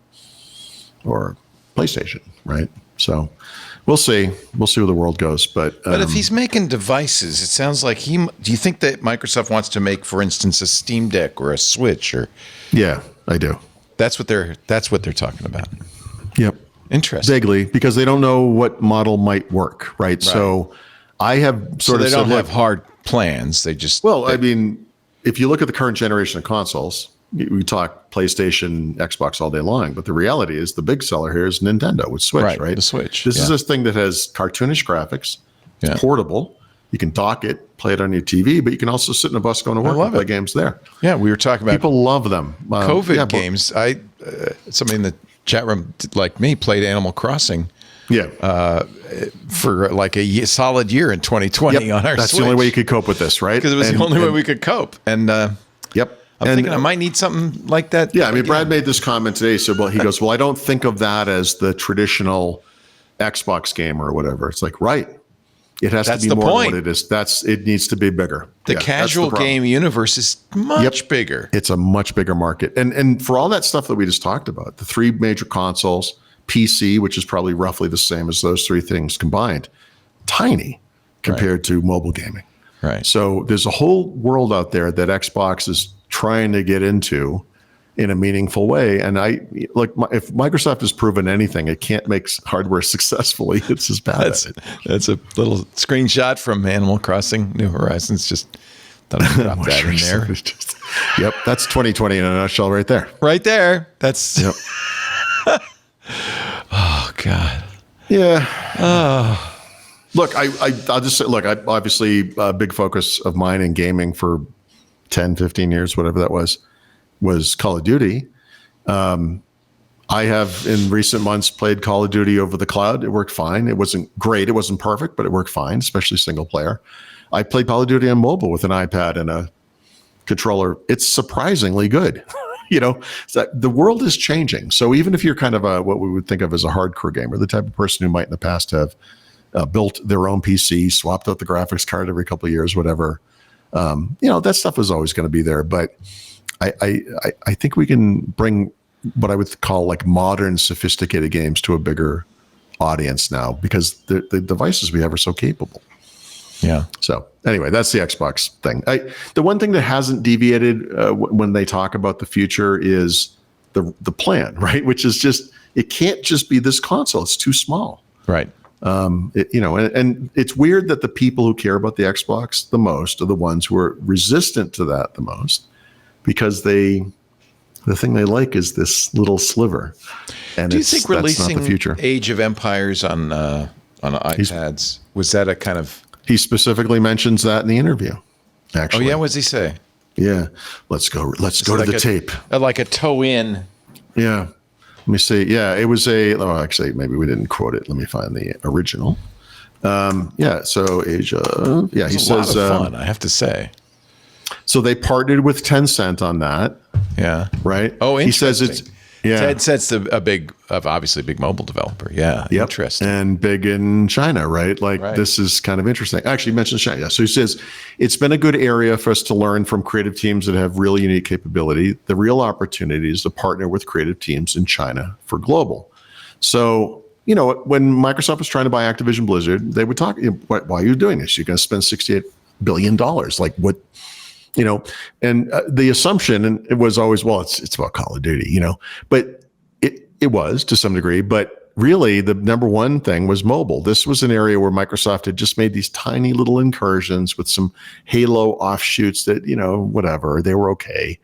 [SPEAKER 4] or PlayStation, right? So we'll see. We'll see where the world goes. But
[SPEAKER 1] if he's making devices, it sounds like do you think that Microsoft wants to make, for instance, a Steam Deck or a Switch? Or
[SPEAKER 4] yeah, I do.
[SPEAKER 1] That's what they're talking about.
[SPEAKER 4] Yep.
[SPEAKER 1] Interesting.
[SPEAKER 4] Vaguely, because they don't know what model might work, right? So I have sort of
[SPEAKER 1] they don't have hard plans. They just
[SPEAKER 4] I mean, if you look at the current generation of consoles, we talk PlayStation, Xbox all day long, but the reality is the big seller here is Nintendo with Switch, right?
[SPEAKER 1] The Switch.
[SPEAKER 4] This is this thing that has cartoonish graphics. It's portable. You can dock it, play it on your TV, but you can also sit in a bus going to work and play games there.
[SPEAKER 1] Yeah, we were talking about
[SPEAKER 4] people love them.
[SPEAKER 1] COVID games. Somebody in the chat room like me played Animal Crossing.
[SPEAKER 4] Yeah.
[SPEAKER 1] For like a solid year in 2020 on our
[SPEAKER 4] That's
[SPEAKER 1] Switch.
[SPEAKER 4] the only way you could cope with this, right?
[SPEAKER 1] Because it was the only way we could cope. And I'm thinking I might need something like that.
[SPEAKER 4] Yeah, I mean, Brad made this comment today. So, he goes, well, I don't think of that as the traditional Xbox gamer or whatever. It's like, right. It has to be more than what it is. It needs to be bigger.
[SPEAKER 1] The casual game universe is much bigger.
[SPEAKER 4] It's a much bigger market. And for all that stuff that we just talked about, the three major consoles, PC, which is probably roughly the same as those three things combined, tiny compared to mobile gaming.
[SPEAKER 1] Right.
[SPEAKER 4] So there's a whole world out there that Xbox is trying to get into in a meaningful way. And if Microsoft has proven anything, it can't make hardware successfully. It's just bad.
[SPEAKER 1] That's a little screenshot from Animal Crossing New Horizons. Just thought I'd drop that in there.
[SPEAKER 4] Yep. That's 2020 in a nutshell right there.
[SPEAKER 1] Right there. That's... Yep. Oh, God.
[SPEAKER 4] Yeah. Look, I'll just say, I obviously a big focus of mine in gaming for 10, 15 years, whatever that was Call of Duty. I have in recent months played Call of Duty over the cloud. It worked fine. It wasn't great. It wasn't perfect, but it worked fine, especially single player. I played Call of Duty on mobile with an iPad and a controller. It's surprisingly good. The world is changing. So even if you're kind of what we would think of as a hardcore gamer, the type of person who might in the past have built their own PC, swapped out the graphics card every couple of years, whatever, that stuff is always going to be there. But I think we can bring what I would call like modern, sophisticated games to a bigger audience now because the devices we have are so capable.
[SPEAKER 1] Yeah.
[SPEAKER 4] So anyway, that's the Xbox thing. The one thing that hasn't deviated when they talk about the future is the plan, right? Which is just, it can't just be this console. It's too small.
[SPEAKER 1] Right.
[SPEAKER 4] And it's weird that the people who care about the Xbox the most are the ones who are resistant to that the most, because the thing they like is this little sliver. And
[SPEAKER 1] do you think releasing
[SPEAKER 4] not the future.
[SPEAKER 1] Age of Empires on iPads, was that a kind of...
[SPEAKER 4] He specifically mentions that in the interview, actually.
[SPEAKER 1] Oh, yeah? What does he say?
[SPEAKER 4] Yeah. Let's go to the tape.
[SPEAKER 1] Like a toe-in.
[SPEAKER 4] Yeah. Let me see. Yeah, it was actually, maybe we didn't quote it. Let me find the original. So Asia. Yeah, he says...
[SPEAKER 1] a lot of fun, I have to say.
[SPEAKER 4] So they partnered with Tencent on that.
[SPEAKER 1] Yeah.
[SPEAKER 4] Right?
[SPEAKER 1] Oh, interesting.
[SPEAKER 4] He says it's... Yeah.
[SPEAKER 1] Tencent's obviously a big mobile developer. Yeah.
[SPEAKER 4] Yep.
[SPEAKER 1] Interesting.
[SPEAKER 4] And big in China, right? This is kind of interesting. Actually, he mentions China. Yeah. So he says, it's been a good area for us to learn from creative teams that have really unique capability. The real opportunity is to partner with creative teams in China for global. So, when Microsoft was trying to buy Activision Blizzard, they would talk, why are you doing this? You're going to spend $68 billion. Like what? And the assumption, and it was always, well, it's about Call of Duty, but it was to some degree, but really the number one thing was mobile. This was an area where Microsoft had just made these tiny little incursions with some Halo offshoots that, whatever, they were okay.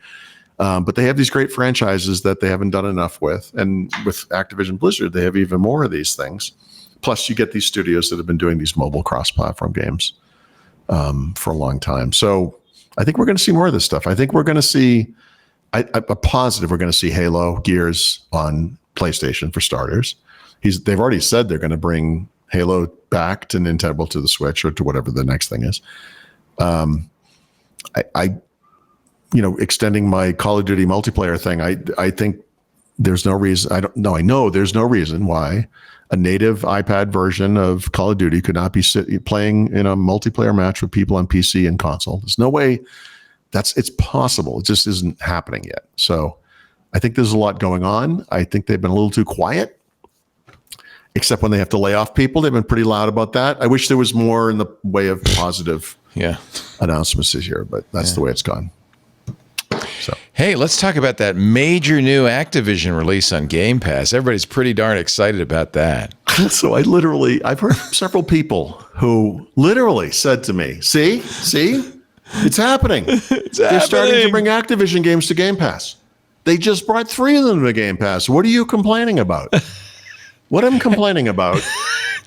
[SPEAKER 4] But they have these great franchises that they haven't done enough with. And with Activision Blizzard, they have even more of these things. Plus you get these studios that have been doing these mobile cross-platform games for a long time. So I think we're going to see more of this stuff. I think we're going to see a positive. We're going to see Halo, Gears on PlayStation for starters. They've already said they're going to bring Halo back to Nintendo, to the Switch, or to whatever the next thing is. Extending my Call of Duty multiplayer thing. I think there's no reason. I know there's no reason why a native iPad version of Call of Duty could not be playing in a multiplayer match with people on PC and console. There's no way it's possible. It just isn't happening yet. So I think there's a lot going on. I think they've been a little too quiet, except when they have to lay off people. They've been pretty loud about that. I wish there was more in the way of positive announcements this year, but that's the way it's gone. So.
[SPEAKER 1] Hey, let's talk about that major new Activision release on Game Pass. Everybody's pretty darn excited about that.
[SPEAKER 4] So I've heard from several people who literally said to me, see, it's happening. They're starting to bring Activision games to Game Pass. They just brought 3 of them to Game Pass. What are you complaining about? What I'm complaining about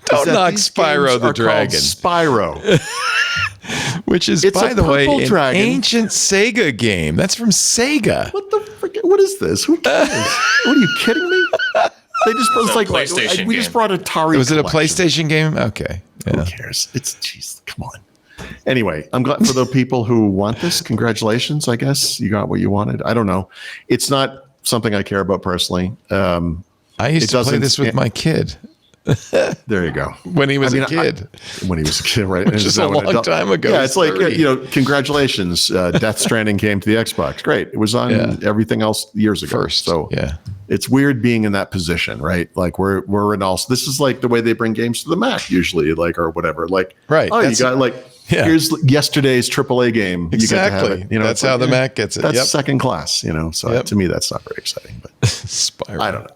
[SPEAKER 1] Don't knock Spyro the Dragon.
[SPEAKER 4] Spyro.
[SPEAKER 1] Which is, by the way, an ancient Sega game. That's from Sega.
[SPEAKER 4] What the frick? What is this? Who cares? What are you kidding me? They just
[SPEAKER 5] It's a PlayStation
[SPEAKER 4] we
[SPEAKER 5] game.
[SPEAKER 4] just brought Atari.
[SPEAKER 1] Was it a
[SPEAKER 4] collection.
[SPEAKER 1] PlayStation game? Okay. Yeah.
[SPEAKER 4] Who cares? Jeez, come on. Anyway, I'm glad for the people who want this. Congratulations. I guess you got what you wanted. I don't know. It's not something I care about personally.
[SPEAKER 1] I used to play this with my kid.
[SPEAKER 4] There you go.
[SPEAKER 1] When he was a kid.
[SPEAKER 4] When he was a kid, right?
[SPEAKER 1] Which is a long time ago.
[SPEAKER 4] Yeah, it's like, congratulations. Death Stranding came to the Xbox. Great. It was on everything else years ago.
[SPEAKER 1] First.
[SPEAKER 4] So it's weird being in that position, right? Like we're in all, this is like the way they bring games to the Mac usually, like, or whatever. Like,
[SPEAKER 1] right.
[SPEAKER 4] Oh, you got like, here's yesterday's AAA game.
[SPEAKER 1] Exactly.
[SPEAKER 4] You get to have it.
[SPEAKER 1] That's how the Mac gets it.
[SPEAKER 4] That's second class, So to me, that's not very exciting. But
[SPEAKER 1] Spyro.
[SPEAKER 4] I don't know.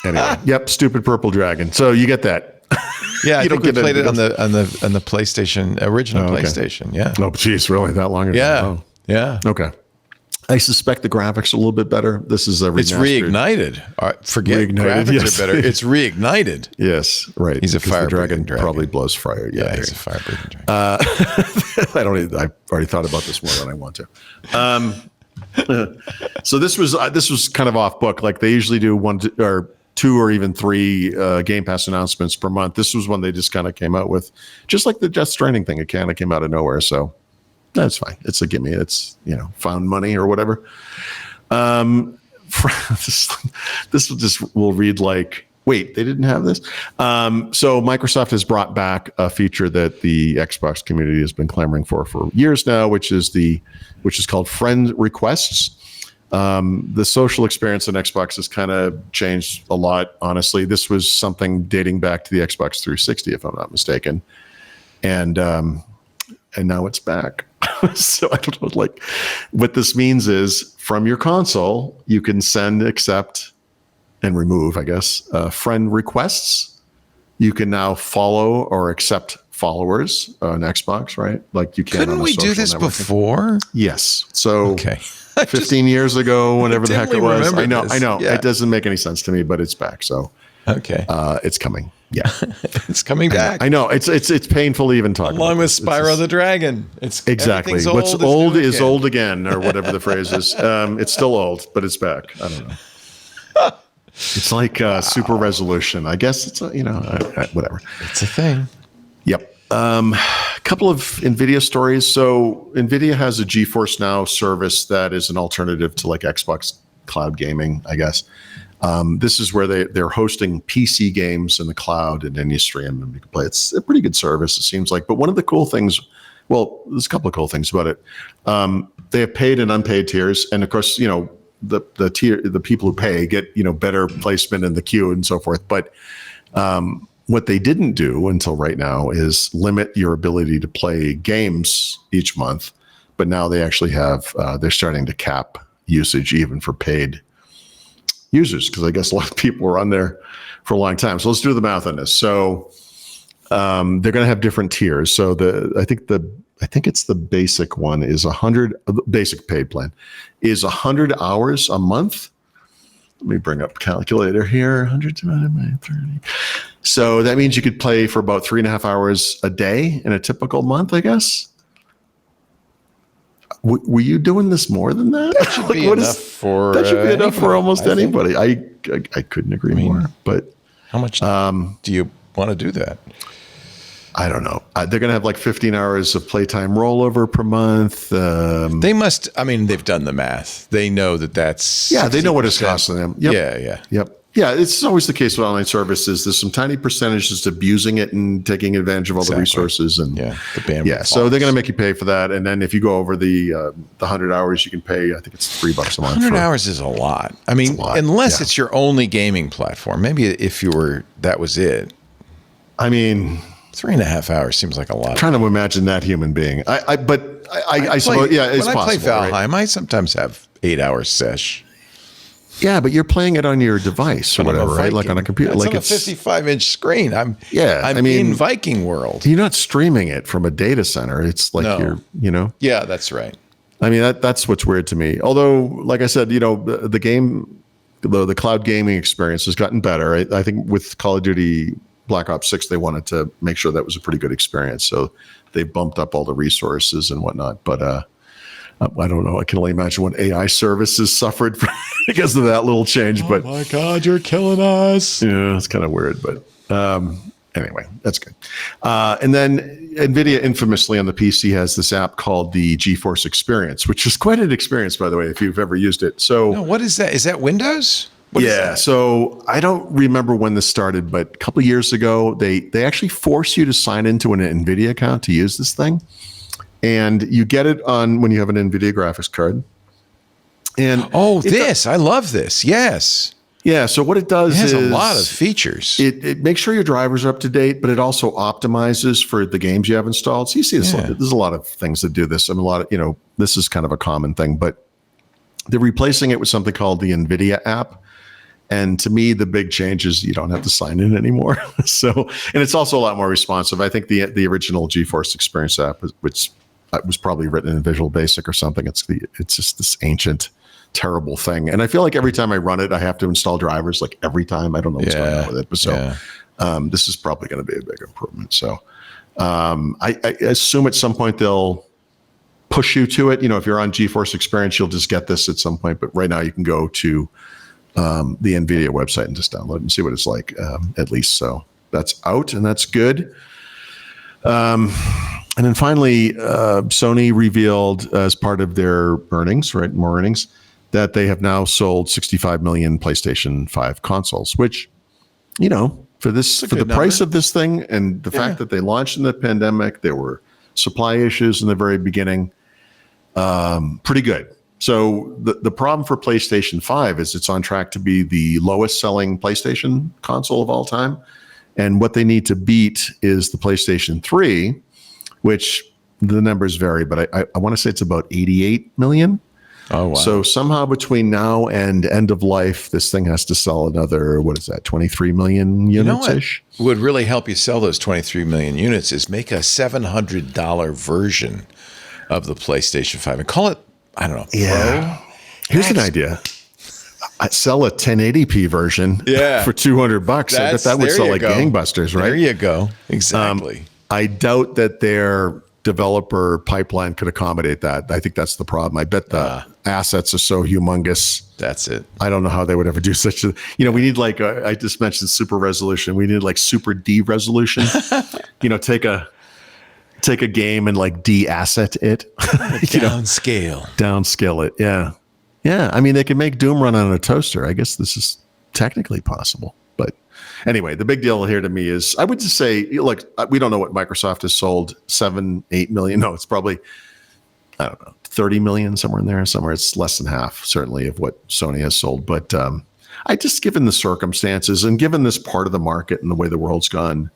[SPEAKER 4] Anyway, stupid purple dragon. So you get that.
[SPEAKER 1] Yeah, I think we played it on the PlayStation, original PlayStation. Yeah.
[SPEAKER 4] Oh, geez, really? That long ago?
[SPEAKER 1] Yeah.
[SPEAKER 4] Oh.
[SPEAKER 1] Yeah.
[SPEAKER 4] Okay. I suspect the graphics are a little bit better. This is a remastered.
[SPEAKER 1] It's reignited. Forget graphics are better. It's reignited.
[SPEAKER 4] Yes, right.
[SPEAKER 1] He's a fire-breathing
[SPEAKER 4] dragon. Probably blows fire.
[SPEAKER 1] Yeah, he's a fire-breathing dragon.
[SPEAKER 4] I've already thought about this more than I want to. So this was kind of off book. Like they usually do 1 or 2 or even 3 Game Pass announcements per month. This was one they just kind of came out with, just like the Death Stranding thing. It kind of came out of nowhere. So that's fine. It's a gimme. It's found money or whatever. This will read like wait, they didn't have this. So Microsoft has brought back a feature that the Xbox community has been clamoring for years now, which is called friend requests. The social experience on Xbox has kind of changed a lot. Honestly, this was something dating back to the Xbox 360, if I'm not mistaken, and now it's back. So I don't know. Like, what this means is from your console, you can send, accept, and remove, I guess, friend requests. You can now follow or accept followers on Xbox, right? Like you can.
[SPEAKER 1] Couldn't we do this before?
[SPEAKER 4] Yes. So
[SPEAKER 1] okay.
[SPEAKER 4] 15 years ago, whenever the heck it was. I know.
[SPEAKER 1] Yeah.
[SPEAKER 4] It doesn't make any sense to me, but it's back. So
[SPEAKER 1] okay.
[SPEAKER 4] It's coming. Yeah.
[SPEAKER 1] It's coming back.
[SPEAKER 4] I know. It's painful to even talk about.
[SPEAKER 1] Along with Spyro the Dragon. It's
[SPEAKER 4] exactly. What's old is old again, or whatever the phrase is. It's still old, but it's back. I don't know. It's like super resolution. I guess it's whatever.
[SPEAKER 1] It's a thing.
[SPEAKER 4] Yep. A couple of NVIDIA stories. So NVIDIA has a GeForce Now service that is an alternative to like Xbox cloud gaming, I guess. This is where they're hosting PC games in the cloud, and then you stream and you can play. It's a pretty good service, it seems like. But one of the cool things, well, there's a couple of cool things about it. They have paid and unpaid tiers, and of course, the people who pay get better placement in the queue and so forth. But what they didn't do until right now is limit your ability to play games each month. But now they actually have they're starting to cap usage even for paid users, because I guess a lot of people were on there for a long time. So let's do the math on this. So they're going to have different tiers. So I think it's the basic one is 100. The basic paid plan is 100 hours a month. Let me bring up calculator here. 100 divided by 30. So that means you could play for about 3.5 hours a day in a typical month, I guess. Were you doing this more than that?
[SPEAKER 1] That should be enough for
[SPEAKER 4] that should be enough for almost anybody. I couldn't agree more. But
[SPEAKER 1] how much do you want to do that?
[SPEAKER 4] I don't know. They're going to have like 15 hours of playtime rollover per month.
[SPEAKER 1] They must. I mean, they've done the math. They know that's.
[SPEAKER 4] Yeah, they know what it's costing them. Yep.
[SPEAKER 1] Yeah.
[SPEAKER 4] Yep. Yeah, it's always the case with online services. There's some tiny percentage just abusing it and taking advantage of all the resources and
[SPEAKER 1] the bandwidth.
[SPEAKER 4] Yeah, so they're going to make you pay for that, and then if you go over the 100 hours, you can pay. I think it's $3 a month.
[SPEAKER 1] 100 hours is a lot. I mean, unless it's your only gaming platform. Maybe if that was it.
[SPEAKER 4] I mean,
[SPEAKER 1] 3.5 hours seems like a lot.
[SPEAKER 4] I'm trying to imagine that human being. I suppose, yeah, it's possible.
[SPEAKER 1] When I play Valheim,
[SPEAKER 4] right?
[SPEAKER 1] I sometimes have 8 hours sesh.
[SPEAKER 4] Yeah, but you're playing it on your device or whatever, right? Like on a computer.
[SPEAKER 1] It's
[SPEAKER 4] like
[SPEAKER 1] on a 55-inch screen. I'm
[SPEAKER 4] in
[SPEAKER 1] in Viking world.
[SPEAKER 4] You're not streaming it from a data center. It's like
[SPEAKER 1] Yeah, that's right.
[SPEAKER 4] I mean, that's what's weird to me. Although, like I said, the game, the cloud gaming experience has gotten better. I think with Call of Duty Black Ops 6, they wanted to make sure that was a pretty good experience. So they bumped up all the resources and whatnot. But I don't know. I can only imagine what AI services suffered because of that little change. But
[SPEAKER 1] my God, you're killing us.
[SPEAKER 4] Yeah, it's kind of weird. But anyway, that's good. And then NVIDIA infamously on the PC has this app called the GeForce Experience, which is quite an experience, by the way, if you've ever used it. So
[SPEAKER 1] what is that? Is that Windows?
[SPEAKER 4] So I don't remember when this started, but a couple of years ago, they actually force you to sign into an NVIDIA account to use this thing. And you get it on when you have an NVIDIA graphics card. And
[SPEAKER 1] I love this. Yes.
[SPEAKER 4] Yeah. So what it does
[SPEAKER 1] has
[SPEAKER 4] is
[SPEAKER 1] a lot of features.
[SPEAKER 4] It makes sure your drivers are up to date, but it also optimizes for the games you have installed. So you see this. There's a lot of things that do this. I mean, a lot of this is kind of a common thing, but they're replacing it with something called the NVIDIA app. And to me, the big change is you don't have to sign in anymore. And it's also a lot more responsive. I think the original GeForce Experience app, which was probably written in Visual Basic or something. It's just this ancient, terrible thing. And I feel like every time I run it, I have to install drivers. Like every time, I don't know what's going on with it. But this is probably going to be a big improvement. So I assume at some point they'll push you to it. If you're on GeForce Experience, you'll just get this at some point. But right now, you can go to the NVIDIA website and just download it and see what it's like, at least. So that's out, and that's good. And then finally, Sony revealed as part of their earnings, right, more earnings, that they have now sold 65 million PlayStation 5 consoles, which for the
[SPEAKER 1] good
[SPEAKER 4] price
[SPEAKER 1] number.
[SPEAKER 4] of this thing and the fact that they launched in the pandemic, there were supply issues in the very beginning. Pretty good. So the problem for PlayStation 5 is it's on track to be the lowest selling PlayStation console of all time. And what they need to beat is the PlayStation 3, which the numbers vary, but I want to say it's about 88 million.
[SPEAKER 1] Oh, wow.
[SPEAKER 4] So somehow between now and end of life, this thing has to sell another, 23 million units-ish?
[SPEAKER 1] What would really help you sell those 23 million units is make a $700 version of the PlayStation 5 and call it, I don't know,
[SPEAKER 4] Yeah.
[SPEAKER 1] Pro?
[SPEAKER 4] Here's an idea. I'd sell a 1080p version for $200. I bet that would sell like gangbusters, right?
[SPEAKER 1] There you go. Exactly.
[SPEAKER 4] I doubt that their developer pipeline could accommodate that. I think that's the problem. I bet the assets are so humongous.
[SPEAKER 1] That's it.
[SPEAKER 4] I don't know how they would ever do such a, we need like, I just mentioned super resolution. We need like super D resolution, take a game and like de-asset it. Downscale it. Yeah. Yeah. I mean, they can make Doom run on a toaster. I guess this is technically possible. But anyway, the big deal here to me is I would just say, look, we don't know what Microsoft has sold, 7-8 million. No, it's probably, I don't know, 30 million, somewhere in there. Somewhere it's less than half, certainly, of what Sony has sold. But I just, given the circumstances and given this part of the market and the way the world's gone,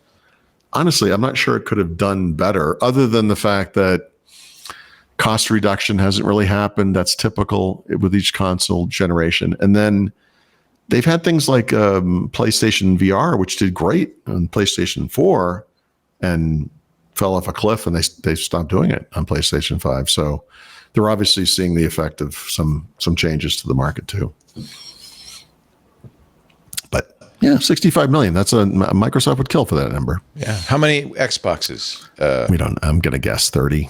[SPEAKER 4] honestly, I'm not sure it could have done better, other than the fact that cost reduction hasn't really happened. That's typical with each console generation. And then they've had things like PlayStation VR, which did great on PlayStation 4 and fell off a cliff, and they stopped doing it on PlayStation 5. So they're obviously seeing the effect of some changes to the market too. But yeah, 65 million. That's Microsoft would kill for that number.
[SPEAKER 1] Yeah. How many Xboxes?
[SPEAKER 4] We don't. I'm going to guess 30,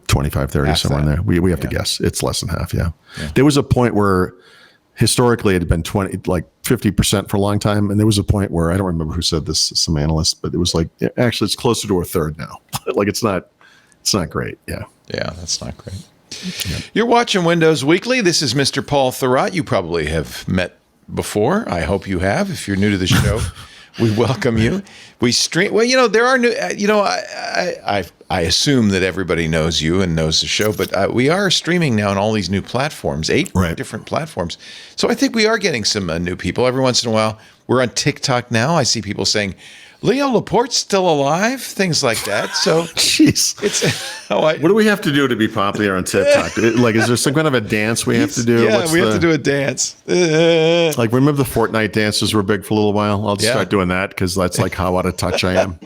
[SPEAKER 4] 25, 30, somewhere in there. We have to guess. It's less than half. Yeah. There was a point where historically it had been 50% for a long time, and there was a point where I don't remember who said this, some analyst, but it was like actually it's closer to a third now. Like it's not great. Yeah.
[SPEAKER 1] Yeah, that's not great. Yeah. You're watching Windows Weekly. This is Mr. Paul Thurrott. You probably have met before. I hope you have. If you're new to the show, we welcome you. We stream. Well, there are new. I assume that everybody knows you and knows the show, but we are streaming now on all these new platforms, 8 different platforms. So I think we are getting some new people every once in a while. We're on TikTok now. I see people saying, Leo Laporte's still alive, things like that. So,
[SPEAKER 4] jeez, what do we have to do to be popular on TikTok? Is there some kind of a dance we have to do?
[SPEAKER 1] Yeah, we have to do a dance.
[SPEAKER 4] Like, remember the Fortnite dances were big for a little while? I'll just start doing that because that's like how out of touch I am.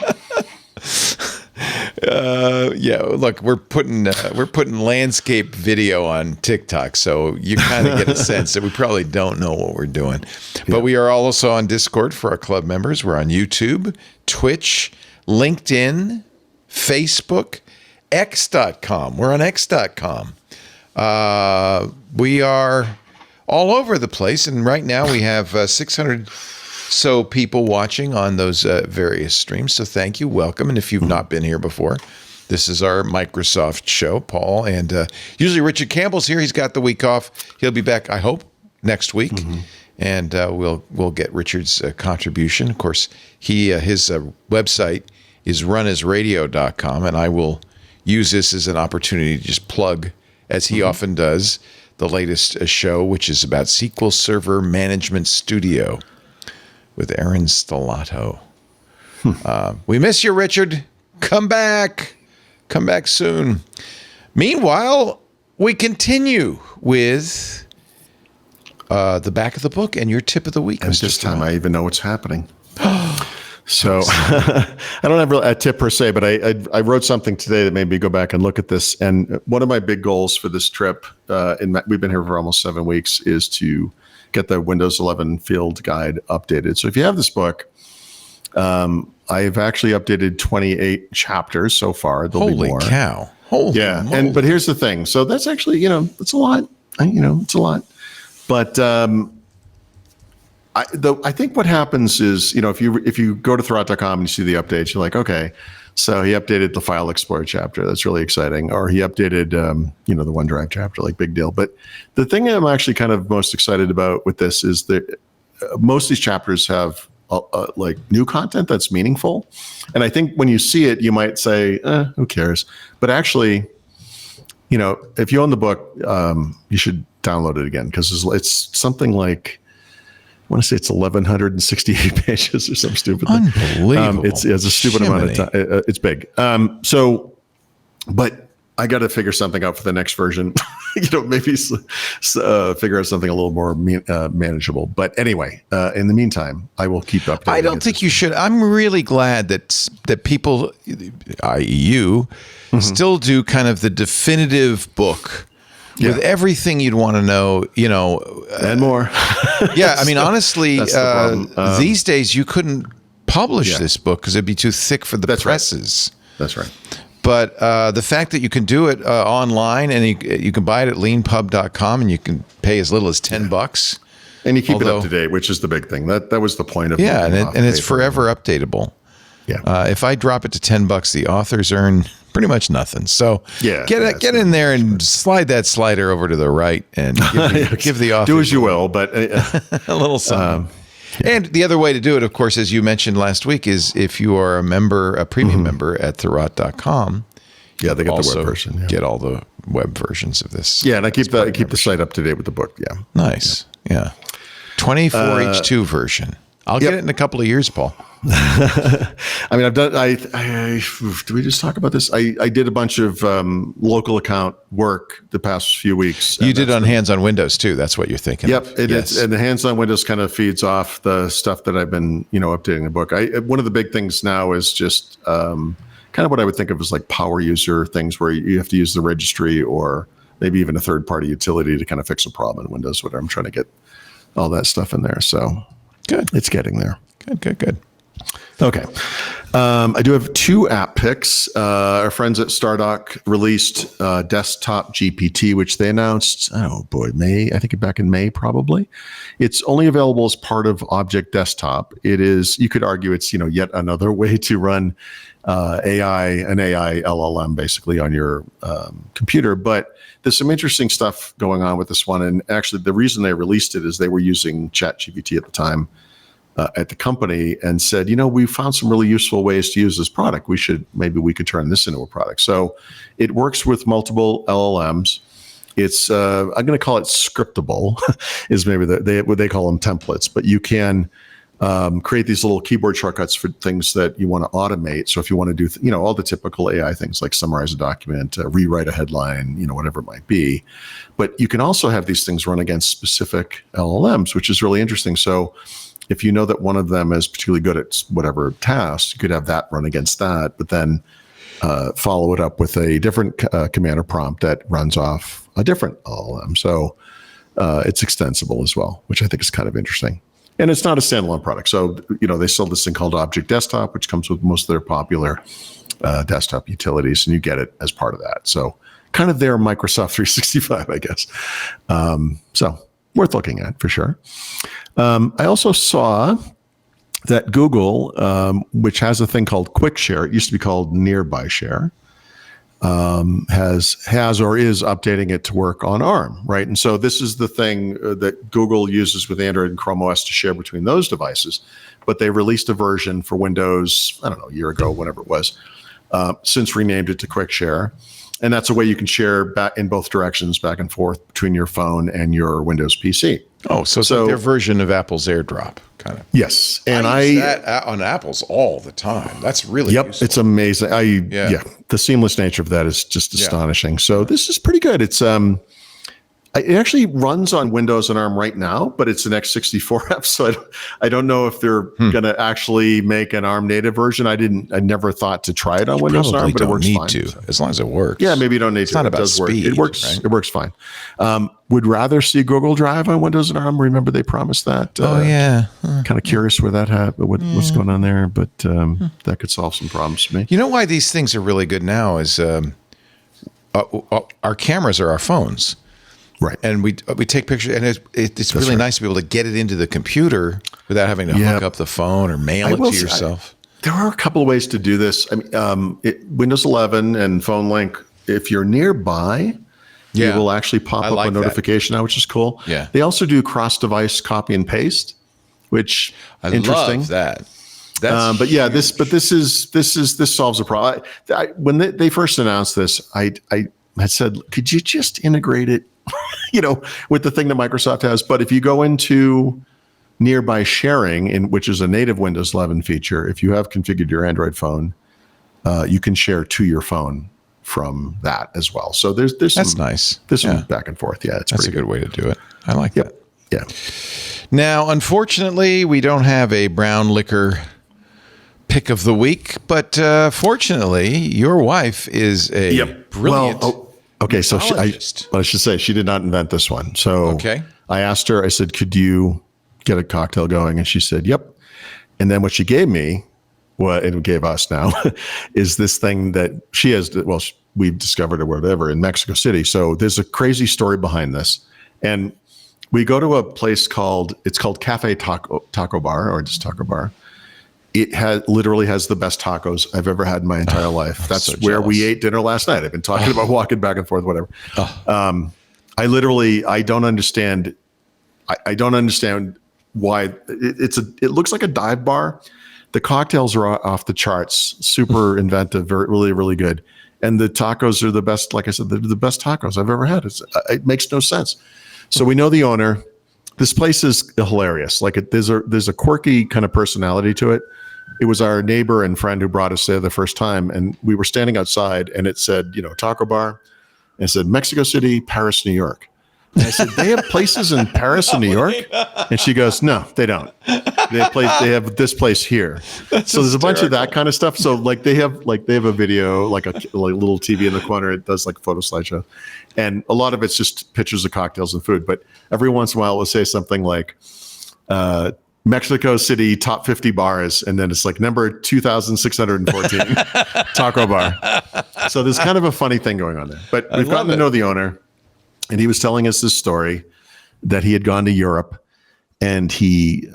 [SPEAKER 1] Look, we're putting landscape video on TikTok, so you kind of get a sense that we probably don't know what we're doing. But we are also on Discord for our club members. We're on YouTube, Twitch, LinkedIn, Facebook, X.com. We're on X.com. We are all over the place, and right now we have 600 so people watching on those various streams. So thank you, welcome. And if you've not been here before, this is our Microsoft show, Paul. And usually Richard Campbell's here. He's got the week off. He'll be back, I hope, next week. Mm-hmm. And we'll get Richard's contribution. Of course, his website is runasradio.com, and I will use this as an opportunity to just plug, as he often does, the latest show, which is about SQL Server Management Studio with Aaron Stellato. We miss you, Richard. Come back. Come back soon. Meanwhile, we continue with the back of the book and your tip of the week.
[SPEAKER 4] And this time I even know what's happening. So I don't have a tip per se, but I wrote something today that made me go back and look at this. And one of my big goals for this trip, we've been here for almost 7 weeks, is to get the Windows 11 field guide updated. So if you have this book, I've actually updated 28 chapters so far. There'll be more.
[SPEAKER 1] Holy cow. Holy moly.
[SPEAKER 4] But here's the thing. So that's actually, it's a lot. It's a lot. But I think what happens is, if you go to Thurrott.com and you see the updates, you're like, okay, so he updated the File Explorer chapter. That's really exciting. Or he updated, the OneDrive chapter, like big deal. But the thing that I'm actually kind of most excited about with this is that most of these chapters have like new content that's meaningful. And I think when you see it, you might say, who cares? But actually, if you own the book, you should download it again, because it's something like, I want to say it's 1,168 pages or some stupid thing.
[SPEAKER 1] Unbelievable.
[SPEAKER 4] It's a stupid amount of time. It's big. But I got to figure something out for the next version. Maybe figure out something a little more manageable. But anyway, in the meantime, I will keep updating.
[SPEAKER 1] I don't think you should. I'm really glad that people, i.e. you, still do kind of the definitive book with everything you'd want to know,
[SPEAKER 4] and more.
[SPEAKER 1] Yeah, I mean, honestly,
[SPEAKER 4] the
[SPEAKER 1] these days you couldn't publish this book because it'd be too thick for the presses.
[SPEAKER 4] Right. That's right.
[SPEAKER 1] But the fact that you can do it online, and you can buy it at leanpub.com, and you can pay as little as $10.
[SPEAKER 4] And you keep it up to date, which is the big thing. That was the point of
[SPEAKER 1] and it's forever updatable.
[SPEAKER 4] Yeah.
[SPEAKER 1] If I drop it to $10, the authors earn pretty much nothing. So get in there and slide that slider over to the right and give the author.
[SPEAKER 4] Do as you will, but
[SPEAKER 1] a little something. And the other way to do it, of course, as you mentioned last week, is if you are a premium member at Thurrott.com.
[SPEAKER 4] Yeah, they get the web version.
[SPEAKER 1] Get all the web versions of this.
[SPEAKER 4] Yeah, and I keep the site up to date with the book. Yeah.
[SPEAKER 1] Nice. Yeah. 24H2 version. I'll get it in a couple of years, Paul.
[SPEAKER 4] I mean, I've done. Do we just talk about this? I did a bunch of local account work the past few weeks.
[SPEAKER 1] You did on Hands on Windows too. That's what you're thinking.
[SPEAKER 4] Yep, it is. And the Hands on Windows kind of feeds off the stuff that I've been, updating the book. One of the big things now is just kind of what I would think of as like power user things, where you have to use the registry or maybe even a third-party utility to kind of fix a problem in Windows. Whatever. I'm trying to get all that stuff in there. So
[SPEAKER 1] good.
[SPEAKER 4] It's getting there.
[SPEAKER 1] Good.
[SPEAKER 4] Okay. I do have two app picks. Our friends at Stardock released Desktop GPT, which they announced, May. I think back in May, probably. It's only available as part of Object Desktop. It is, you could argue it's, yet another way to run an AI LLM basically on your computer. But there's some interesting stuff going on with this one. And actually, the reason they released it is they were using ChatGPT at the time at the company and said, we found some really useful ways to use this product. Maybe we could turn this into a product. So it works with multiple LLMs. It's I'm going to call it scriptable, is maybe what they call them templates. But you can create these little keyboard shortcuts for things that you want to automate. So if you want to do, all the typical AI things like summarize a document, rewrite a headline, whatever it might be. But you can also have these things run against specific LLMs, which is really interesting. So if you know that one of them is particularly good at whatever task, you could have that run against that, but then follow it up with a different command or prompt that runs off a different LLM. So it's extensible as well, which I think is kind of interesting. And it's not a standalone product. So, they sell this thing called Object Desktop, which comes with most of their popular desktop utilities, and you get it as part of that. So kind of their Microsoft 365, I guess. So worth looking at for sure. I also saw that Google, which has a thing called Quick Share, it used to be called Nearby Share, has or is updating it to work on ARM, right? And so this is the thing that Google uses with Android and Chrome OS to share between those devices. But they released a version for Windows, I don't know, a year ago, whenever it was, since renamed it to Quick Share. And that's a way you can share back in both directions, back and forth between your phone and your Windows PC.
[SPEAKER 1] Oh, so it's like their version of Apple's AirDrop, kind of.
[SPEAKER 4] Yes, and
[SPEAKER 1] I use that on Apple's all the time. That's really useful.
[SPEAKER 4] It's amazing. The seamless nature of that is just astonishing. So this is pretty good. It's it actually runs on Windows and ARM right now, but it's an x64 app, so I don't know if they're going to actually make an ARM native version. I never thought to try it on Windows and ARM, but it works fine.
[SPEAKER 1] As long as it works.
[SPEAKER 4] Yeah, maybe you don't need to.
[SPEAKER 1] It's not about speed.
[SPEAKER 4] It works.
[SPEAKER 1] Right?
[SPEAKER 4] It works fine. Would rather see Google Drive on Windows and ARM. Remember they promised that. Kind of curious where that happened. What's going on there, but that could solve some problems for me.
[SPEAKER 1] You know why these things are really good now is our cameras are our phones.
[SPEAKER 4] Right.
[SPEAKER 1] And we take pictures, and it's really nice to be able to get it into the computer without having to hook up the phone or mail it to yourself.
[SPEAKER 4] There are a couple of ways to do this. I mean, Windows 11 and Phone Link, if you're nearby, it will actually pop up a notification now, which is cool.
[SPEAKER 1] Yeah.
[SPEAKER 4] They also do cross-device copy and paste, which
[SPEAKER 1] I
[SPEAKER 4] interesting.
[SPEAKER 1] love that. That's
[SPEAKER 4] but yeah, this solves a problem. When they first announced this, I had said, could you just integrate it, with the thing that Microsoft has? But if you go into nearby sharing, which is a native Windows 11 feature, if you have configured your Android phone, you can share to your phone from that as well. So there's
[SPEAKER 1] that's nice.
[SPEAKER 4] There's some back and forth. Yeah,
[SPEAKER 1] that's a good way to do it. I like that.
[SPEAKER 4] Yeah.
[SPEAKER 1] Now, unfortunately, we don't have a brown liquor pick of the week, but fortunately, your wife is a brilliant.
[SPEAKER 4] Okay. So I should say she did not invent this one. So I asked her. I said, "Could you get a cocktail going?" And she said, "Yep." And then what she gave me, what it gave us now, is this thing that she has. Well, we've discovered or whatever in Mexico City. So there's a crazy story behind this, and we go to a place called Cafe Taco Bar, or just Taco Bar. It literally has the best tacos I've ever had in my entire life. That's so where we ate dinner last night. I've been talking about walking back and forth, whatever. I don't understand. I don't understand why it looks like a dive bar. The cocktails are off the charts, super inventive, really, really good. And the tacos are the best. Like I said, they're the best tacos I've ever had. It makes no sense. So we know the owner. This place is hilarious. Like there's a quirky kind of personality to it. It was our neighbor and friend who brought us there the first time, and we were standing outside, and it said, Taco Bar, and it said Mexico City, Paris, New York. And I said, they have places in Paris and New York? And she goes, no, they don't. They have this place here. So there's a bunch of that kind of stuff. So they have a video, like a little TV in the corner. It does like a photo slideshow. And a lot of it's just pictures of cocktails and food. But every once in a while, it'll say something like, Mexico City top 50 bars, and then it's like number 2,614 Taco Bar. So there's kind of a funny thing going on there. But we've gotten to know the owner, and he was telling us this story that he had gone to Europe, and he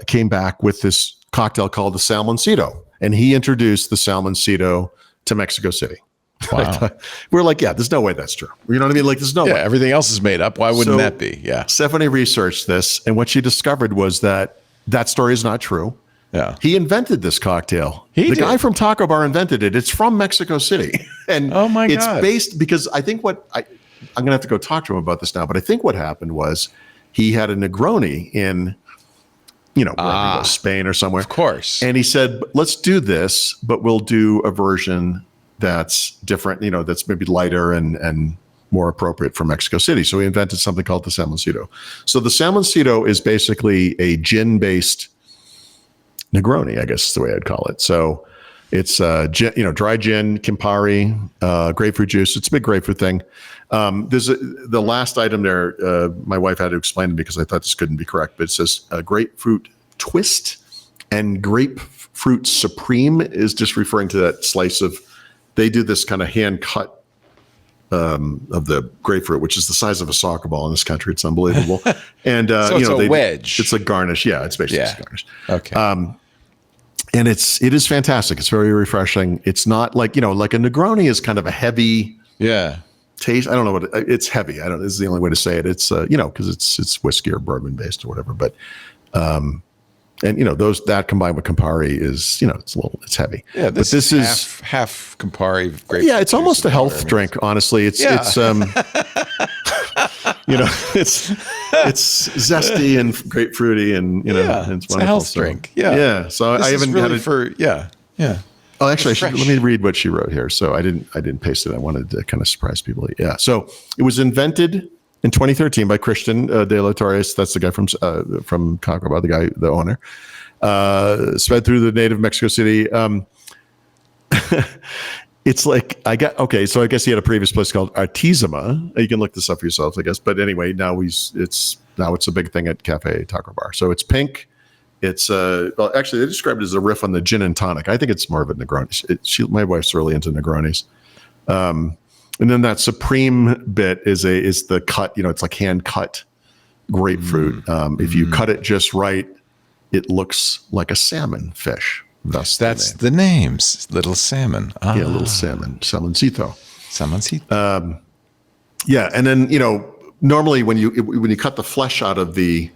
[SPEAKER 4] came back with this cocktail called the Salmoncito, and he introduced the Salmoncito to Mexico City. Wow. We're like, yeah, there's no way that's true. You know what I mean? Like, there's no way.
[SPEAKER 1] Everything else is made up. Why wouldn't that be? Yeah.
[SPEAKER 4] Stephanie researched this, and what she discovered was that story is not true.
[SPEAKER 1] Yeah.
[SPEAKER 4] He invented this cocktail. The guy from Taco Bar invented it. It's from Mexico City. And
[SPEAKER 1] oh my God.
[SPEAKER 4] It's based, because I think I'm going to have to go talk to him about this now, but I think what happened was he had a Negroni in, wherever he was, Spain or somewhere.
[SPEAKER 1] Of course.
[SPEAKER 4] And he said, let's do this, but we'll do a version that's different, that's maybe lighter and more appropriate for Mexico City. So he invented something called the Salmoncito. So the Salmoncito is basically a gin-based Negroni, I guess is the way I'd call it. So it's dry gin, Campari, grapefruit juice. It's a big grapefruit thing. There's the last item there. My wife had to explain to me because I thought this couldn't be correct, but it says grapefruit twist, and grapefruit supreme is just referring to that slice of. They do this kind of hand cut of the grapefruit, which is the size of a soccer ball in this country. It's unbelievable. And
[SPEAKER 1] so it's a wedge.
[SPEAKER 4] It's a garnish. Yeah, it's basically just garnish.
[SPEAKER 1] Okay.
[SPEAKER 4] And it is fantastic. It's very refreshing. It's not like a Negroni is kind of a heavy taste. I don't know it's heavy. This is the only way to say it. It's because it's whiskey or bourbon based or whatever. But those that combined with Campari is it's heavy.
[SPEAKER 1] Yeah, this is half Campari.
[SPEAKER 4] Yeah, it's almost a health drink. Honestly, it's it's zesty and grapefruity and it's
[SPEAKER 1] a health drink.
[SPEAKER 4] Yeah. So I haven't had it Oh, actually, let me read what she wrote here. So I didn't paste it. I wanted to kind of surprise people. Yeah. So it was invented in 2013 by Christian de la Torres. That's the guy from Taco Bar, the owner. Spread through the native Mexico City. It's like so I guess he had a previous place called Artizima. You can look this up for yourselves, I guess. But anyway, now it's a big thing at Cafe Taco Bar. So it's pink. It's actually they described it as a riff on the gin and tonic. I think it's more of a Negroni. My wife's really into Negronis. And then that supreme bit is the cut. It's like hand cut grapefruit. If you cut it just right, it looks like a salmon fish.
[SPEAKER 1] That's the names. Little salmon.
[SPEAKER 4] Yeah, little salmon. Salmoncito.
[SPEAKER 1] Yeah,
[SPEAKER 4] and then normally when you cut the flesh out of the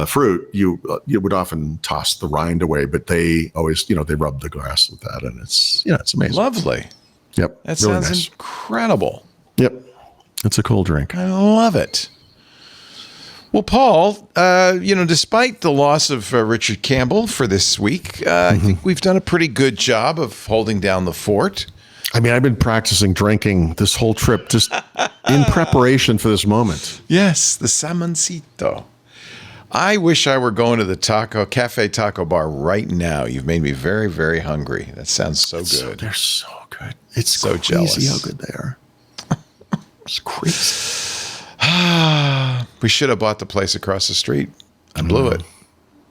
[SPEAKER 4] fruit, you would often toss the rind away, but they always, they rub the glass with that, and it's amazing.
[SPEAKER 1] Lovely.
[SPEAKER 4] Yep.
[SPEAKER 1] That
[SPEAKER 4] really
[SPEAKER 1] sounds
[SPEAKER 4] nice.
[SPEAKER 1] incredible.
[SPEAKER 4] Yep. It's a cool drink.
[SPEAKER 1] I love it. Well, Paul, despite the loss of Richard Campbell for this week, I think we've done a pretty good job of holding down the fort.
[SPEAKER 4] I mean, I've been practicing drinking this whole trip just in preparation for this moment.
[SPEAKER 1] Yes, the Salmoncito. I wish I were going to the cafe taco bar right now. You've made me very, very hungry. That sounds so good.
[SPEAKER 4] They're so good. It's
[SPEAKER 1] so
[SPEAKER 4] crazy
[SPEAKER 1] jealous
[SPEAKER 4] how good they are. It's crazy.
[SPEAKER 1] We should have bought the place across the street. I blew it.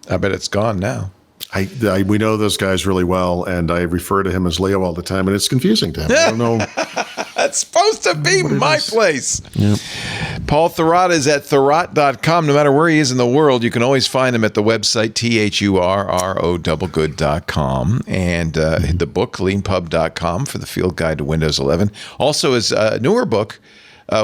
[SPEAKER 1] I bet it's gone now.
[SPEAKER 4] We know those guys really well, and I refer to him as Leo all the time, and it's confusing to him. I don't know.
[SPEAKER 1] That's supposed to be my place.
[SPEAKER 4] Yep.
[SPEAKER 1] Paul Thurrott is at thurrott.com. No matter where he is in the world, you can always find him at the website, THURROGood.com, and the book, leanpub.com, for the field guide to Windows 11. Also his newer book,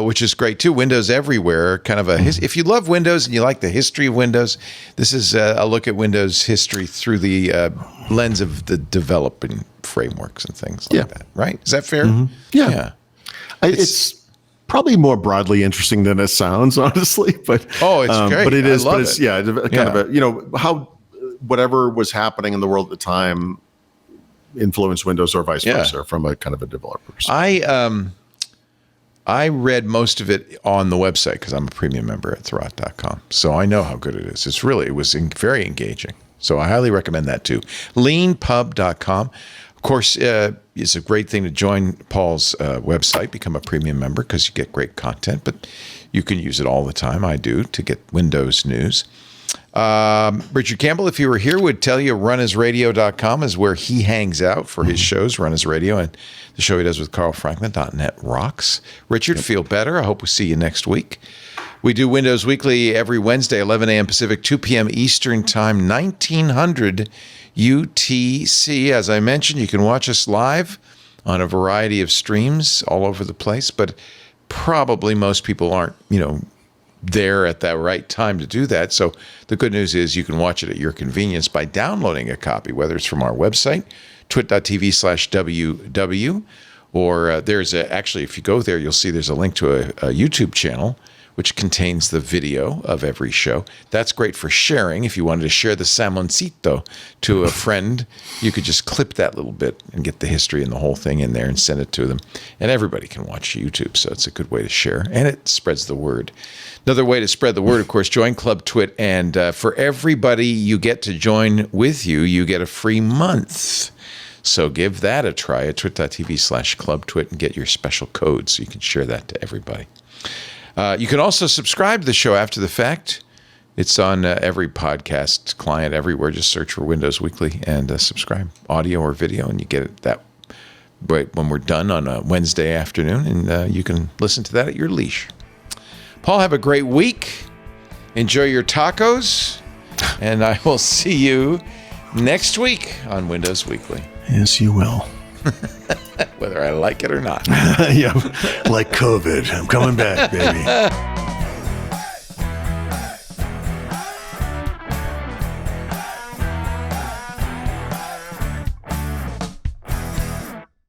[SPEAKER 1] which is great too, Windows Everywhere, kind of if you love Windows and you like the history of Windows, this is a look at Windows history through the lens of the developing frameworks and things like that, right? Is that fair?
[SPEAKER 4] Mm-hmm. Yeah. It's probably more broadly interesting than it sounds, honestly, but
[SPEAKER 1] it's great.
[SPEAKER 4] But it is,
[SPEAKER 1] I love
[SPEAKER 4] it's
[SPEAKER 1] it.
[SPEAKER 4] kind of a, how whatever was happening in the world at the time influenced Windows or vice versa from a kind of a developer perspective.
[SPEAKER 1] I read most of it on the website because I'm a premium member at thurrott.com. So I know how good it is. It was very engaging. So I highly recommend that too. Leanpub.com. Of course, it's a great thing to join Paul's website, become a premium member because you get great content, but you can use it all the time. I do, to get Windows news. Richard Campbell, if he were here, would tell you runasradio.com is where he hangs out for his shows, Run His Radio, and the show he does with Carl Franklin.net rocks. Richard, feel better. I hope we see you next week. We do Windows Weekly every Wednesday, 11 a.m. Pacific, 2 p.m. Eastern Time, 1900 UTC. As I mentioned, you can watch us live on a variety of streams all over the place, but probably most people aren't, there at that right time to do that. So the good news is you can watch it at your convenience by downloading a copy, whether it's from our website, twit.tv/WW, or actually, if you go there, you'll see there's a link to a YouTube channel which contains the video of every show. That's great for sharing. If you wanted to share the Salmoncito to a friend, you could just clip that little bit and get the history and the whole thing in there and send it to them. And everybody can watch YouTube, so it's a good way to share. And it spreads the word. Another way to spread the word, of course, join Club Twit. And for everybody you get to join with you, you get a free month. So give that a try at twit.tv/clubtwit and get your special code so you can share that to everybody. You can also subscribe to the show after the fact. It's on every podcast client everywhere. Just search for Windows Weekly and subscribe, audio or video, and you get it that right when we're done on a Wednesday afternoon, and you can listen to that at your leash. Paul, have a great week. Enjoy your tacos, and I will see you next week on Windows Weekly.
[SPEAKER 4] Yes, you will.
[SPEAKER 1] Whether I like it or not.
[SPEAKER 4] Yeah, like COVID. I'm coming back, baby.